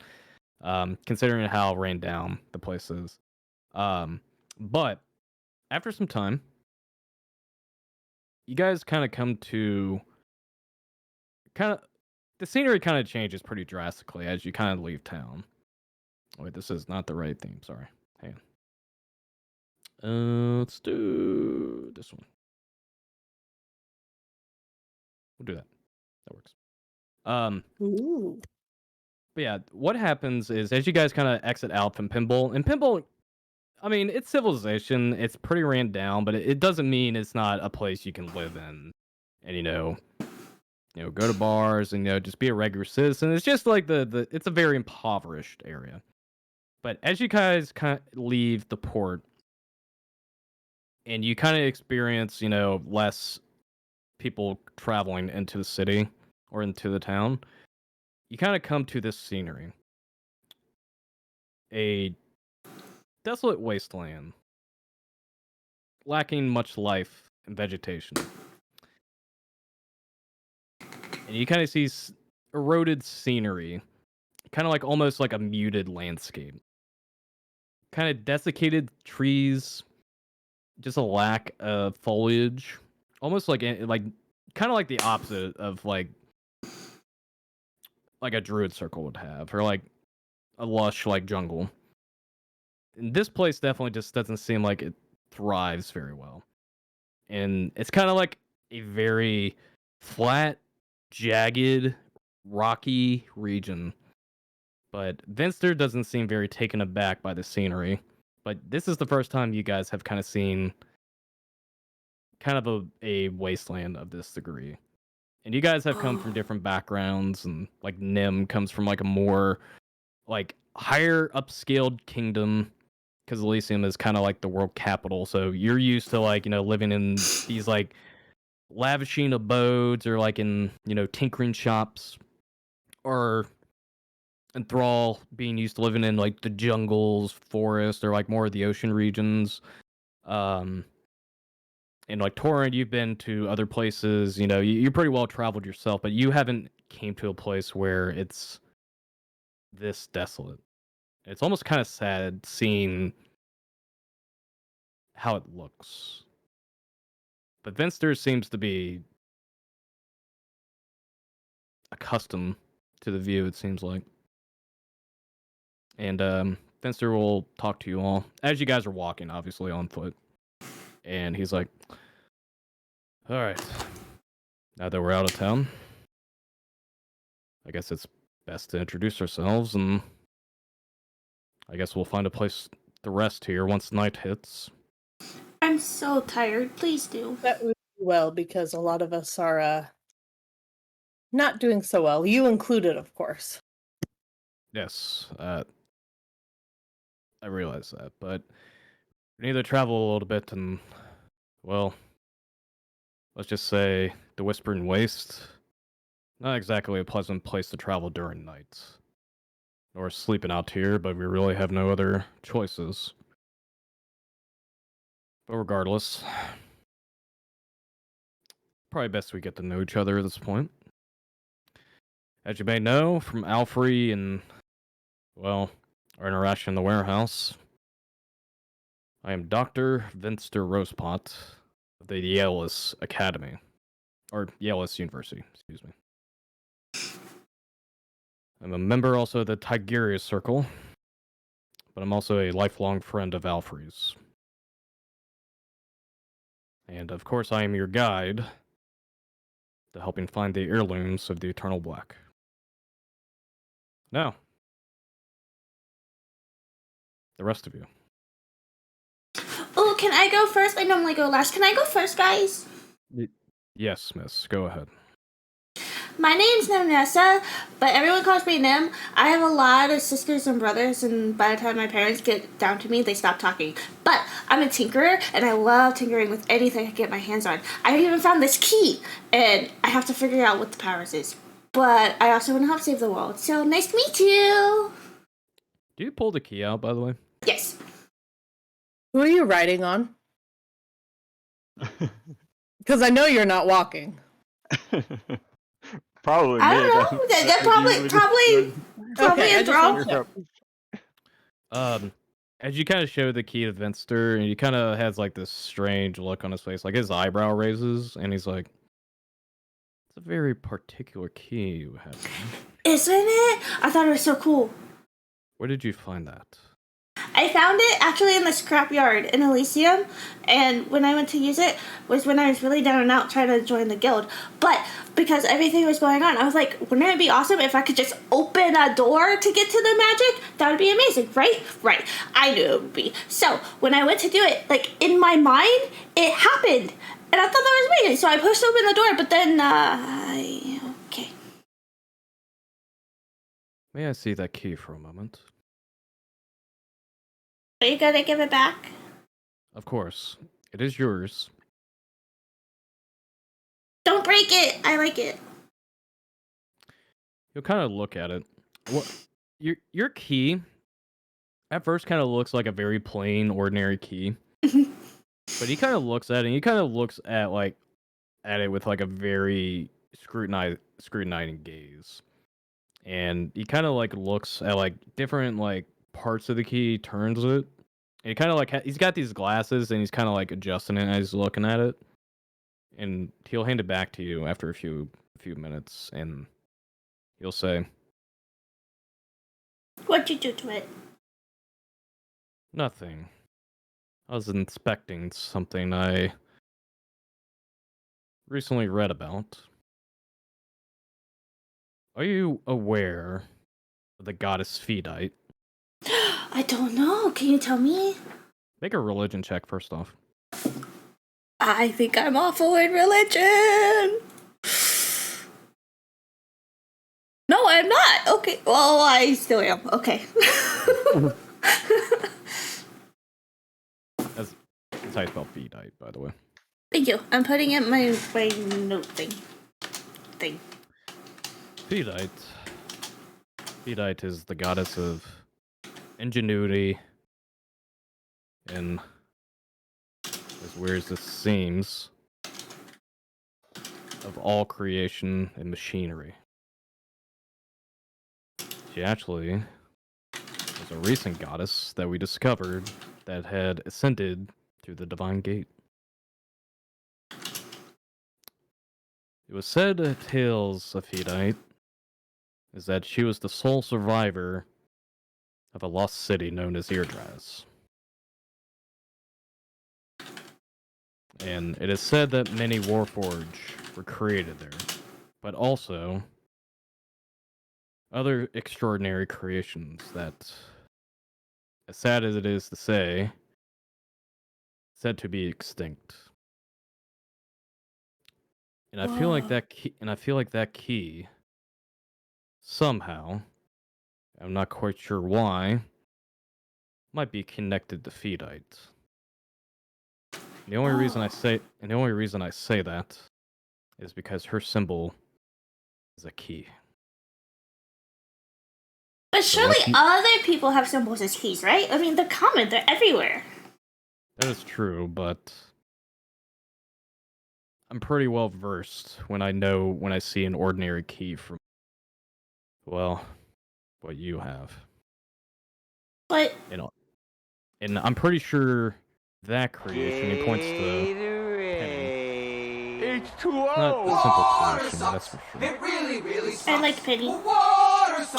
Considering how ran down the place is. But after some time, you guys kind of come to the scenery kind of changes pretty drastically as you kind of leave town. Wait, this is not the right theme. Sorry. Hang on. Let's do this one. We'll do that. That works. Ooh. But yeah, what happens is as you guys kind of exit out from Pinball, and Pinball, I mean, it's civilization. It's pretty ran down, but it doesn't mean it's not a place you can live in, and go to bars and just be a regular citizen. It's just like it's a very impoverished area. But as you guys kind of leave the port, and you kind of experience less people traveling into the city or into the town, you kind of come to this scenery, a desolate wasteland, lacking much life and vegetation. And you kind of see eroded scenery, kind of like almost like a muted landscape. Kind of desiccated trees, just a lack of foliage, almost like kind of like the opposite of like a druid circle would have, or like a lush like jungle. And this place definitely just doesn't seem like it thrives very well. And it's kind of like a very flat, jagged, rocky region. But Vinster doesn't seem very taken aback by the scenery. But this is the first time you guys have kind of seen kind of a wasteland of this degree. And you guys have come from different backgrounds, and like Nim comes from like a more like higher upscaled kingdom, because Elysium is kind of like the world capital. So you're used to like living in these like lavishing abodes, or like in tinkering shops, or Enthrall being used to living in like the jungles, forest, or like more of the ocean regions. And like Torinn, you've been to other places. You're pretty well traveled yourself, but you haven't came to a place where it's this desolate. It's almost kind of sad seeing how it looks. But Vinster seems to be accustomed to the view, it seems like. And Fencer will talk to you all as you guys are walking, obviously on foot. And he's like, "All right, now that we're out of town, I guess it's best to introduce ourselves, and I guess we'll find a place to rest here once night hits." I'm so tired. Please do. That would be well, because a lot of us are not doing so well. You included, of course. Yes, I realize that, but we need to travel a little bit, and well, let's just say the Whispering Waste, not exactly a pleasant place to travel during night. Nor sleeping out here, but we really have no other choices. But regardless, probably best we get to know each other at this point. As you may know from Alfrey and, well, our interaction in the warehouse, I am Dr. Vinster Rosepot of the Yale's Academy. Or Yale's University, excuse me. I'm a member also of the Tigurius Circle, but I'm also a lifelong friend of Alfrey's. And of course, I am your guide to helping find the heirlooms of the Eternal Black. Now, the rest of you. Oh, can I go first? I normally go last. Can I go first, guys? Yes, miss. Go ahead. My name's Nessa, but everyone calls me Nim. I have a lot of sisters and brothers, and by the time my parents get down to me, they stop talking. But I'm a tinkerer, and I love tinkering with anything I can get my hands on. I even found this key, and I have to figure out what the powers is. But I also want to help save the world, so nice to meet you! Do you pull the key out, by the way? Yes. Who are you riding on? Because I know you're not walking. Probably. I don't know. They're probably Okay, Enthrall. As you kind of show the key to Vinster, and he kind of has like this strange look on his face, like his eyebrow raises, and he's like, "It's a very particular key you have." Isn't it? I thought it was so cool. Where did you find that? I found it actually in the scrapyard in Elysium, and when I went to use it was when I was really down and out trying to join the guild. But because everything was going on, I was like, wouldn't it be awesome if I could just open a door to get to the magic? That would be amazing, right? Right. I knew it would be. So when I went to do it, like in my mind, it happened. And I thought that was amazing. So I pushed open the door, but then, okay. May I see that key for a moment? Are you gonna give it back? Of course. It is yours. Don't break it. I like it. You'll kind of look at it. What your key at first kind of looks like a very plain, ordinary key. But he kind of looks at it, and he kind of looks at it with like a very scrutinizing gaze. And he kind of like looks at like different like parts of the key, turns it. And he kind of like he's got these glasses, and he's kind of like adjusting it as he's looking at it. And he'll hand it back to you after a few minutes, and he'll say, What'd you do to it? "Nothing. I was inspecting something I recently read about. Are you aware of the goddess Phedite?" I don't know. Can you tell me? Make a religion check first off. I think I'm awful in religion. No, I'm not. Okay. Well, I still am. Okay. That's how you spell Phedite, by the way. Thank you. I'm putting it in my note thing. Phedite is the goddess of ingenuity, and as weird as this seems, of all creation and machinery. She actually was a recent goddess that we discovered that had ascended through the divine gate. It was said tales of Phedite is that she was the sole survivor of a lost city known as Eardraz. And it is said that many Warforged were created there, but also other extraordinary creations that, as sad as it is to say, said to be extinct. And I feel like that key somehow, I'm not quite sure why, might be connected to Feedite. The only reason I say that is because her symbol is a key. But surely other people have symbols as keys, right? I mean, they're common. They're everywhere. That is true, but I'm pretty well versed when I see an ordinary key from, well, what you have. But and I'm pretty sure that creation he points to Penny. H2O. Not a simple creation, that's for sure. It really, really sucks. I like Penny.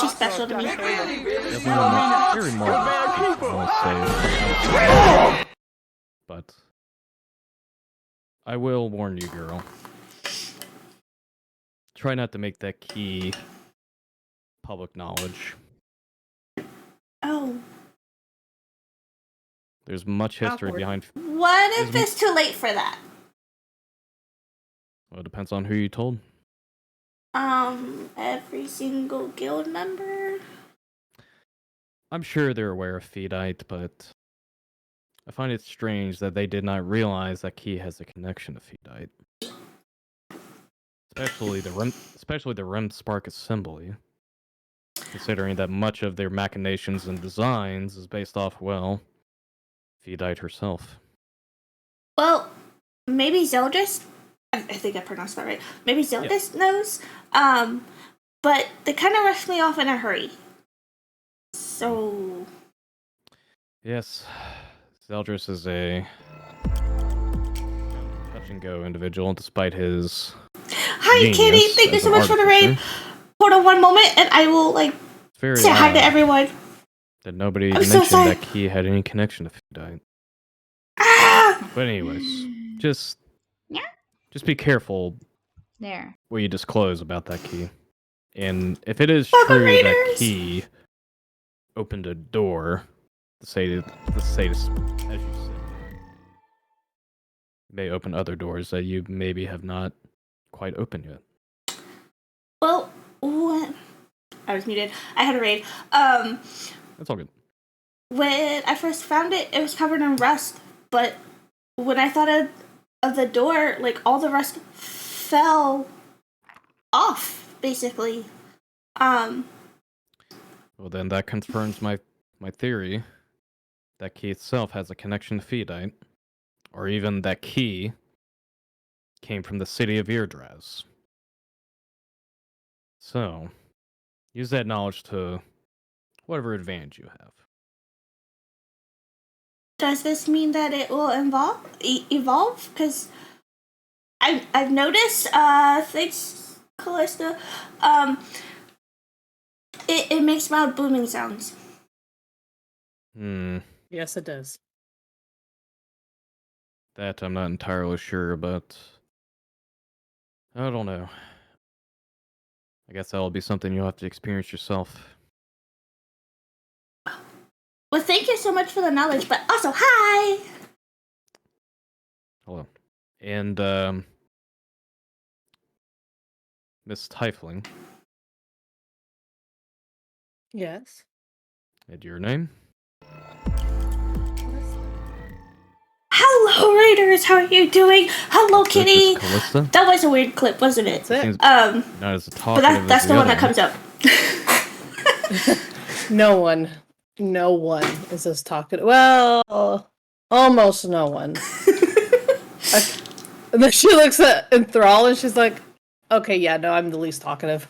She's special to me. It really, really Very sucks. marvelous, I would say. But I will warn you, girl. Try not to make that key public knowledge. Oh. There's much history behind. What if it's too late for that? Well, it depends on who you told. Every single guild member? I'm sure they're aware of Feedite, but I find it strange that they did not realize that key has a connection to Feedite. Especially the Rim Spark Assembly. Considering that much of their machinations and designs is based off, well, Feedite herself. Well, maybe Zeldris. I think I pronounced that right. Maybe Zeldris knows. But they kind of rushed me off in a hurry. So. Yes, Zeldris is a touch and go individual, despite his. Hi, Kitty. Thank you so much for the raid. Hold on one moment, and I will say hi to everyone. That nobody mentioned that key had any connection to Feedite. Ah! But anyways, just be careful what you disclose about that key. And if it is true that key opened a door, as you said, may open other doors that you maybe have not quite opened yet. Well, I was muted. I had a raid. That's all good. When I first found it, it was covered in rust. But when I thought of the door, all the rust fell off, basically. Well, then that confirms my theory. That key itself has a connection to Feedite, or even that key came from the city of Eardraz. So, use that knowledge to whatever advantage you have. Does this mean that it will evolve? Because I've noticed, thanks, Kallista, it makes loud booming sounds. Yes, it does. That I'm not entirely sure, but I don't know. I guess that'll be something you'll have to experience yourself. Well, thank you so much for the knowledge, but also, hi! Hello. And, Miss Tiefling. Yes. And your name? Hello, Raiders! How are you doing? Hello, Kitty! Kallista? That was a weird clip, wasn't it? That's it. Not as a But that's the one that comes up. No one is as talkative. Well, almost no one. And then she looks at Enthrall and she's like, okay, yeah, no, I'm the least talkative.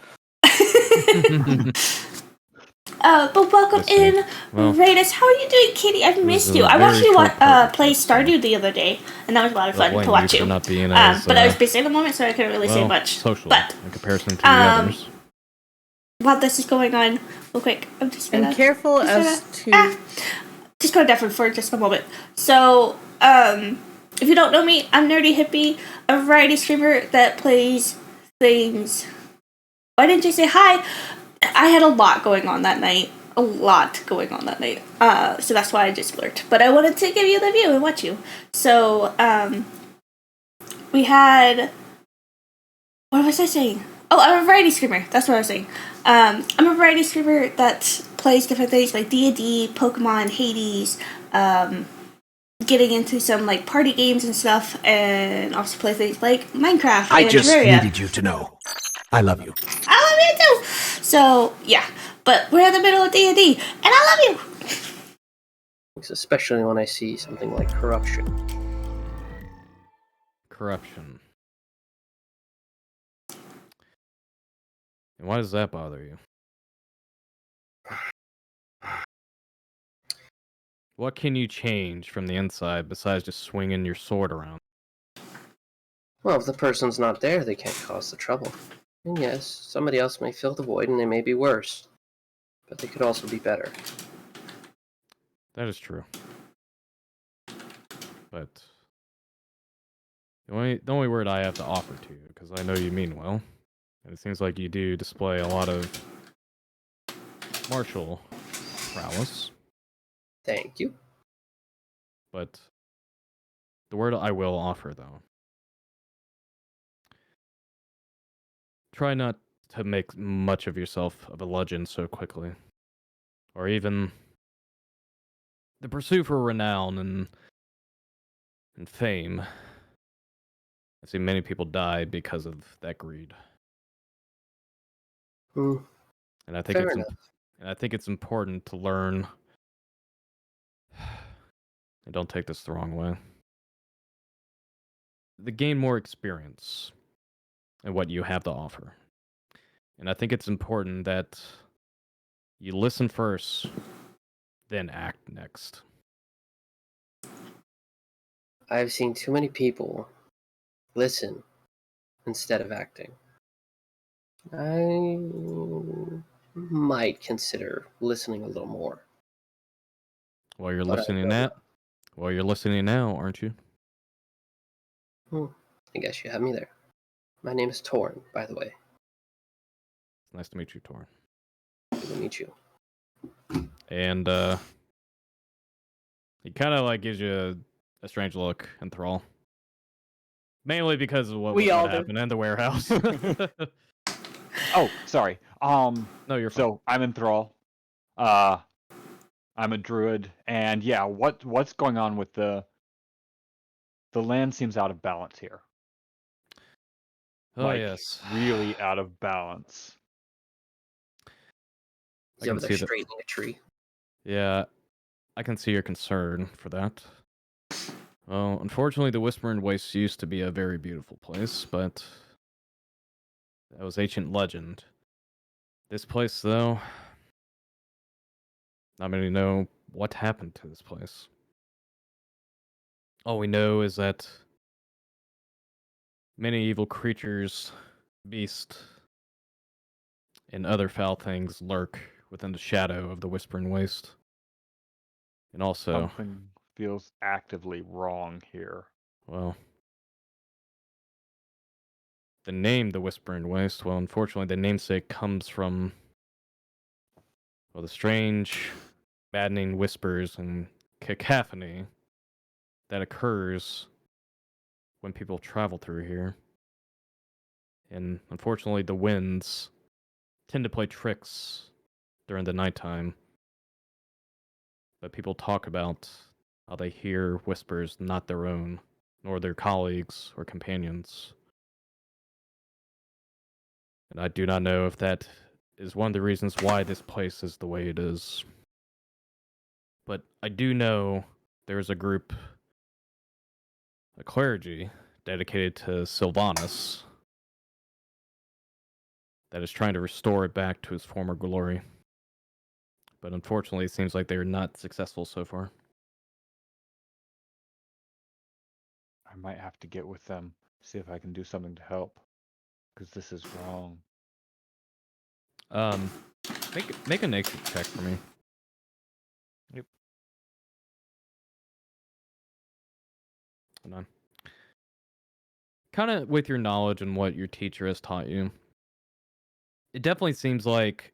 But welcome in, Raiders. How are you doing, Kitty? I've missed you. I watched you play Stardew the other day, and that was a lot of fun to watch you. Not being as, but I was busy at the moment, so I couldn't really say much. Social but in comparison to the others. while this is going on, real quick, I'm just gonna... And careful just as gonna- to... just go deaf for just a moment. So, if you don't know me, I'm NerdyHippie, a variety streamer that plays things. Why didn't you say hi? I had a lot going on that night. So that's why I just blurted. But I wanted to give you the view and watch you. So, we had... What was I saying? Oh, I'm a variety streamer. That's what I was saying. I'm a variety streamer that plays different things like D&D, Pokemon, Hades, getting into some like party games and stuff, and also play things like Minecraft I and just Terraria. needed you to know. I love you. I love you too! So, yeah. But we're in the middle of D&D, and I love you! Especially when I see something like corruption. Corruption. And why does that bother you? What can you change from the inside besides just swinging your sword around? Well, if the person's not there, they can't cause the trouble. And yes, somebody else may fill the void and they may be worse. But they could also be better. That is true. But the only word I have to offer to you, because I know you mean well, and it seems like you do display a lot of martial prowess. Thank you. But the word I will offer, though, try not to make much of yourself of a legend so quickly. Or even the pursuit for renown and fame. I've seen many people die because of that greed. Hmm. And I think Fair it's enough. and I think it's important to learn. And don't take this the wrong way. To gain more experience in what you have to offer. And I think it's important that you listen first, then act next. I've seen too many people listen instead of acting. I might consider listening a little more. While you're But I listening don't while you're listening now, aren't you? I guess you have me there. My name is Torinn, by the way. Nice to meet you, Torinn. Good to meet you. And he kind of like gives you a strange look, Enthrall. Mainly because of what all do. happened in the warehouse. Oh, sorry. No, you're fine. So I'm Enthrall. I'm a druid, and yeah, what's going on with the land seems out of balance here. Oh, like, yes. Really out of balance. He's over there straightening a tree. Yeah, I can see your concern for that. Well, unfortunately, the Whispering Wastes used to be a very beautiful place, but that was ancient legend. This place, though, not many know what happened to this place. All we know is that many evil creatures, beasts, and other foul things lurk within the shadow of the Whispering Waste. And also, Something feels actively wrong here. well, the name the Whispering Waste, well, unfortunately, the namesake comes from, well, the strange, maddening whispers and cacophony that occurs when people travel through here. And unfortunately, the winds tend to play tricks during the nighttime. But people talk about how they hear whispers not their own, nor their colleagues or companions. And I do not know if that is one of the reasons why this place is the way it is. But I do know there's a group, a clergy, dedicated to Sylvanus that is trying to restore it back to its former glory. But unfortunately, it seems like they're not successful so far. I might have to get with them, see if I can do something to help. Because this is wrong. Um, make a nature check for me. Yep. Hold on. Kind of with your knowledge and what your teacher has taught you, it definitely seems like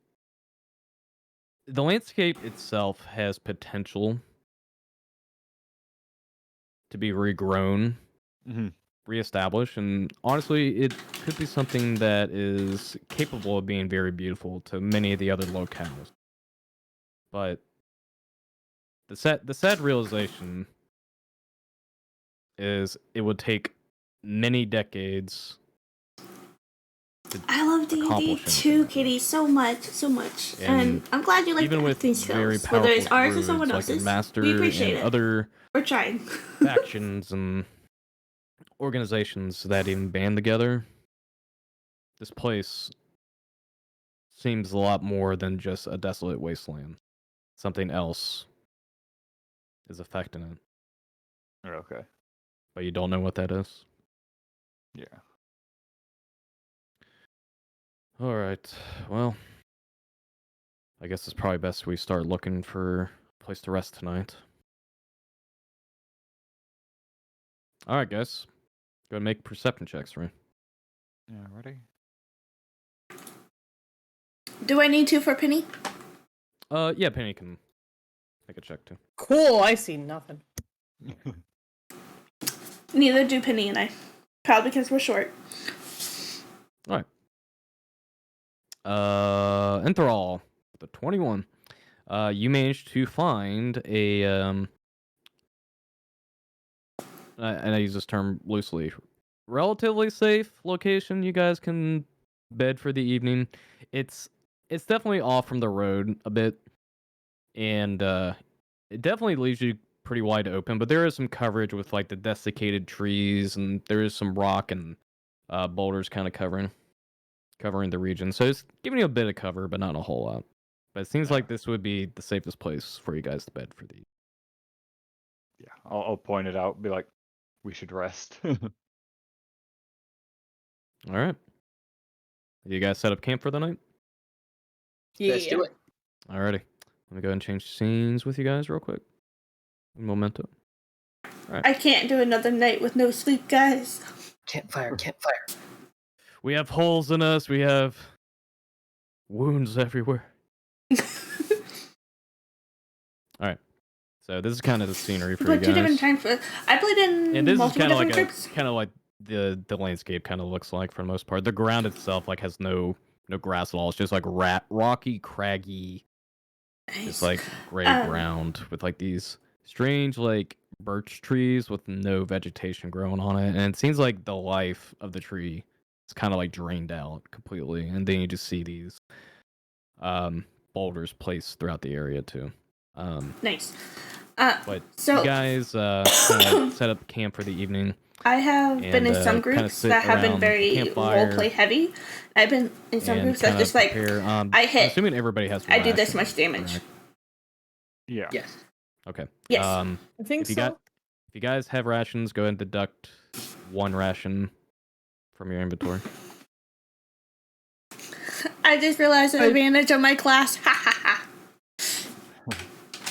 the landscape itself has potential to be regrown, reestablished, and honestly, it could be something that is capable of being very beautiful to many of the other locales. But the sad realization is it would take many decades. I love D&D too, Kitty, so much. And I'm glad you like even the with acting very skills, whether it's powerful ours or druids, someone like else's. the master We appreciate and it. other We're trying. factions and organizations that even band together, this place seems a lot more than just a desolate wasteland. Something else is affecting it. Okay. But you don't know what that is? Yeah. Alright, well, I guess it's probably best we start looking for a place to rest tonight. Alright, guys. Go and make perception checks for me. Yeah, ready? Do I need to for Penny? Yeah, Penny can make a check too. Cool, I see nothing. Neither do Penny and I. Probably because we're short. Alright. Enthrall with a 21. You managed to find a and I use this term loosely, relatively safe location you guys can bed for the evening. It's definitely off from the road a bit, and it definitely leaves you pretty wide open, but there is some coverage with like the desiccated trees, and there is some rock and boulders kind of covering the region. So it's giving you a bit of cover, but not a whole lot. But it seems like this would be the safest place for you guys to bed for the evening. Yeah, I'll point it out. Be like, we should rest. All right. You guys set up camp for the night? Yeah. Let's do it. Alrighty. Let me go ahead and change scenes with you guys real quick. Memento. Alright. I can't do another night with no sleep, guys. Campfire. We have holes in us. We have wounds everywhere. Alright. So this is kind of the scenery for you But guys. two different times. I played in And this is multiple kind of different like trips. the landscape kind of looks like for the most part. The ground itself like has no grass at all. It's just like rocky, craggy, just like gray ground with like these strange like birch trees with no vegetation growing on it. And it seems like the life of the tree is kind of like drained out completely. And then you just see these boulders placed throughout the area too. Nice. But so you guys kind of set up camp for the evening. I have been in some groups that have been very roleplay heavy. I've been in some groups that just like I hit. I'm assuming everybody has. I do this much damage. Correct? Yeah. Yes. Okay. Yes. I think so. If you guys have rations, go ahead and deduct one ration from your inventory. I just realized the advantage of my class. Ha ha ha.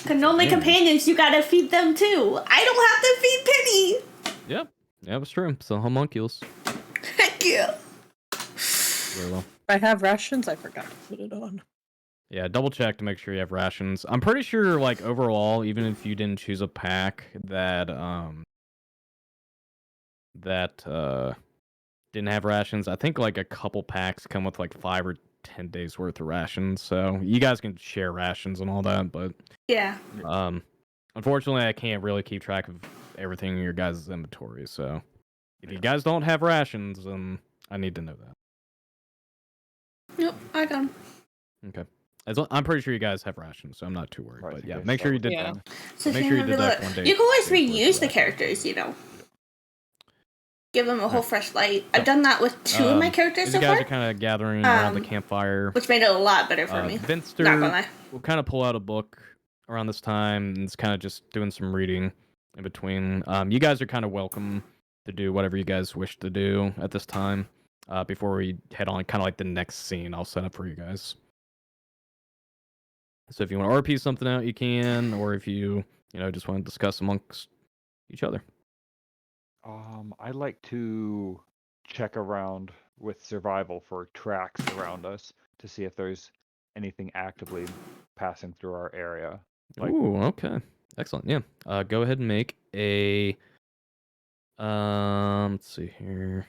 Gnome companions, you gotta feed them too. I don't have to feed Penny. Yep. Yeah, that's true. So homunculus. Thank you. Very well. I have rations, I forgot to put it on. Yeah, double check to make sure you have rations. I'm pretty sure, like, overall, even if you didn't choose a pack that didn't have rations, I think like a couple packs come with like 5 or 10 days worth of rations. So you guys can share rations and all that, but yeah. Unfortunately, I can't really keep track of everything in your guys' inventory. So if you guys don't have rations, then I need to know that. Yep, I got 'em. Okay. I'm pretty sure you guys have rations, so I'm not too worried. Right, But you yeah, guys make sure you start did with- that. So Make sure you deduct 1 day. you can always day's worth reuse of the rations. characters, you know. Give them a whole fresh light. I've done that with 2 of my characters as so you guys far, are kind of gathering around the campfire, which made it a lot better for me. Not gonna Vinster lie. will kind of pull out a book around this time, and it's kind of just doing some reading in between. You guys are kind of welcome to do whatever you guys wish to do at this time before we head on kind of like the next scene I'll set up for you guys. So if you want to RP something out, you can, or if you just want to discuss amongst each other. I'd like to check around with survival for tracks around us to see if there's anything actively passing through our area. Ooh, okay, excellent. Yeah, go ahead and make a. Let's see here.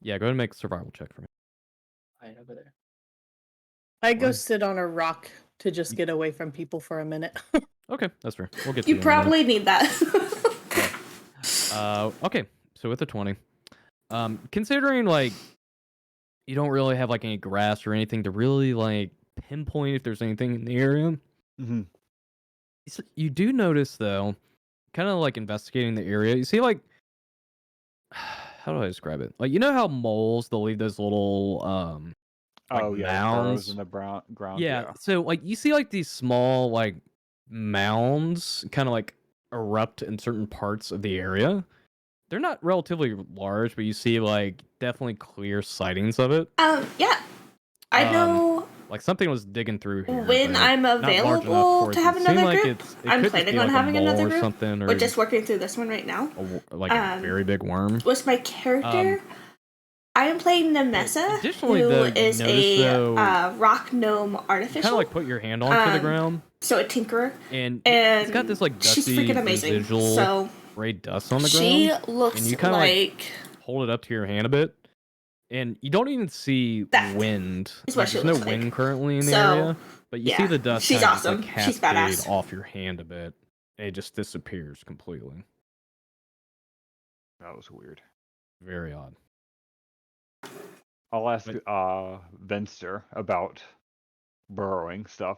Yeah, go ahead and make a survival check for me. Right over there. I go Fine. sit on a rock to just get away from people for a minute. Okay, that's fair. We'll get to You you in a minute. probably need that. Okay, so with a 20, considering like you don't really have like any grass or anything to really like pinpoint if there's anything in the area. Mm-hmm. You do notice though, kind of like investigating the area. You see like, how do I describe it? Like how moles they'll leave those little like Oh yeah, mounds burrows in the ground. Yeah, so like you see like these small like mounds kind of like erupt in certain parts of the area. They're not relatively large, but you see like definitely clear sightings of it. Yeah. I know Like something was digging through here. when but I'm not large enough available for it to have seem another like group. it I'm could just planning be on like a having mole another or group. something, or We're just working through this one right now. like a very big worm. Was my character? I am playing Nemessa, Additionally, who though, is notice, a though, rock gnome artificial. Kind of like put your hand onto the ground. So a tinkerer. And it's got this like she's dusty freaking amazing. residual So gray dust on the she ground. looks and you kind of like hold it up to your hand a bit, and you don't even see wind. is what Like, she there's no looks like. wind currently in the So, area, but you see yeah, the dust she's kind of awesome. just, like, She's cascade badass. off your hand a bit, and it just disappears completely. That was weird. Very odd. I'll ask Venster about burrowing stuff.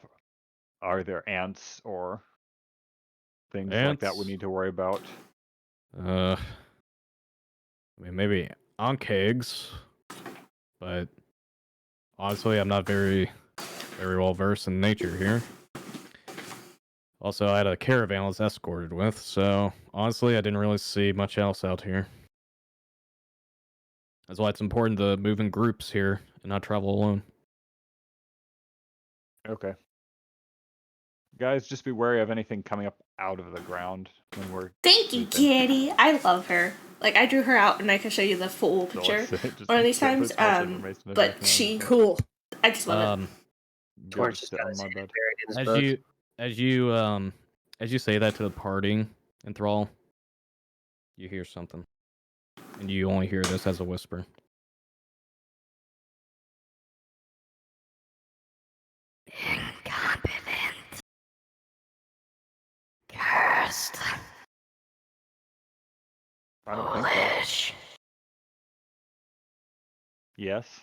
Are there ants or things like that we Ants? need to worry about? I mean, maybe onkegs, but honestly, I'm not very well versed in nature here. Also, I had a caravan I was escorted with, so honestly, I didn't really see much else out here. That's why it's important to move in groups here and not travel alone. Okay. Guys, just be wary of anything coming up out of the ground when we're... Thank you, Kitty. I love her. Like, I drew her out, and I can show you the full picture one of these times. But she... Cool. I just love it. Torch just got his hand buried in his book. As you say that to the party, Enthrall, you hear something. And you only hear this as a whisper. Incompetent. Cursed. I don't think so. Foolish. Yes.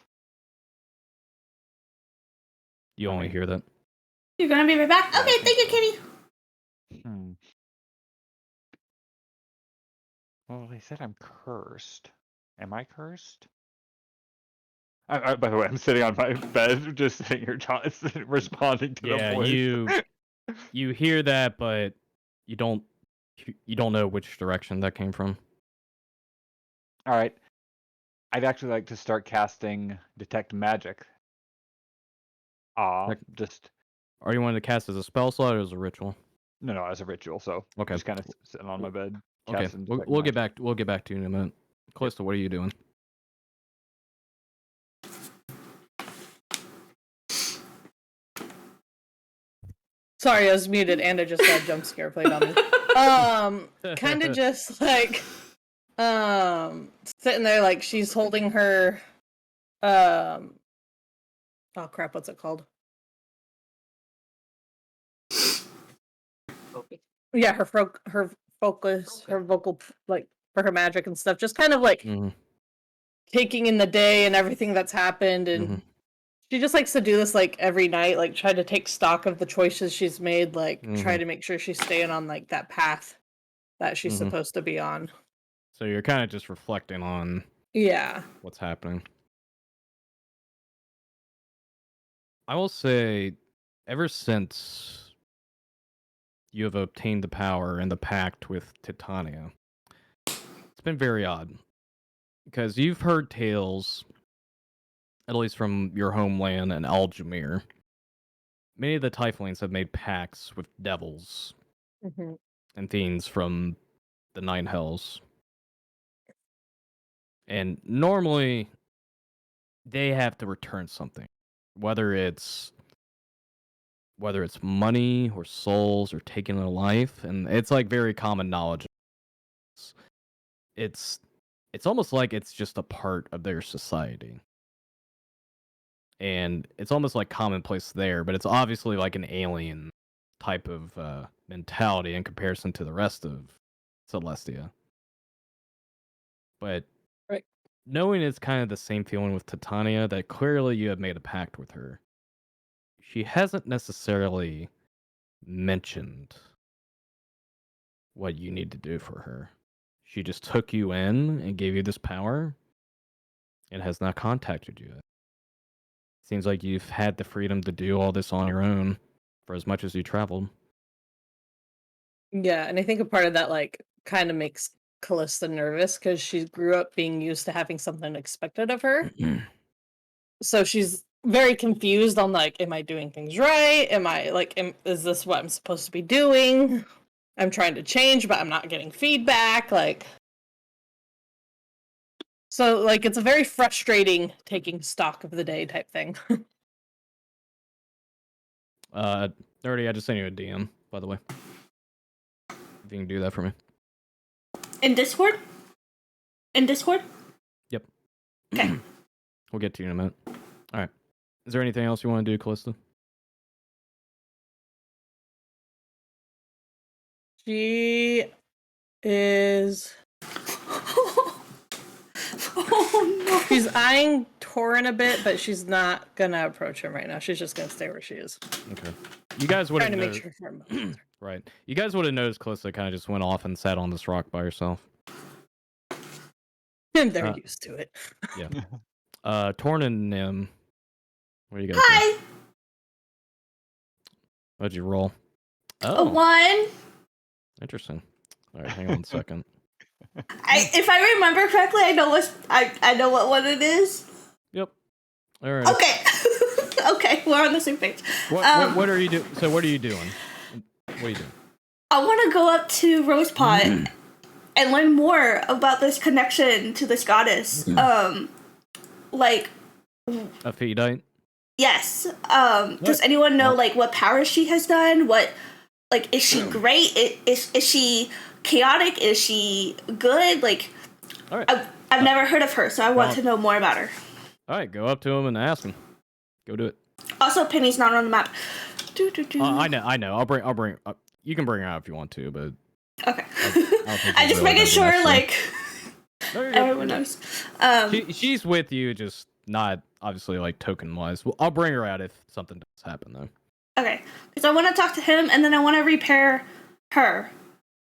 You only hear that. You're gonna be right back? Okay, thank you, Kitty. Well, they said I'm cursed. Am I cursed? By the way, I'm sitting on my bed, just sitting here, responding to the voice. you hear that, but you don't know which direction that came from. All right. I'd actually like to start casting Detect Magic. Just... Are you wanting to cast as a spell slot or as a ritual? No, as a ritual. So okay, just kind of sitting on my bed. Okay, we'll get back. We'll get back to you in a minute. Kallista, what are you doing? Sorry, I was muted and I just got a jump scare played on me. Kind of just like, sitting there like she's holding her, oh crap, what's it called? Yeah, her focus, her vocal, like, for her magic and stuff, just kind of like taking in the day and everything that's happened, and she just likes to do this like every night, like try to take stock of the choices she's made, like try to make sure she's staying on like that path that she's supposed to be on. So you're kind of just reflecting on what's happening. I will say, ever since you have obtained the power and the pact with Titania, it's been very odd. Because you've heard tales, at least from your homeland and Aljamir, many of the Tieflings have made pacts with devils and fiends from the Nine Hells. And normally, they have to return something, whether it's money or souls or taking their life, and it's like very common knowledge. It's almost like it's just a part of their society. And it's almost like commonplace there, but it's obviously like an alien type of mentality in comparison to the rest of Celestia. But Right. knowing it's kind of the same feeling with Titania, that clearly you have made a pact with her. She hasn't necessarily mentioned what you need to do for her. She just took you in and gave you this power and has not contacted you. Seems like you've had the freedom to do all this on your own for as much as you traveled. Yeah, and I think a part of that like kind of makes Kallista nervous because she grew up being used to having something expected of her. So she's very confused on like, am I doing things right? Am I like, is this what I'm supposed to be doing? I'm trying to change, but I'm not getting feedback. Like, so like it's a very frustrating taking stock of the day type thing. Nerdy, I just sent you a DM, by the way. If you can do that for me. In Discord? In Discord? Yep. Okay. We'll get to you in a minute. All right. Is there anything else you want to do, Kallista? She is. Oh no. She's eyeing Torinn a bit, but she's not gonna approach him right now. She's just gonna stay where she is. Okay. You guys would have Trying to make noticed. sure her emotions are- Right. You guys would have noticed Kallista kind of just went off and sat on this rock by herself. And they're used to it. Yeah. Torn and Nim. What do you guys do? Hi. What'd you roll? A Oh, 1. interesting. All right, hang on one second. If I remember correctly, I know what one it is. Yep. All right. Okay. Okay, we're on the same page. What are you doing? So what are you doing? What are you doing? I want to go up to Rosepot and learn more about this connection to this goddess. Like, A Feedite? yes. Does anyone know like what powers she has done? What, like, is she great? Is she chaotic? Is she good? Like, All right. I've never heard of her, so I want to know more about her. All right, go up to him and ask him. Go do it. Also, Penny's not on the map. I know. I'll bring. You can bring her out if you want to, but Okay. think I you just really making gotta do sure, that, so. like, No, you're good. everyone knows. She's with you, just not obviously like token wise. Well, I'll bring her out if something does happen though. Okay, because I want to talk to him, and then I want to repair her,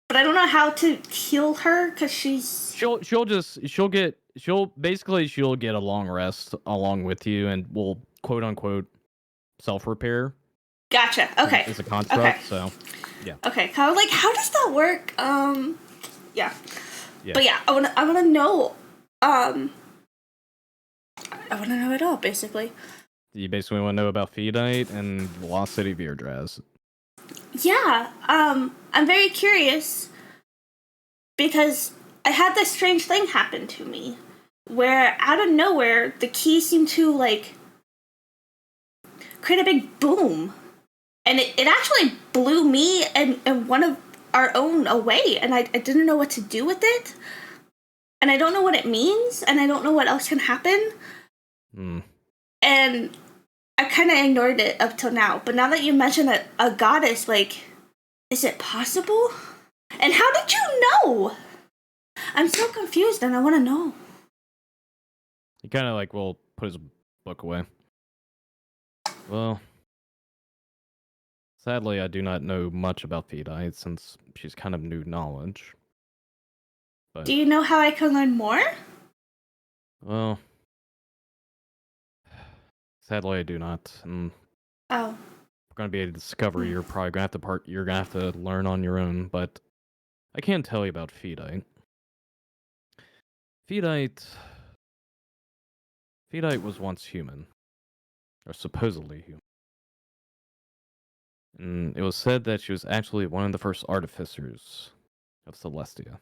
but I don't know how to heal her because she's. She'll get a long rest along with you, and will quote unquote self repair. Gotcha. Okay. It's a construct, Okay. so yeah. Okay. How does that work? Yeah. Yeah. But yeah, I wanna know. I wanna know it all, basically. You basically want to know about Feedite and the Lost City of Eardraz. Yeah. I'm very curious because I had this strange thing happen to me, where out of nowhere the key seemed to like create a big boom, and it actually blew me and one of our own away, and I didn't know what to do with it, and I don't know what it means, and I don't know what else can happen. And I kind of ignored it up till now, but now that you mention a goddess, like, is it possible? And how did you know? I'm so confused and I want to know. He kind of like will put his book away. Well, sadly, I do not know much about Feedite since she's kind of new knowledge. But, Do you know how I can learn more? well, sadly, I do not. And Oh. we're going to be a discovery. You're probably going to have to learn on your own. But I can tell you about Feedite. Feedite was once human, or supposedly human. And it was said that she was actually one of the first artificers of Celestia.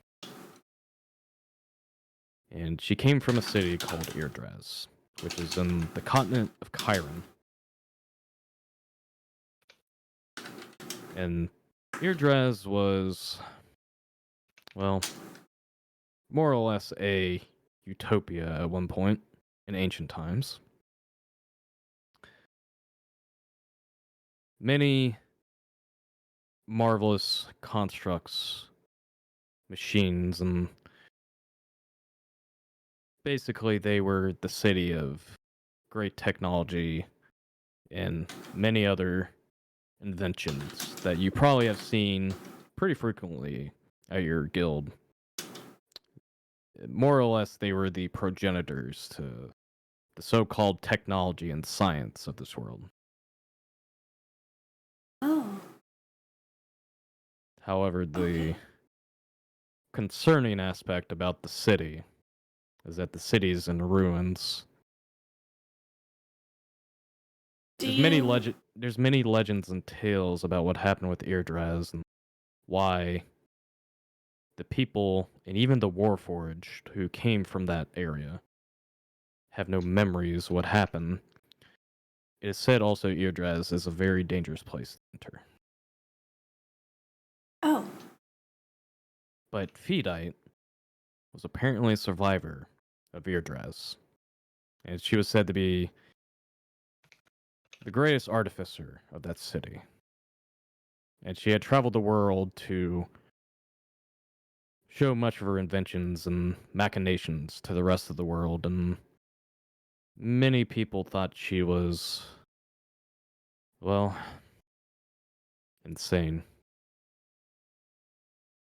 And she came from a city called Irdraz, which is in the continent of Chiron. And Irdraz was, well, more or less a utopia at one point in ancient times. Many marvelous constructs, machines, and basically they were the city of great technology and many other inventions that you probably have seen pretty frequently at your guild. More or less, they were the progenitors to the so-called technology and science of this world. Oh. However, the concerning aspect about the city is that the city is in ruins. There's many legends and tales about what happened with Irdraz and why the people and even the Warforged who came from that area have no memories of what happened. It is said also Irdraz is a very dangerous place to enter. Oh. But Fedite was apparently a survivor of Irdraz, and she was said to be the greatest artificer of that city. And she had traveled the world to show much of her inventions and machinations to the rest of the world, and many people thought she was, well, insane.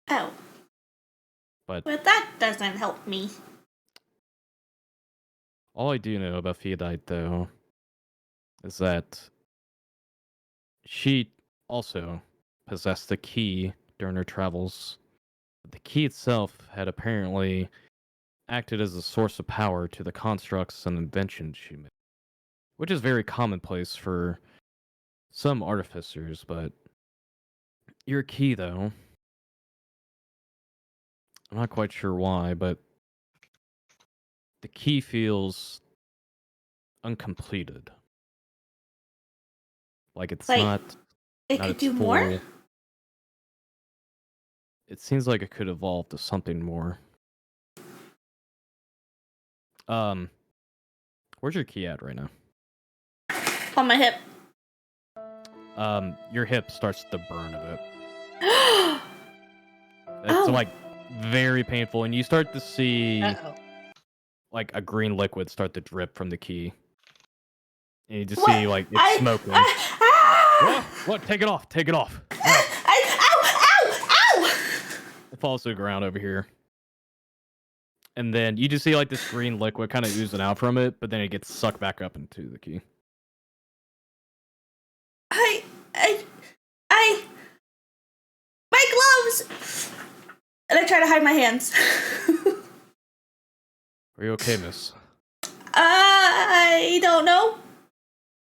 Oh. But that doesn't help me. all I do know about Fedite, though, is that she also possessed the key during her travels. The key itself had apparently acted as a source of power to the constructs and inventions she made, which is very commonplace for some artificers, but your key, though, I'm not quite sure why, but the key feels uncompleted. Like it's not It could its do more? full. It seems like it could evolve to something more. Where's your key at right now? On my hip. Your hip starts to burn a bit. It's Oh. like very painful, and you start to see Uh-oh. like a green liquid start to drip from the key. And you just What? see like it's smoking. What? Take it off. Take it off. Ow! It falls to the ground over here. And then you just see like this green liquid kind of oozing out from it, but then it gets sucked back up into the key. My gloves! And I try to hide my hands. Are you okay, miss? I don't know.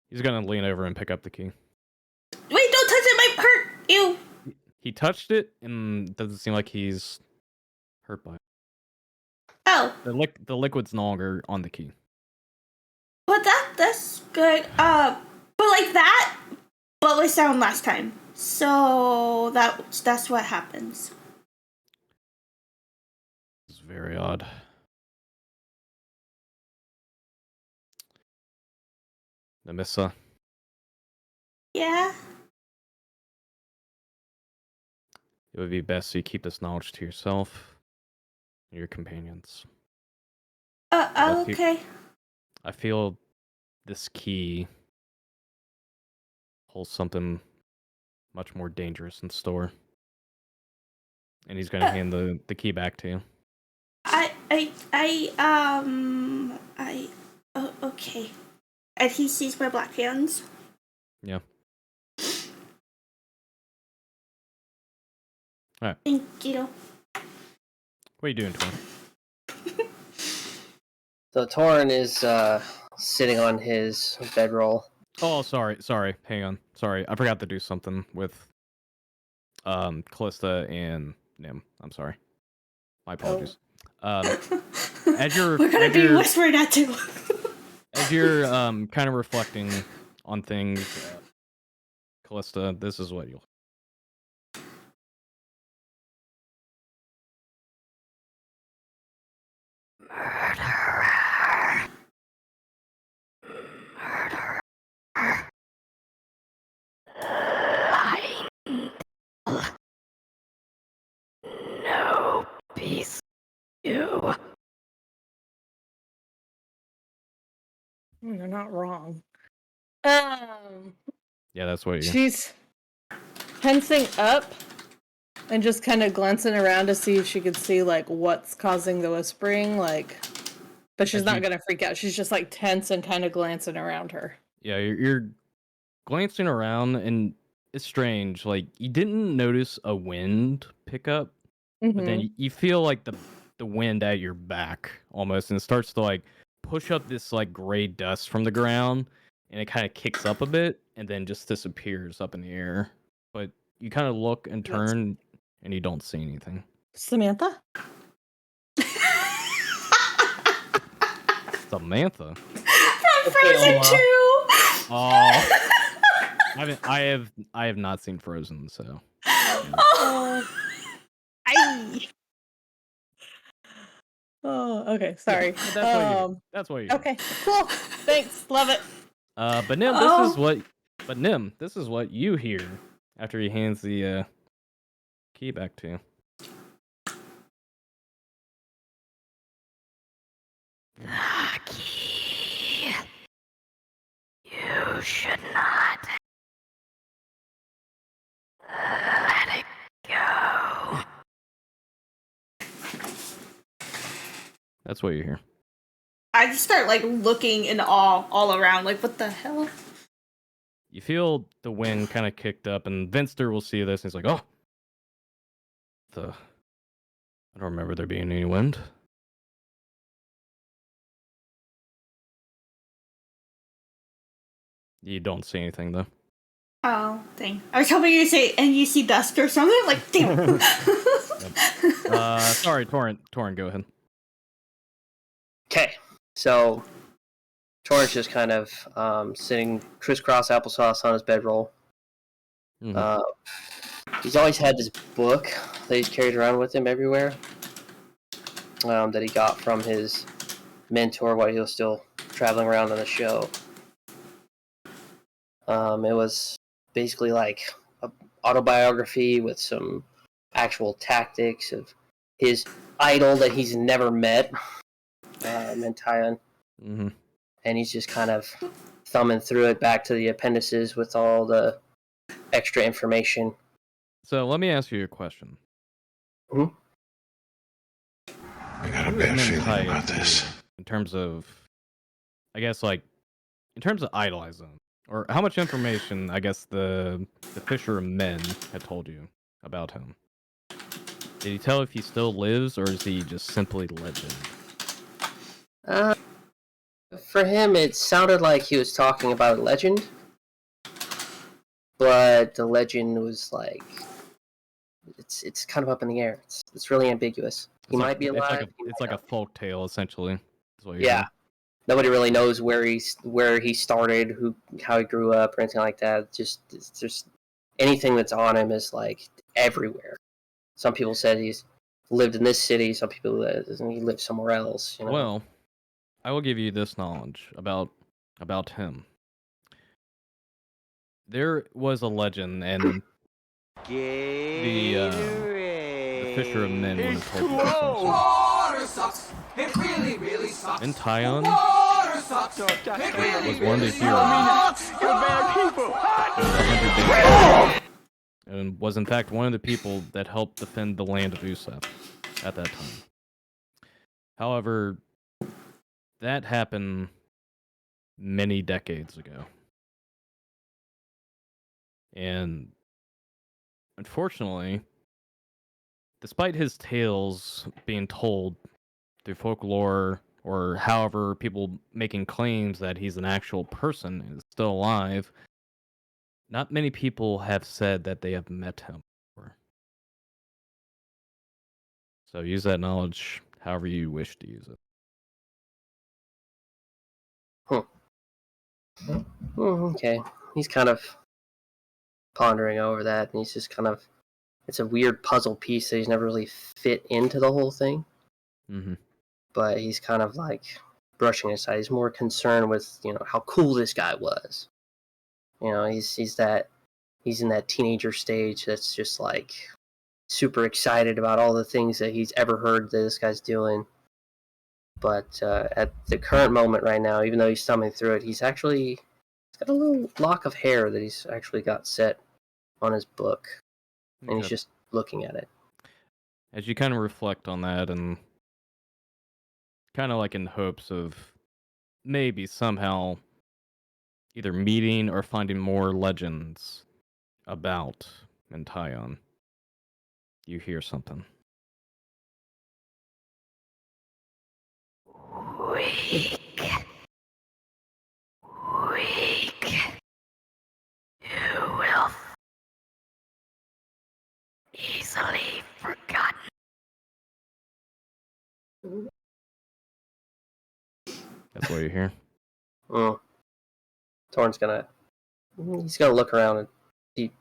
He's gonna lean over and pick up the key. Wait, don't touch it, might hurt you. He touched it, and doesn't seem like he's hurt by it. Oh. The liquid's no longer on the key. Well, that's good. But like that, but with sound last time. So that's what happens. It's very odd. Namissa. Yeah. It would be best you keep this knowledge to yourself and your companions. Okay. I feel this key holds something much more dangerous in store. And he's gonna hand the key back to you. Okay. And he sees my black hands. Yeah. Alright. Thank you. What are you doing, Torinn? So Torinn is sitting on his bedroll, Oh, sorry. Hang on. Sorry, I forgot to do something with Kallista and Nim. I'm sorry. My apologies. As you're We're gonna as be you're whispering at too. as you're kind of reflecting on things, Kallista, this is what you'll. No peace. You. They're not wrong. Yeah, that's what you. She's tensing up and just kind of glancing around to see if she could see like what's causing the whispering, like. But she's not gonna freak out. She's just like tense and kind of glancing around her. Yeah, you're glancing around, and it's strange. Like you didn't notice a wind pickup, but then you feel like the wind at your back almost, and it starts to like push up this like gray dust from the ground, and it kind of kicks up a bit, and then just disappears up in the air. But you kind of look and turn, and you don't see anything. Samantha? Samantha? From Frozen 2! Oh. I have not seen Frozen, so. Oh. Oh, okay. Sorry. Yeah, that's what you. Okay. Cool. Thanks. Love it. But Nim, this is what you hear after he hands the key back to you. The key. You should not let it go. That's what you hear. I just start like looking in awe all around, like what the hell? You feel the wind kind of kicked up, and Vinster will see this, and he's like, "Oh, I don't remember there being any wind." You don't see anything though. Oh, dang. I was hoping you'd say, and you see dust or something? Like, damn. Sorry, Torinn, go ahead. Okay, so Torrent's just kind of sitting crisscross applesauce on his bedroll. Mhm. He's always had this book that he's carried around with him everywhere, that he got from his mentor while he was still traveling around on the show. It was basically like an autobiography with some actual tactics of his idol that he's never met, Mentayon. Mm-hmm. And he's just kind of thumbing through it back to the appendices with all the extra information. So let me ask you a question. Mm-hmm. I got a bad feeling about this. In terms of, I guess, like, in terms of idolizing, or how much information, I guess, the Fisher of Men had told you about him. Did he tell if he still lives, or is he just simply legend? For him, it sounded like he was talking about a legend, but the legend was like, it's kind of up in the air. It's really ambiguous. He might be alive. It's like a folk tale, essentially. Yeah. Nobody really knows where he started, how he grew up, or anything like that. Just anything that's on him is like everywhere. Some people said he's lived in this city. Some people he lived somewhere else. You know? Well, I will give you this knowledge about him. There was a legend, and the Fisher of Men would have told you this also. Water sucks. It really, really sucks. Mentayon Water sucks. was one of the heroes. You're bad people. And was in fact one of the people that helped defend the land of Euseth at that time. However, that happened many decades ago. And unfortunately, despite his tales being told through folklore or however people making claims that he's an actual person and is still alive, not many people have said that they have met him before. So use that knowledge however you wish to use it. Okay. He's kind of pondering over that, and he's just kind of, it's a weird puzzle piece that he's never really fit into the whole thing. Mm-hmm. But he's kind of like brushing aside. He's more concerned with, how cool this guy was. He's in that teenager stage that's just like super excited about all the things that he's ever heard that this guy's doing. But at the current moment right now, even though he's stumbling through it, he's got a little lock of hair that he's actually got set on his book, and he's just looking at it. As you kind of reflect on that, and kind of like in hopes of maybe somehow either meeting or finding more legends about Mention, you hear something. Weak. You will easily forgotten. That's what you hear. Torrin's he's gonna look around and see if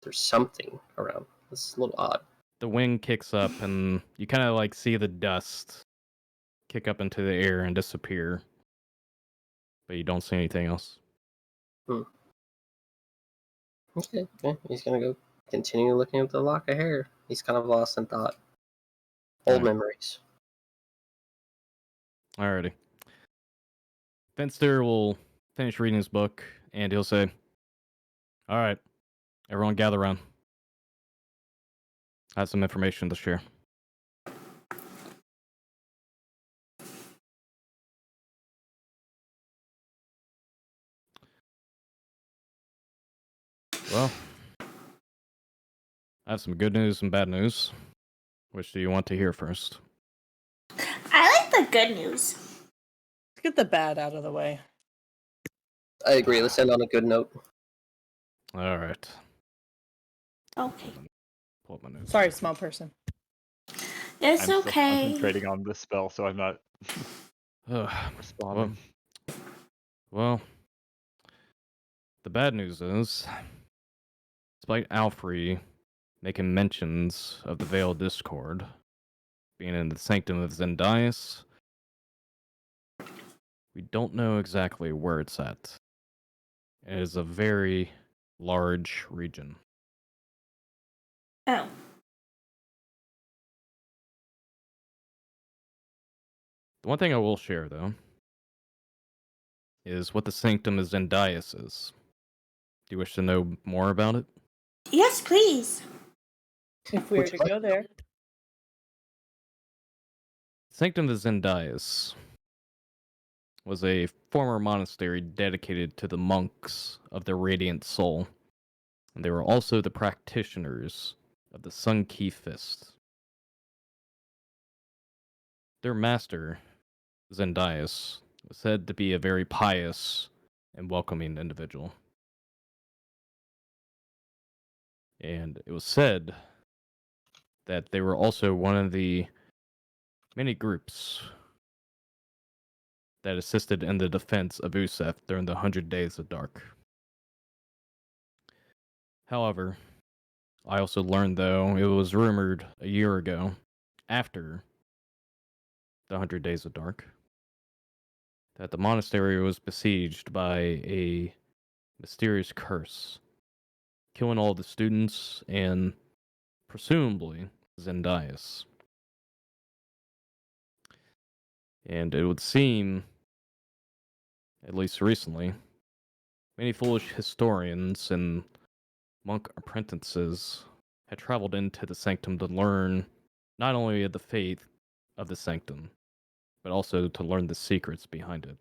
there's something around. This is a little odd. The wind kicks up, and you kind of like see the dust kick up into the air and disappear, but you don't see anything else. Okay. He's gonna go continue looking at the lock of hair. He's kind of lost in thought. Old memories. Alrighty. Finster will finish reading his book, and he'll say, "Alright, everyone gather around. I have some information to share." Well, I have some good news and bad news. Which do you want to hear first? I like the good news. Let's get the bad out of the way. I agree. Let's end on a good note. All right. Okay. Pull up my notes. Sorry, small person. It's I'm okay. Still concentrating on this spell, so I'm not responding. Well, the bad news is, despite Alfrey making mentions of the Veiled Discord being in the Sanctum of Zendias, we don't know exactly where it's at. It is a very large region. Oh. The one thing I will share, though, is what the Sanctum of Zendias is. Do you wish to know more about it? Yes, please. If we were to go there. Sanctum of Zendias was a former monastery dedicated to the monks of the Radiant Soul, and they were also the practitioners of the Sun Key Fist. Their master, Zendias, was said to be a very pious and welcoming individual. And it was said that they were also one of the many groups that assisted in the defense of Euseth during the 100 Days of Dark. However, I also learned, though, it was rumored a year ago, after the 100 Days of Dark, that the monastery was besieged by a mysterious curse, killing all the students and, presumably, Zendias. And it would seem, at least recently, many foolish historians and monk apprentices had traveled into the sanctum to learn not only of the faith of the sanctum, but also to learn the secrets behind it.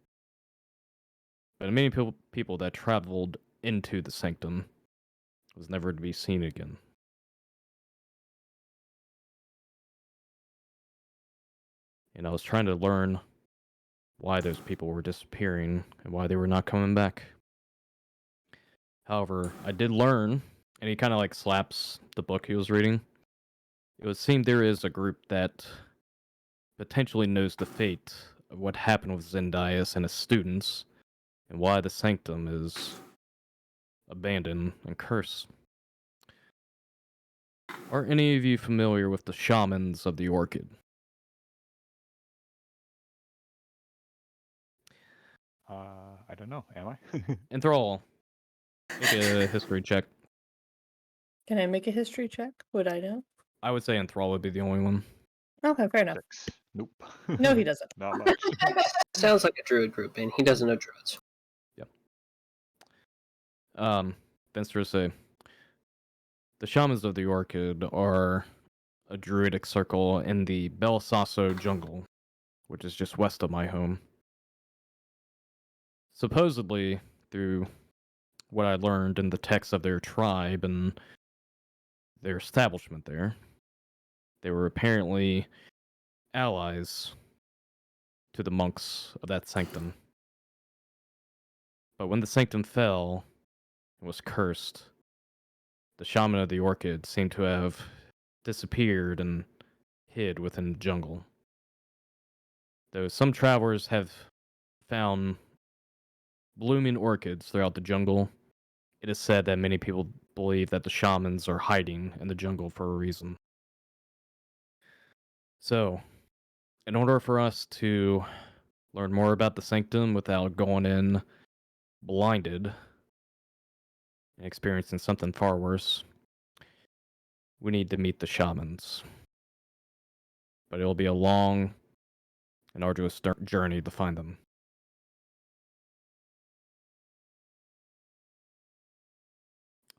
But many people that traveled into the sanctum was never to be seen again. And I was trying to learn why those people were disappearing and why they were not coming back. However, I did learn, and he kind of like slaps the book he was reading. It would seem there is a group that potentially knows the fate of what happened with Zendias and his students, and why the sanctum is abandoned and cursed. Are any of you familiar with the shamans of the Orchid? I don't know. Am I? Enthrall, make a history check. Can I make a history check? Would I know? I would say Enthrall would be the only one. Okay, fair enough. 6. Nope. No, he doesn't. Not much. Sounds like a druid group, and he doesn't know druids. Venster will say, the shamans of the Orchid are a druidic circle in the Belsasso jungle, which is just west of my home. Supposedly, through what I learned in the text of their tribe and their establishment there, they were apparently allies to the monks of that sanctum. But when the sanctum fell and was cursed, the shaman of the Orchid seemed to have disappeared and hid within the jungle. Though some travelers have found blooming orchids throughout the jungle, it is said that many people believe that the shamans are hiding in the jungle for a reason. So, in order for us to learn more about the sanctum without going in blinded and experiencing something far worse, we need to meet the shamans. But it'll be a long and arduous journey to find them.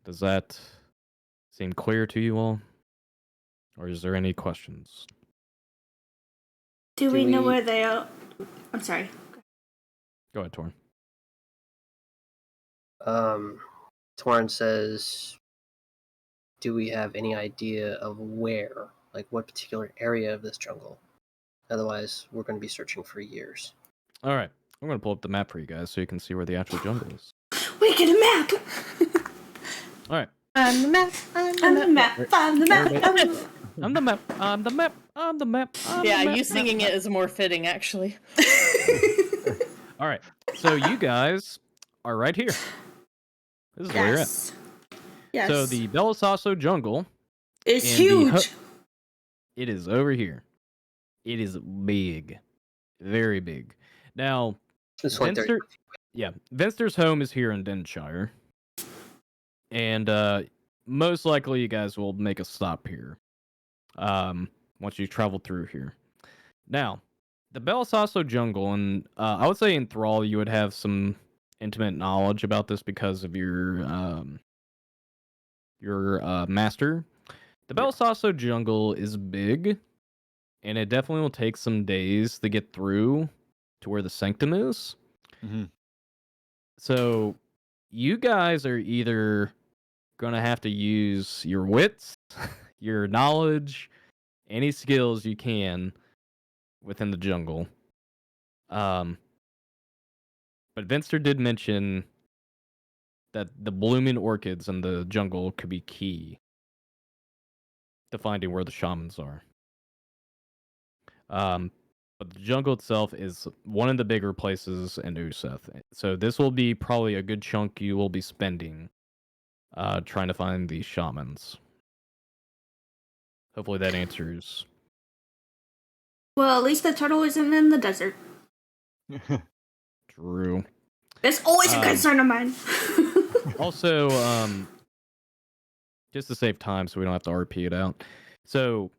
Does that seem clear to you all? Or is there any questions? Do we know where they are? I'm sorry. Go ahead, Torn. Torrin says, do we have any idea of where? Like, what particular area of this jungle? Otherwise, we're going to be searching for years. Alright, I'm going to pull up the map for you guys so you can see where the actual jungle is. We get a map! Alright. I'm the map. I'm the map. I'm the map. I'm the map. I'm the map. I'm the map. Yeah, you singing it is more fitting, actually. Alright, so you guys are right here. This is where you're at. Yes. So the Belsasso jungle is huge. It is over here. It is big. Very big. Now, Venster's home is here in Denshire. And most likely you guys will make a stop here. Once you travel through here. Now, the Belsasso jungle, and I would say in Enthrall you would have some intimate knowledge about this because of your master. The Belsasso jungle is big, and it definitely will take some days to get through to where the sanctum is. Mm-hmm. So, you guys are either gonna have to use your wits, your knowledge, any skills you can within the jungle. But Venster did mention that the blooming orchids in the jungle could be key to finding where the shamans are. But the jungle itself is one of the bigger places in Euseth. So this will be probably a good chunk you will be spending trying to find these shamans. Hopefully that answers. Well, at least the turtle isn't in the desert. True. It's always a concern of mine. Also, just to save time so we don't have to RP it out. So,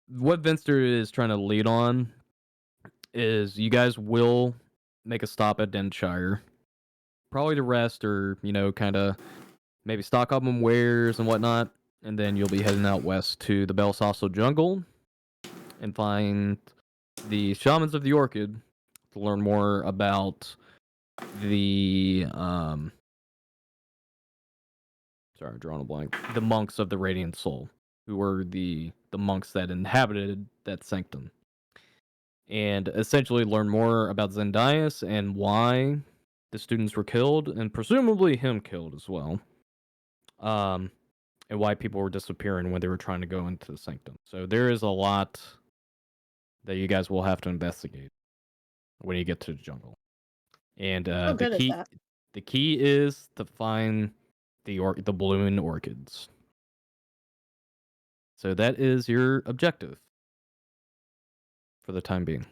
what Venster is trying to lead on is you guys will make a stop at Denshire. Probably to rest or, kind of maybe stock up on wares and whatnot. And then you'll be heading out west to the Belsasso jungle and find the shamans of the Orchid to learn more about the sorry, I'm drawing a blank. The monks of the Radiant Soul, who were the monks that inhabited that sanctum. and essentially learn more about Zendias and why the students were killed, and presumably him killed as well. And why people were disappearing when they were trying to go into the sanctum. So there is a lot that you guys will have to investigate when you get to the jungle. And How good is that? the key is to find the blooming orchids. So that is your objective for the time being.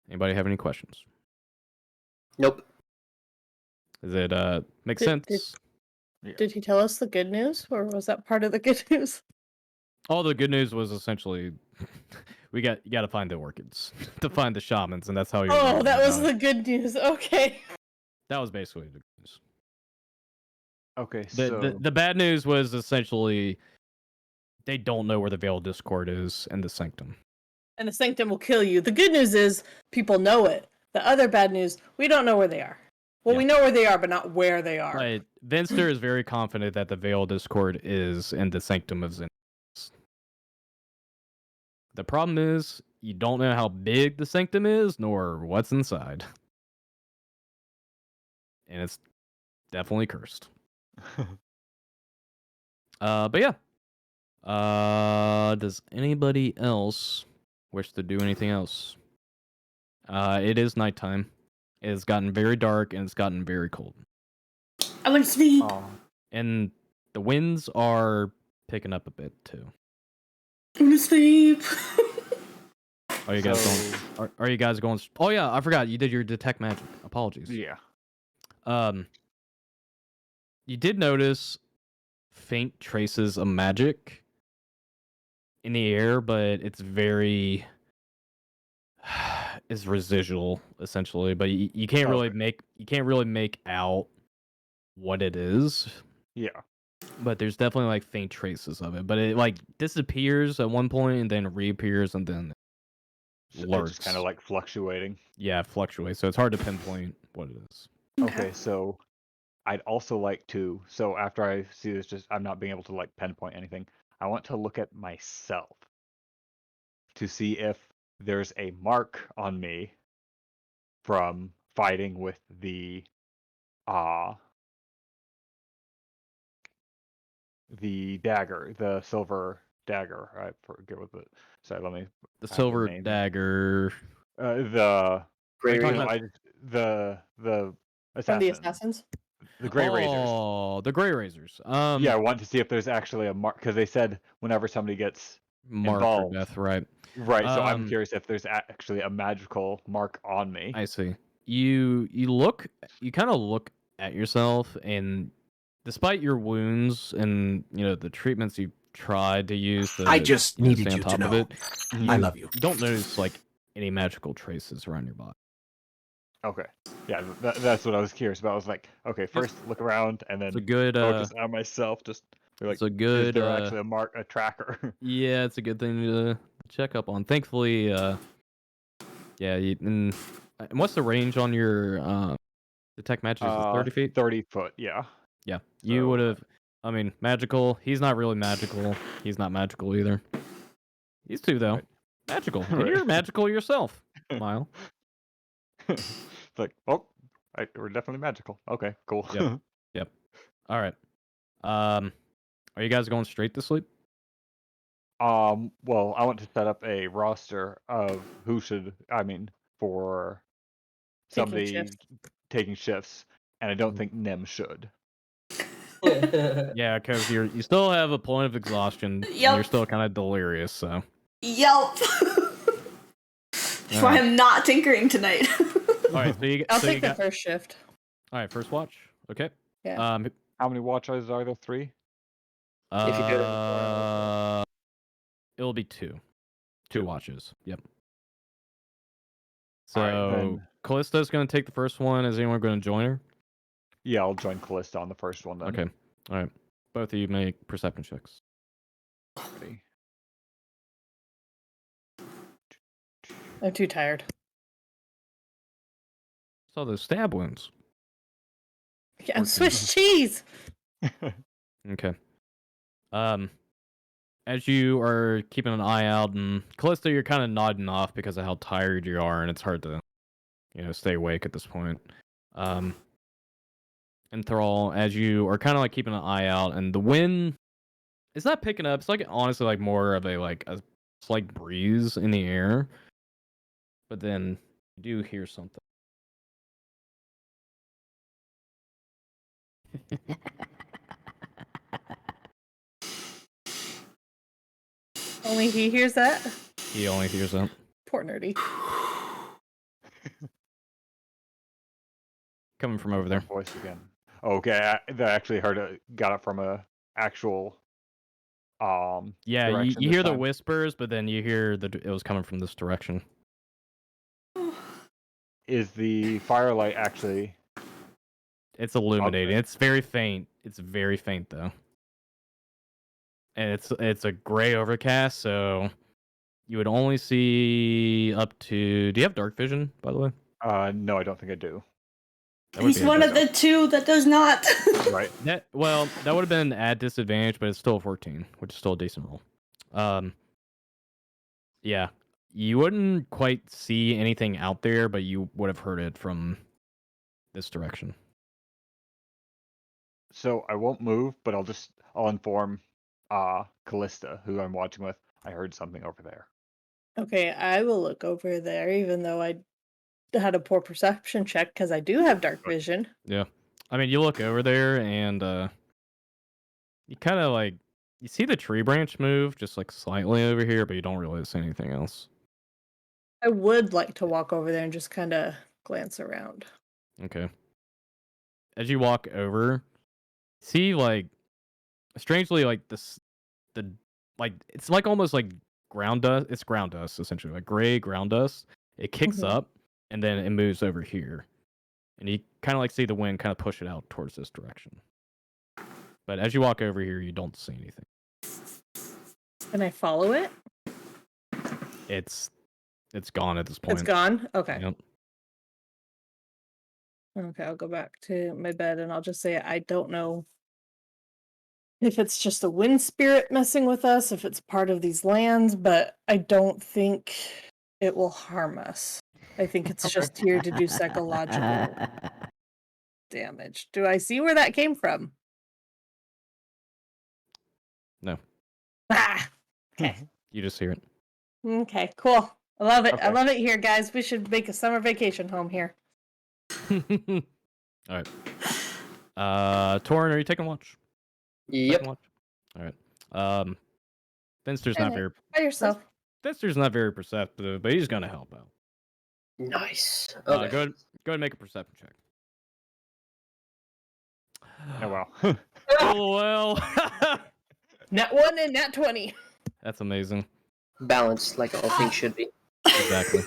Anybody have any questions? Nope. Does it make sense? Did he tell us the good news, or was that part of the good news? All the good news was essentially you got to find the orchids to find the shamans, and that's how you. Oh, that was the good news. Okay. That was basically the good news. Okay, the bad news was essentially they don't know where the Veiled Discord is and the Sanctum. And the Sanctum will kill you. The good news is people know it. The other bad news, we don't know where they are. Well, we know where they are, but not where they are. Right. Venster is very confident that the Veiled Discord is in the Sanctum of Zendias. The problem is, you don't know how big the Sanctum is, nor what's inside. And it's definitely cursed. But yeah. Does anybody else wish to do anything else? It is nighttime. It's gotten very dark and it's gotten very cold. I want to sleep. And the winds are picking up a bit too. I want to sleep. Are you guys going? Are you guys going? Oh yeah, I forgot. You did your detect magic. Apologies. Yeah. You did notice faint traces of magic in the air, but it's very is residual essentially. But you can't really make out what it is. Yeah. But there's definitely like faint traces of it. But it like disappears at one point and then reappears and then lurks. It's kind of like fluctuating. Yeah, it fluctuates. So it's hard to pinpoint what it is. Okay, so I'd also like to. So after I see this, just I'm not being able to like pinpoint anything. I want to look at myself to see if there's a mark on me from fighting with the dagger, the silver dagger. I forget what the. Sorry, let me. The silver dagger. The Gray the assassins. From the assassins. The Grey Razors. Oh, the Grey Razors. Yeah, I want to see if there's actually a mark because they said whenever somebody gets mark involved, or death, right? Right. So I'm curious if there's actually a magical mark on me. I see. You kind of look at yourself, and despite your wounds and the treatments you've tried to use, I just needed stay on you to top of know. it, I love you. You don't notice like any magical traces around your body. Okay. Yeah, that's what I was curious about. I was like, okay, first look around, and then It's a good focus on myself. Just be like, it's a good. Is there actually a tracker? Yeah, it's a good thing to check up on. Thankfully, yeah. And what's the range on your detect magic? Is it 30 feet? 30 foot. Yeah. Yeah, you would have. I mean, magical. He's not really magical. He's not magical either. These two though, magical. And you're magical yourself, Mile. It's like, oh, we're definitely magical. Okay, cool. Yep. All right. Are you guys going straight to sleep? Well, I want to set up a roster of who should. I mean, for somebody taking shifts, and I don't think Nim should. Yeah, because you still have a point of exhaustion. Yep. And you're still kind of delirious, so. Yep. That's why I'm not tinkering tonight. All right, so I'll take the first shift. All right, first watch. Okay. Yeah. How many watches are there? 3? If you do it it'll be 2. 2 watches. Yep. So right, Kallista's going to take the first one. Is anyone going to join her? Yeah, I'll join Kallista on the first one then. Okay. All right. Both of you make perception checks. Ready. I'm too tired. Saw those stab wounds. Yeah, Swiss cheese. Okay. as you are keeping an eye out, and Kallista, you're kind of nodding off because of how tired you are, and it's hard to, stay awake at this point. Enthrall, as you are kind of like keeping an eye out, and the wind is not picking up. It's like honestly like more of a slight breeze in the air, but then you do hear something. Only he hears that? He only hears that. Poor nerdy. Coming from over there. Voice again. Okay, I actually heard it. Got it from a actual. Yeah, direction you this hear the time. whispers, but then you hear it was coming from this direction. Is the firelight actually? It's illuminating. It's very faint. It's very faint though, and it's a gray overcast. So you would only see up to. Do you have dark vision, by the way? No, I don't think I do. He's one of the two that does not. Right. That would have been at disadvantage, but it's still a 14, which is still a decent roll. Yeah, you wouldn't quite see anything out there, but you would have heard it from this direction. So I won't move, but I'll inform Kallista, who I'm watching with. I heard something over there. Okay, I will look over there, even though I had a poor perception check because I do have dark vision. Yeah, I mean, you look over there and you kind of like you see the tree branch move just like slightly over here, but you don't really see anything else. I would like to walk over there and just kind of glance around. Okay. As you walk over, see like strangely like it's like almost like ground dust. It's ground dust essentially, like gray ground dust. It kicks up and then it moves over here, and you kind of like see the wind kind of push it out towards this direction. But as you walk over here, you don't see anything. Can I follow it? It's gone at this point. It's gone? Okay. Yep. Okay, I'll go back to my bed and I'll just say I don't know if it's just a wind spirit messing with us, if it's part of these lands, but I don't think it will harm us. I think it's just here to do psychological damage. Do I see where that came from? No. Ah! Okay. You just hear it. Okay, cool. I love it. I Okay. love it here, guys. We should make a summer vacation home here. All right. Torinn, are you taking watch? Yep. Taking watch? All right. Finster's not very By yourself. Finster's not very perceptive, but he's gonna help out. Nice. Go Okay. ahead and make a perception check. Oh well. Oh well. Nat 1 and nat 20. That's amazing. Balanced like all things should be. Exactly.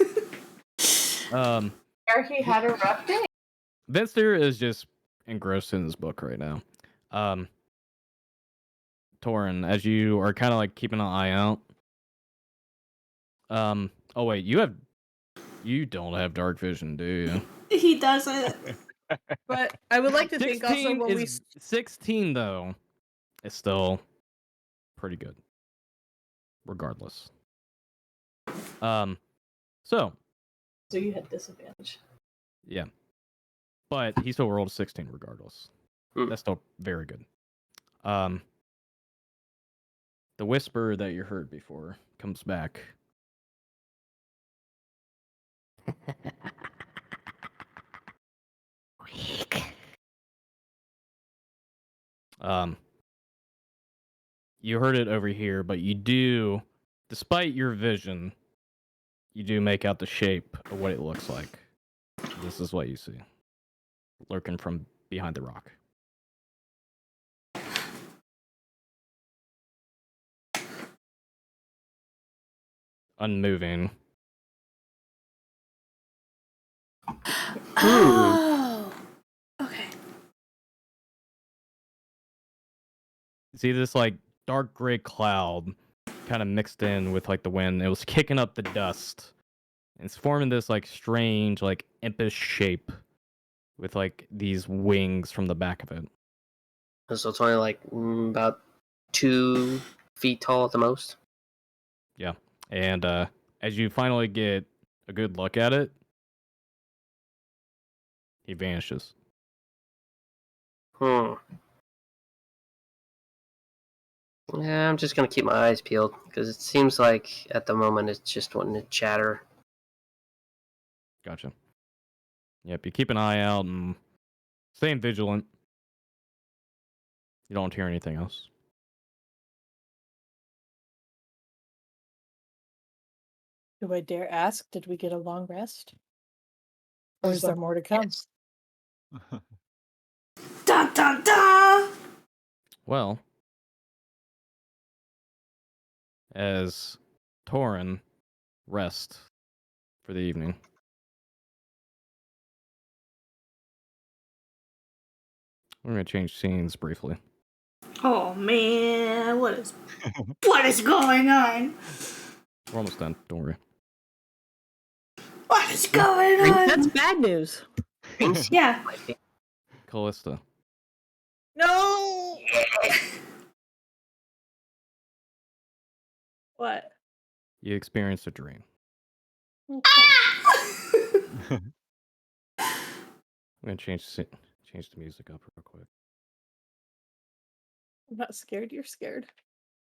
He had a rough day. Finster is just engrossed in this book right now. Torinn, as you are kind of like keeping an eye out. Oh wait, you don't have dark vision, do you? He doesn't. But I would like to think also when we 16 though, is still pretty good. Regardless. So you had disadvantage. yeah. But he still rolled a 16 regardless. That's still very good. The whisper that you heard before comes back. Weak. You heard it over here, but you do, despite your vision, you do make out the shape of what it looks like. This is what you see. Lurking from behind the rock. Unmoving. Oh. Okay. See this like dark gray cloud kind of mixed in with like the wind. It was kicking up the dust. And it's forming this like strange, like impish shape with like these wings from the back of it. So it's only like about 2 feet tall at the most. Yeah. And as you finally get a good look at it, he vanishes. Yeah, I'm just gonna keep my eyes peeled because it seems like at the moment it's just wanting to chatter. Gotcha. Yep, you keep an eye out and staying vigilant. You don't hear anything else. Do I dare ask, did we get a long rest? Or is there more to come? Yes. Dun dun dun! Well, as Torinn rests for the evening, we're going to change scenes briefly. Oh man, what is going on? We're almost done, don't worry. What is going on? That's bad news. Yeah. Kallista, No! What? you experienced a dream. I'm going to change the music up real quick. I'm not scared, you're scared.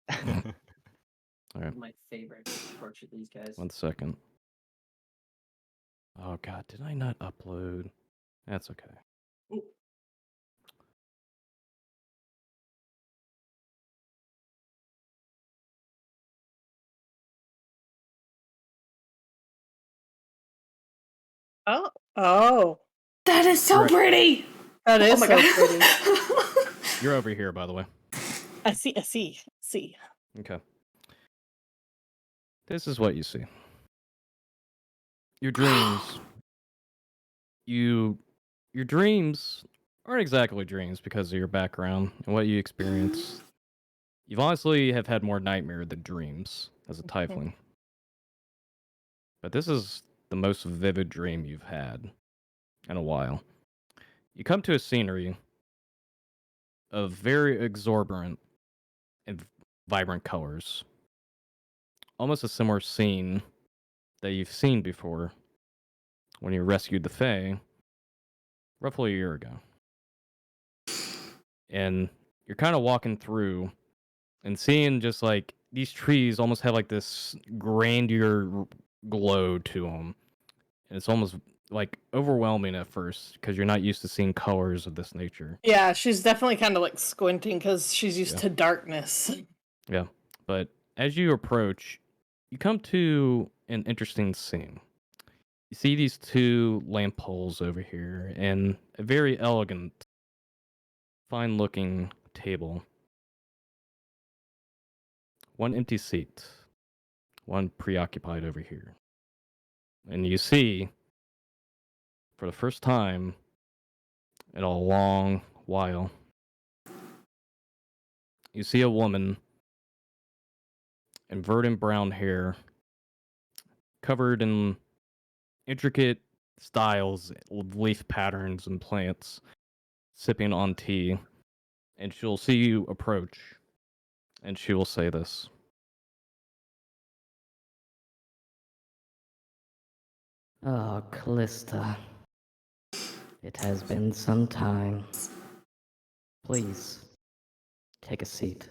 All right. My favorite torture these guys. 1 second. Oh god, did I not upload? That's okay. Ooh. Oh. That is so Right. pretty. That is my so God. pretty. You're over here, by the way. I see. Okay. This is what you see. Your dreams. Your dreams aren't exactly dreams because of your background and what you experience. You've honestly have had more nightmare than dreams as a tiefling. But this is the most vivid dream you've had in a while. You come to a scenery of very exorbitant and vibrant colors. Almost a similar scene that you've seen before when you rescued the Fae roughly a year ago. And you're kind of walking through and seeing just like these trees almost have like this grandeur glow to them. And it's almost like overwhelming at first because you're not used to seeing colors of this nature. Yeah, she's definitely kind of like squinting because she's used to darkness. Yeah, but as you approach, you come to an interesting scene. You see these two lamp poles over here and a very elegant, fine-looking table. One empty seat, one preoccupied over here. And you see, for the first time in a long while, you see a woman in verdant brown hair, covered in intricate styles, leaf patterns, and plants, sipping on tea. And she'll see you approach, and she will say this. Oh, Kallista. It has been some time. Please, take a seat.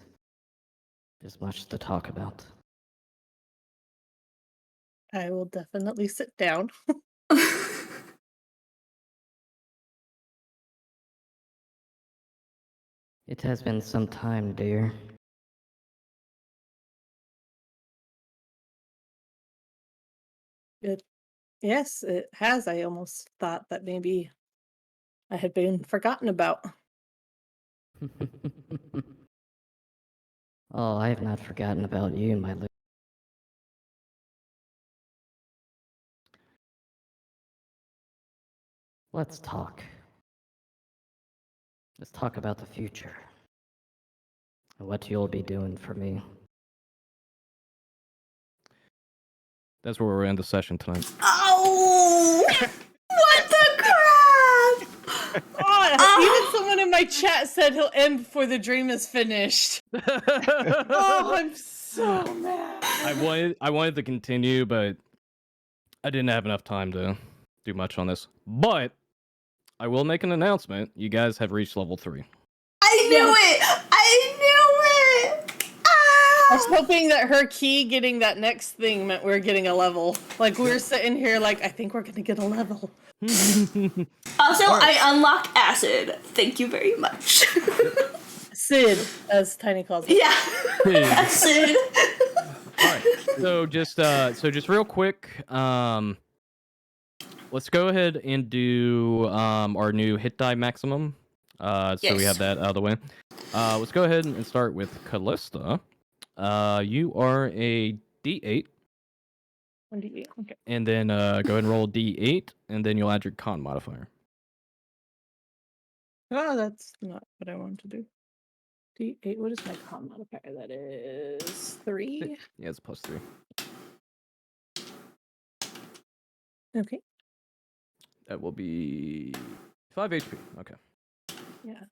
There's much to talk about. I will definitely sit down. It has been some time, dear. Yes, it has. I almost thought that maybe I had been forgotten about. Oh, I have not forgotten about you, my little. Let's talk. Let's talk about the future. And what you'll be doing for me. That's where we're in the session tonight. Oh! What the crap? Oh, even someone in my chat said said he'll end before the dream is finished. Oh, I'm so mad. I wanted to continue, but I didn't have enough time to do much on this. But I will make an announcement. You guys have reached level 3. I knew it! I knew it! I was hoping that her key getting that next thing meant we were getting a level. Like, we were sitting here like, I think we're gonna get a level. Also, I unlocked acid. Thank you very much. Sid, as Tiny calls it. Yeah. Acid. Alright. So just real quick, let's go ahead and do our new hit die maximum. So we have that out of the way. Let's go ahead and start with Kallista. You are a D8. 1d8, okay. And then go ahead and roll a D8, and then you'll add your con modifier. Oh, that's not what I wanted to do. D8, what is my con modifier? That is 3. Yeah, it's +3. Okay. That will be 5 HP. Okay. Yeah.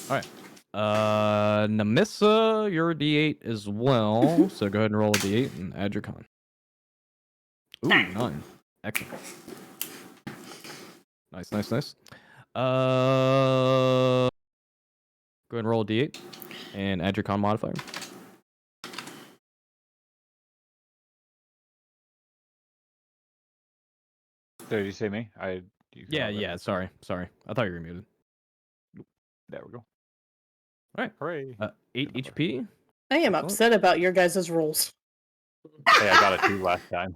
Alright. Namissa, you're a D8 as well. So go ahead and roll a D8 and add your con. Ooh, 9. Excellent. Nice. Go ahead and roll a D8 and add your con modifier. Did you say me? Yeah. Sorry. I thought you were muted. There we go. All right. Hooray. 8 HP. I am upset about your guys' rolls. Hey, I got a 2 last time.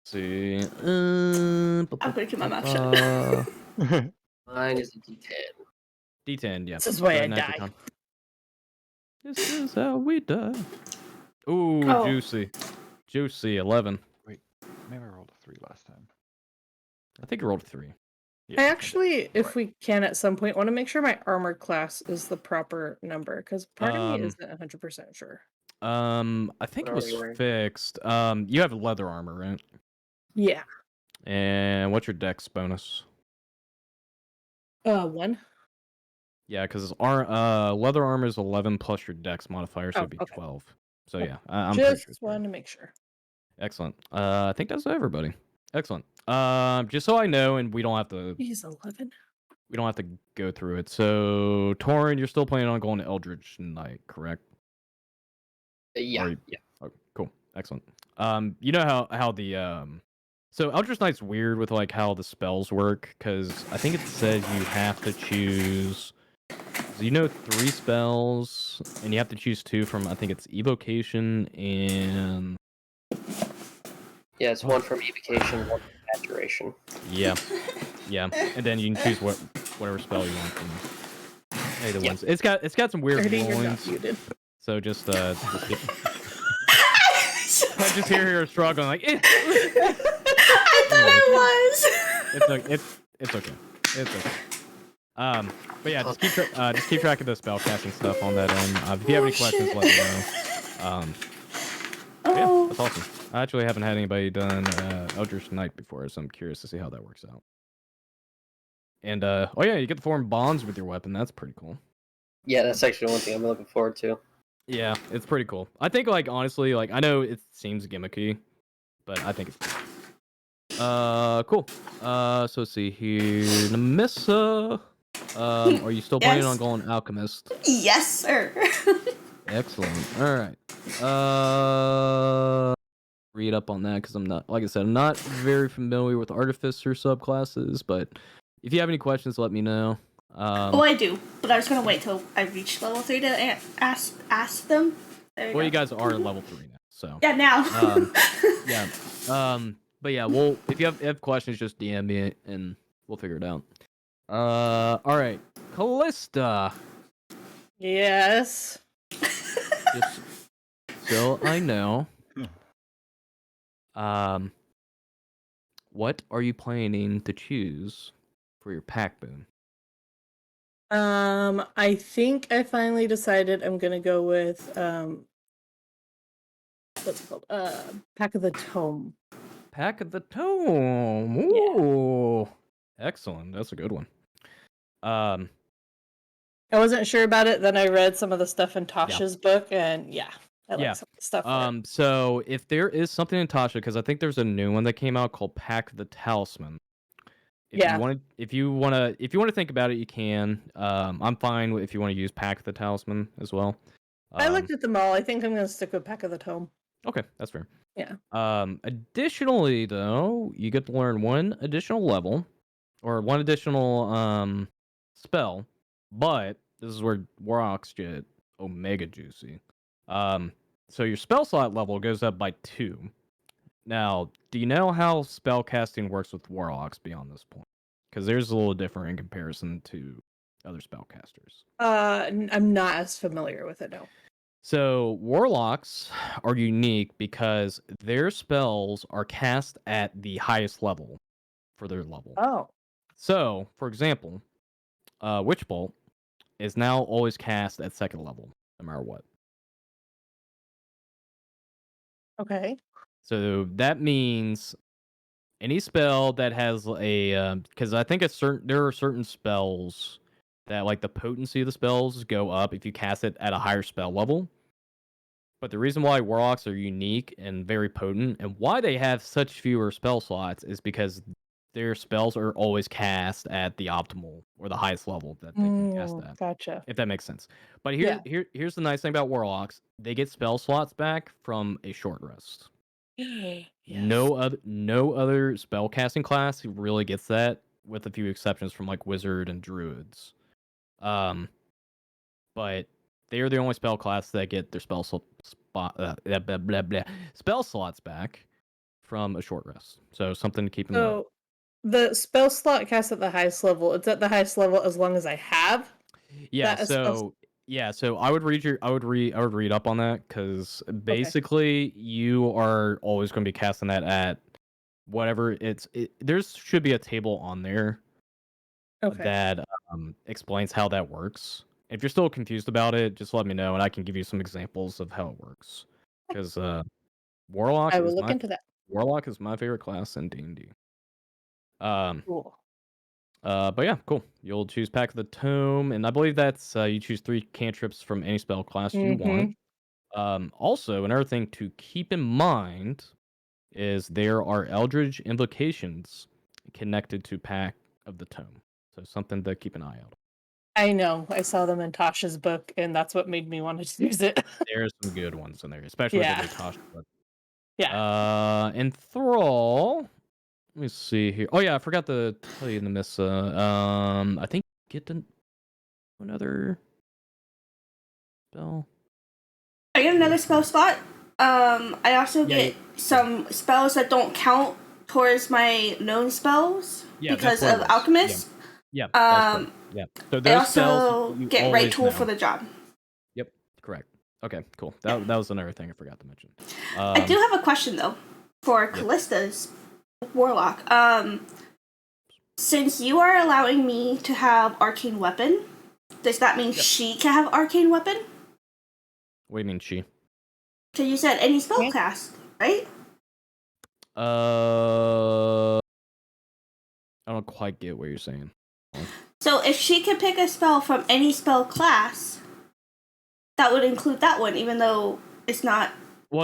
See. I'm gonna keep my mouth shut. Mine is a D10. D10, yeah. This is why Go I ahead and add your die. con. This is how we die. Ooh, Oh. Juicy. 11. Wait, maybe I rolled a 3 last time. I think you rolled a 3. I actually, if we can at some point, want to make sure my armor class is the proper number, because part of me isn't 100% sure. I think it was fixed. You have leather armor, right? Yeah. And what's your dex bonus? 1. Yeah, because our leather armor is 11 plus your dex modifier, so it'd be 12. So yeah, I'm pretty sure. Just wanted to make sure. Excellent. I think that's everybody. Excellent. Just so I know, and we don't have to. He's 11. We don't have to go through it. So Torinn, you're still planning on going to Eldritch Knight, correct? Yeah. Okay, cool. Excellent. You know how the so Eldritch Knight's weird with like how the spells work, because I think it says you have to choose. So you know 3 spells, and you have to choose 2 from, I think it's Evocation and. Yeah, it's 1 from Evocation, 1 from Maturation. Yeah, and then you can choose whatever spell you want from either ones. It's got some weird rollings. So just I just hear her struggling like. I thought I was. It's okay. But yeah, just keep track of the spell casting stuff on that end. If you have any questions, let me know. Yeah, that's awesome. I actually haven't had anybody done Eldritch Knight before, so I'm curious to see how that works out. And oh yeah, you get to form bonds with your weapon. That's pretty cool. Yeah, that's actually one thing I'm looking forward to. Yeah, it's pretty cool. I think, like, honestly, like, I know it seems gimmicky, but I think it's cool. Cool. So let's see here. Namissa, are you still planning on going Alchemist? Yes, sir. Excellent. All right. Read up on that, because I'm not, like I said, I'm not very familiar with Artificer subclasses, but if you have any questions, let me know. I do, but I was gonna wait till I reach level 3 to ask them. Well, you guys are level 3 now, so. Yeah, now. Yeah. But yeah, if you have questions, just DM me and we'll figure it out. All right, Kallista. Yes. Just so I know. What are you planning to choose for your pack boon? I think I finally decided I'm gonna go with what's it called? Pack of the Tome. Pack of the Tome. Ooh. Yeah. Excellent. That's a good one. Um, I wasn't sure about it. Then I read some of the stuff in Tasha's book, and I like some of the stuff there. So if there is something in Tasha, because I think there's a new one that came out called Pack the Talisman. If you want to think about it, you can. I'm fine if you want to use Pack the Talisman as well. I looked at them all. I think I'm going to stick with Pack of the Tome. Okay, that's fair. Yeah. Additionally, though, you get to learn one additional level or one additional spell, but this is where Warlocks get Omega Juicy. So your spell slot level goes up by 2. Now, do you know how spell casting works with Warlocks beyond this point? Because there's a little different in comparison to other spellcasters. I'm not as familiar with it, no. So Warlocks are unique because their spells are cast at the highest level for their level. Oh. So, for example, Witch Bolt is now always cast at 2nd level, no matter what. Okay. So that means any spell that has a because I think there are certain spells that like the potency of the spells go up if you cast it at a higher spell level. But the reason why Warlocks are unique and very potent and why they have such fewer spell slots is because their spells are always cast at the optimal or the highest level that they can cast at. Gotcha. If that makes sense. But here's the nice thing about Warlocks. They get spell slots back from a short rest. Yes. No other spell casting class really gets that, with a few exceptions from like Wizard and Druids. But they are the only spell class that get their spell slots back from a short rest. So something to keep in mind. So the spell slot cast at the highest level, it's at the highest level as long as I have. Yeah, so I would read up on that, because basically you are always going to be casting that at whatever there should be a table on there that explains how that works. If you're still confused about it, just let me know and I can give you some examples of how it works. Because Warlock I will look into that. Warlock is my favorite class in D&D. Cool. But yeah, cool. You'll choose Pack of the Tome, and I believe that's you choose 3 cantrips from any spell class you want. Also, another thing to keep in mind is there are Eldritch invocations connected to Pack of the Tome. So something to keep an eye out. I know. I saw them in Tasha's book, and that's what made me want to use it. There's some good ones in there, especially the new Tasha book. Yeah. Enthrall. Let me see here. Oh yeah, I forgot to tell you in the miss. I think get to another spell. I get another spell slot. I also get some spells that don't count towards my known spells because of Alchemist. Yeah. So I also get right tool for the job. Yep, correct. Okay, cool. That was another thing I forgot to mention. I do have a question though for Kallista's Warlock. Since you are allowing me to have arcane weapon, does that mean she can have arcane weapon? What do you mean she? So you said any spell cast, right? I don't quite get what you're saying. So if she can pick a spell from any spell class, that would include that one, even though it's not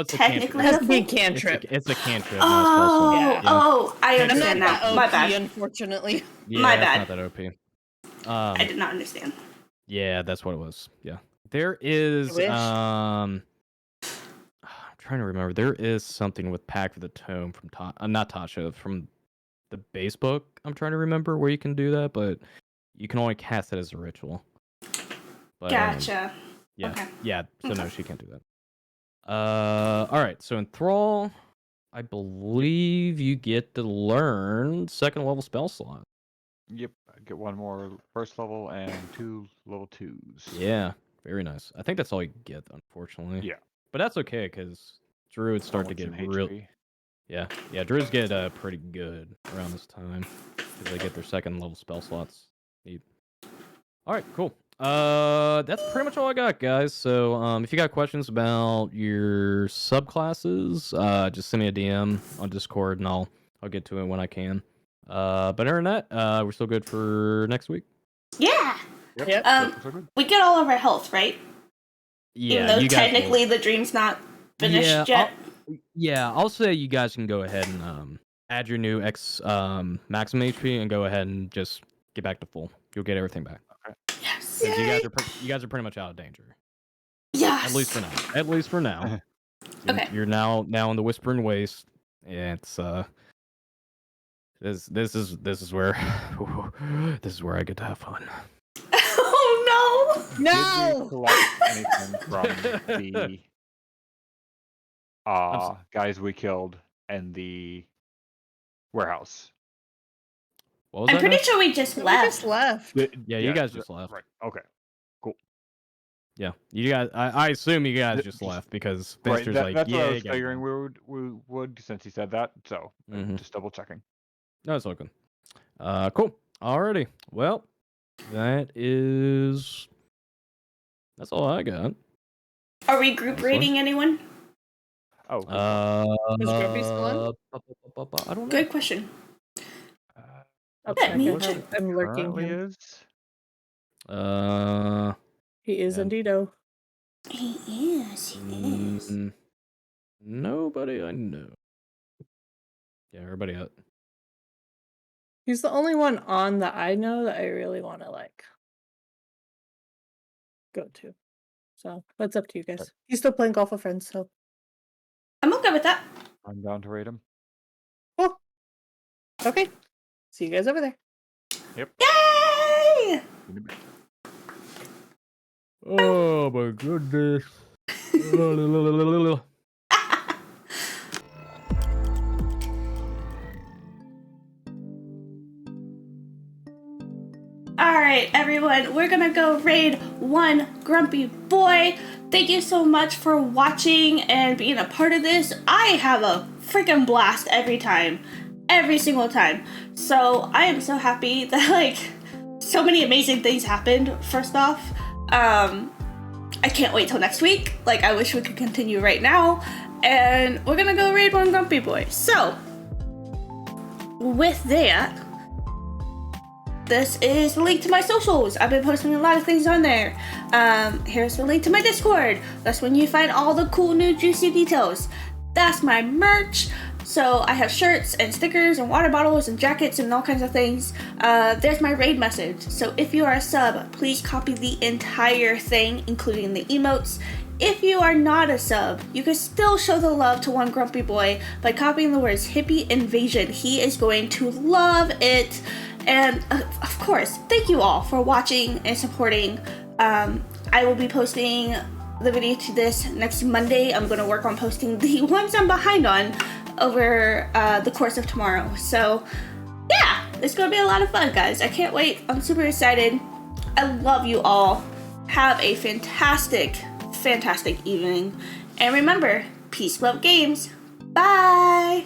technically a cantrip. It's a cantrip. Oh, I understand not now. OP, My bad. Unfortunately. Yeah, my bad. Not that OP. I did not understand. Yeah, that's what it was. Yeah, there is. I'm trying to remember. There is something with Pack of the Tome from not Tasha, from the base book. I'm trying to remember where you can do that, but you can only cast it as a ritual. But, Gotcha. Yeah. Okay. Yeah. So no, she can't do that. All right. So Enthrall, I believe you get to learn 2nd level spell slot. Yep, I get 1 more 1st level and 2 level 2s. Yeah, very nice. I think that's all you get, unfortunately. Yeah, but that's okay because Druids start to get real. Yeah, Druids get pretty good around this time because they get their 2nd level spell slots. Neat. All right, cool. That's pretty much all I got, guys. So, if you got questions about your subclasses, just send me a DM on Discord, and I'll get to it when I can. But other than that, we're still good for next week. Yeah. Yep. We get all of our health, right? Yeah, Even though you guys technically the dream's not finished yet. I'll say you guys can go ahead and add your new maximum HP and go ahead and just get back to full. You'll get everything back. Yes. 'Cause you guys are pretty much out of danger. Yes. At least for now. At least for now. Okay. You're now in the Whispering Waste. Yeah, it's this is where this is where I get to have fun. Oh no! Did we collect anything from the guys we killed in the warehouse? What was I'm that pretty now? sure we just left. Yeah, you guys just left. Right. Okay. Cool. Yeah, you guys. I assume you guys just left because Right. Finster's That's like, what yeah, I was you gotta figuring go. we would since he said that. So Mhm. just double checking. No, it's all good. Cool. Alrighty. Well, that's all I got. Are we group rating anyone? Oh. Is Grumpy still on? I don't know. Good question. Okay, me I'm lurking Currently him. is. He is yeah. indeedo. He is. Nobody I know. Yeah, everybody out. He's the only one on that I know that I really want to go to. So that's up to you guys. He's still playing golf with friends, so I'm okay with that. I'm down to rate him. cool. Okay. See you guys over there. Yep. Yay! Oh my goodness. Alright, everyone, we're gonna go raid one grumpy boy. Thank you so much for watching and being a part of this. I have a freaking blast every time. Every single time. So I am so happy that so many amazing things happened, first off. I can't wait till next week. I wish we could continue right now. And we're gonna go raid one grumpy boy. So, with that, this is the link to my socials. I've been posting a lot of things on there. Here's the link to my Discord. That's when you find all the cool new juicy details. That's my merch. So I have shirts and stickers and water bottles and jackets and all kinds of things. There's my raid message. So if you are a sub, please copy the entire thing, including the emotes. If you are not a sub, you can still show the love to one grumpy boy by copying the words hippie invasion. He is going to love it. And of course, thank you all for watching and supporting. I will be posting the video to this next Monday. I'm going to work on posting the ones I'm behind on over the course of tomorrow. So yeah, it's going to be a lot of fun, guys. I can't wait. I'm super excited. I love you all. Have a fantastic evening. And remember, peace, love, games. Bye!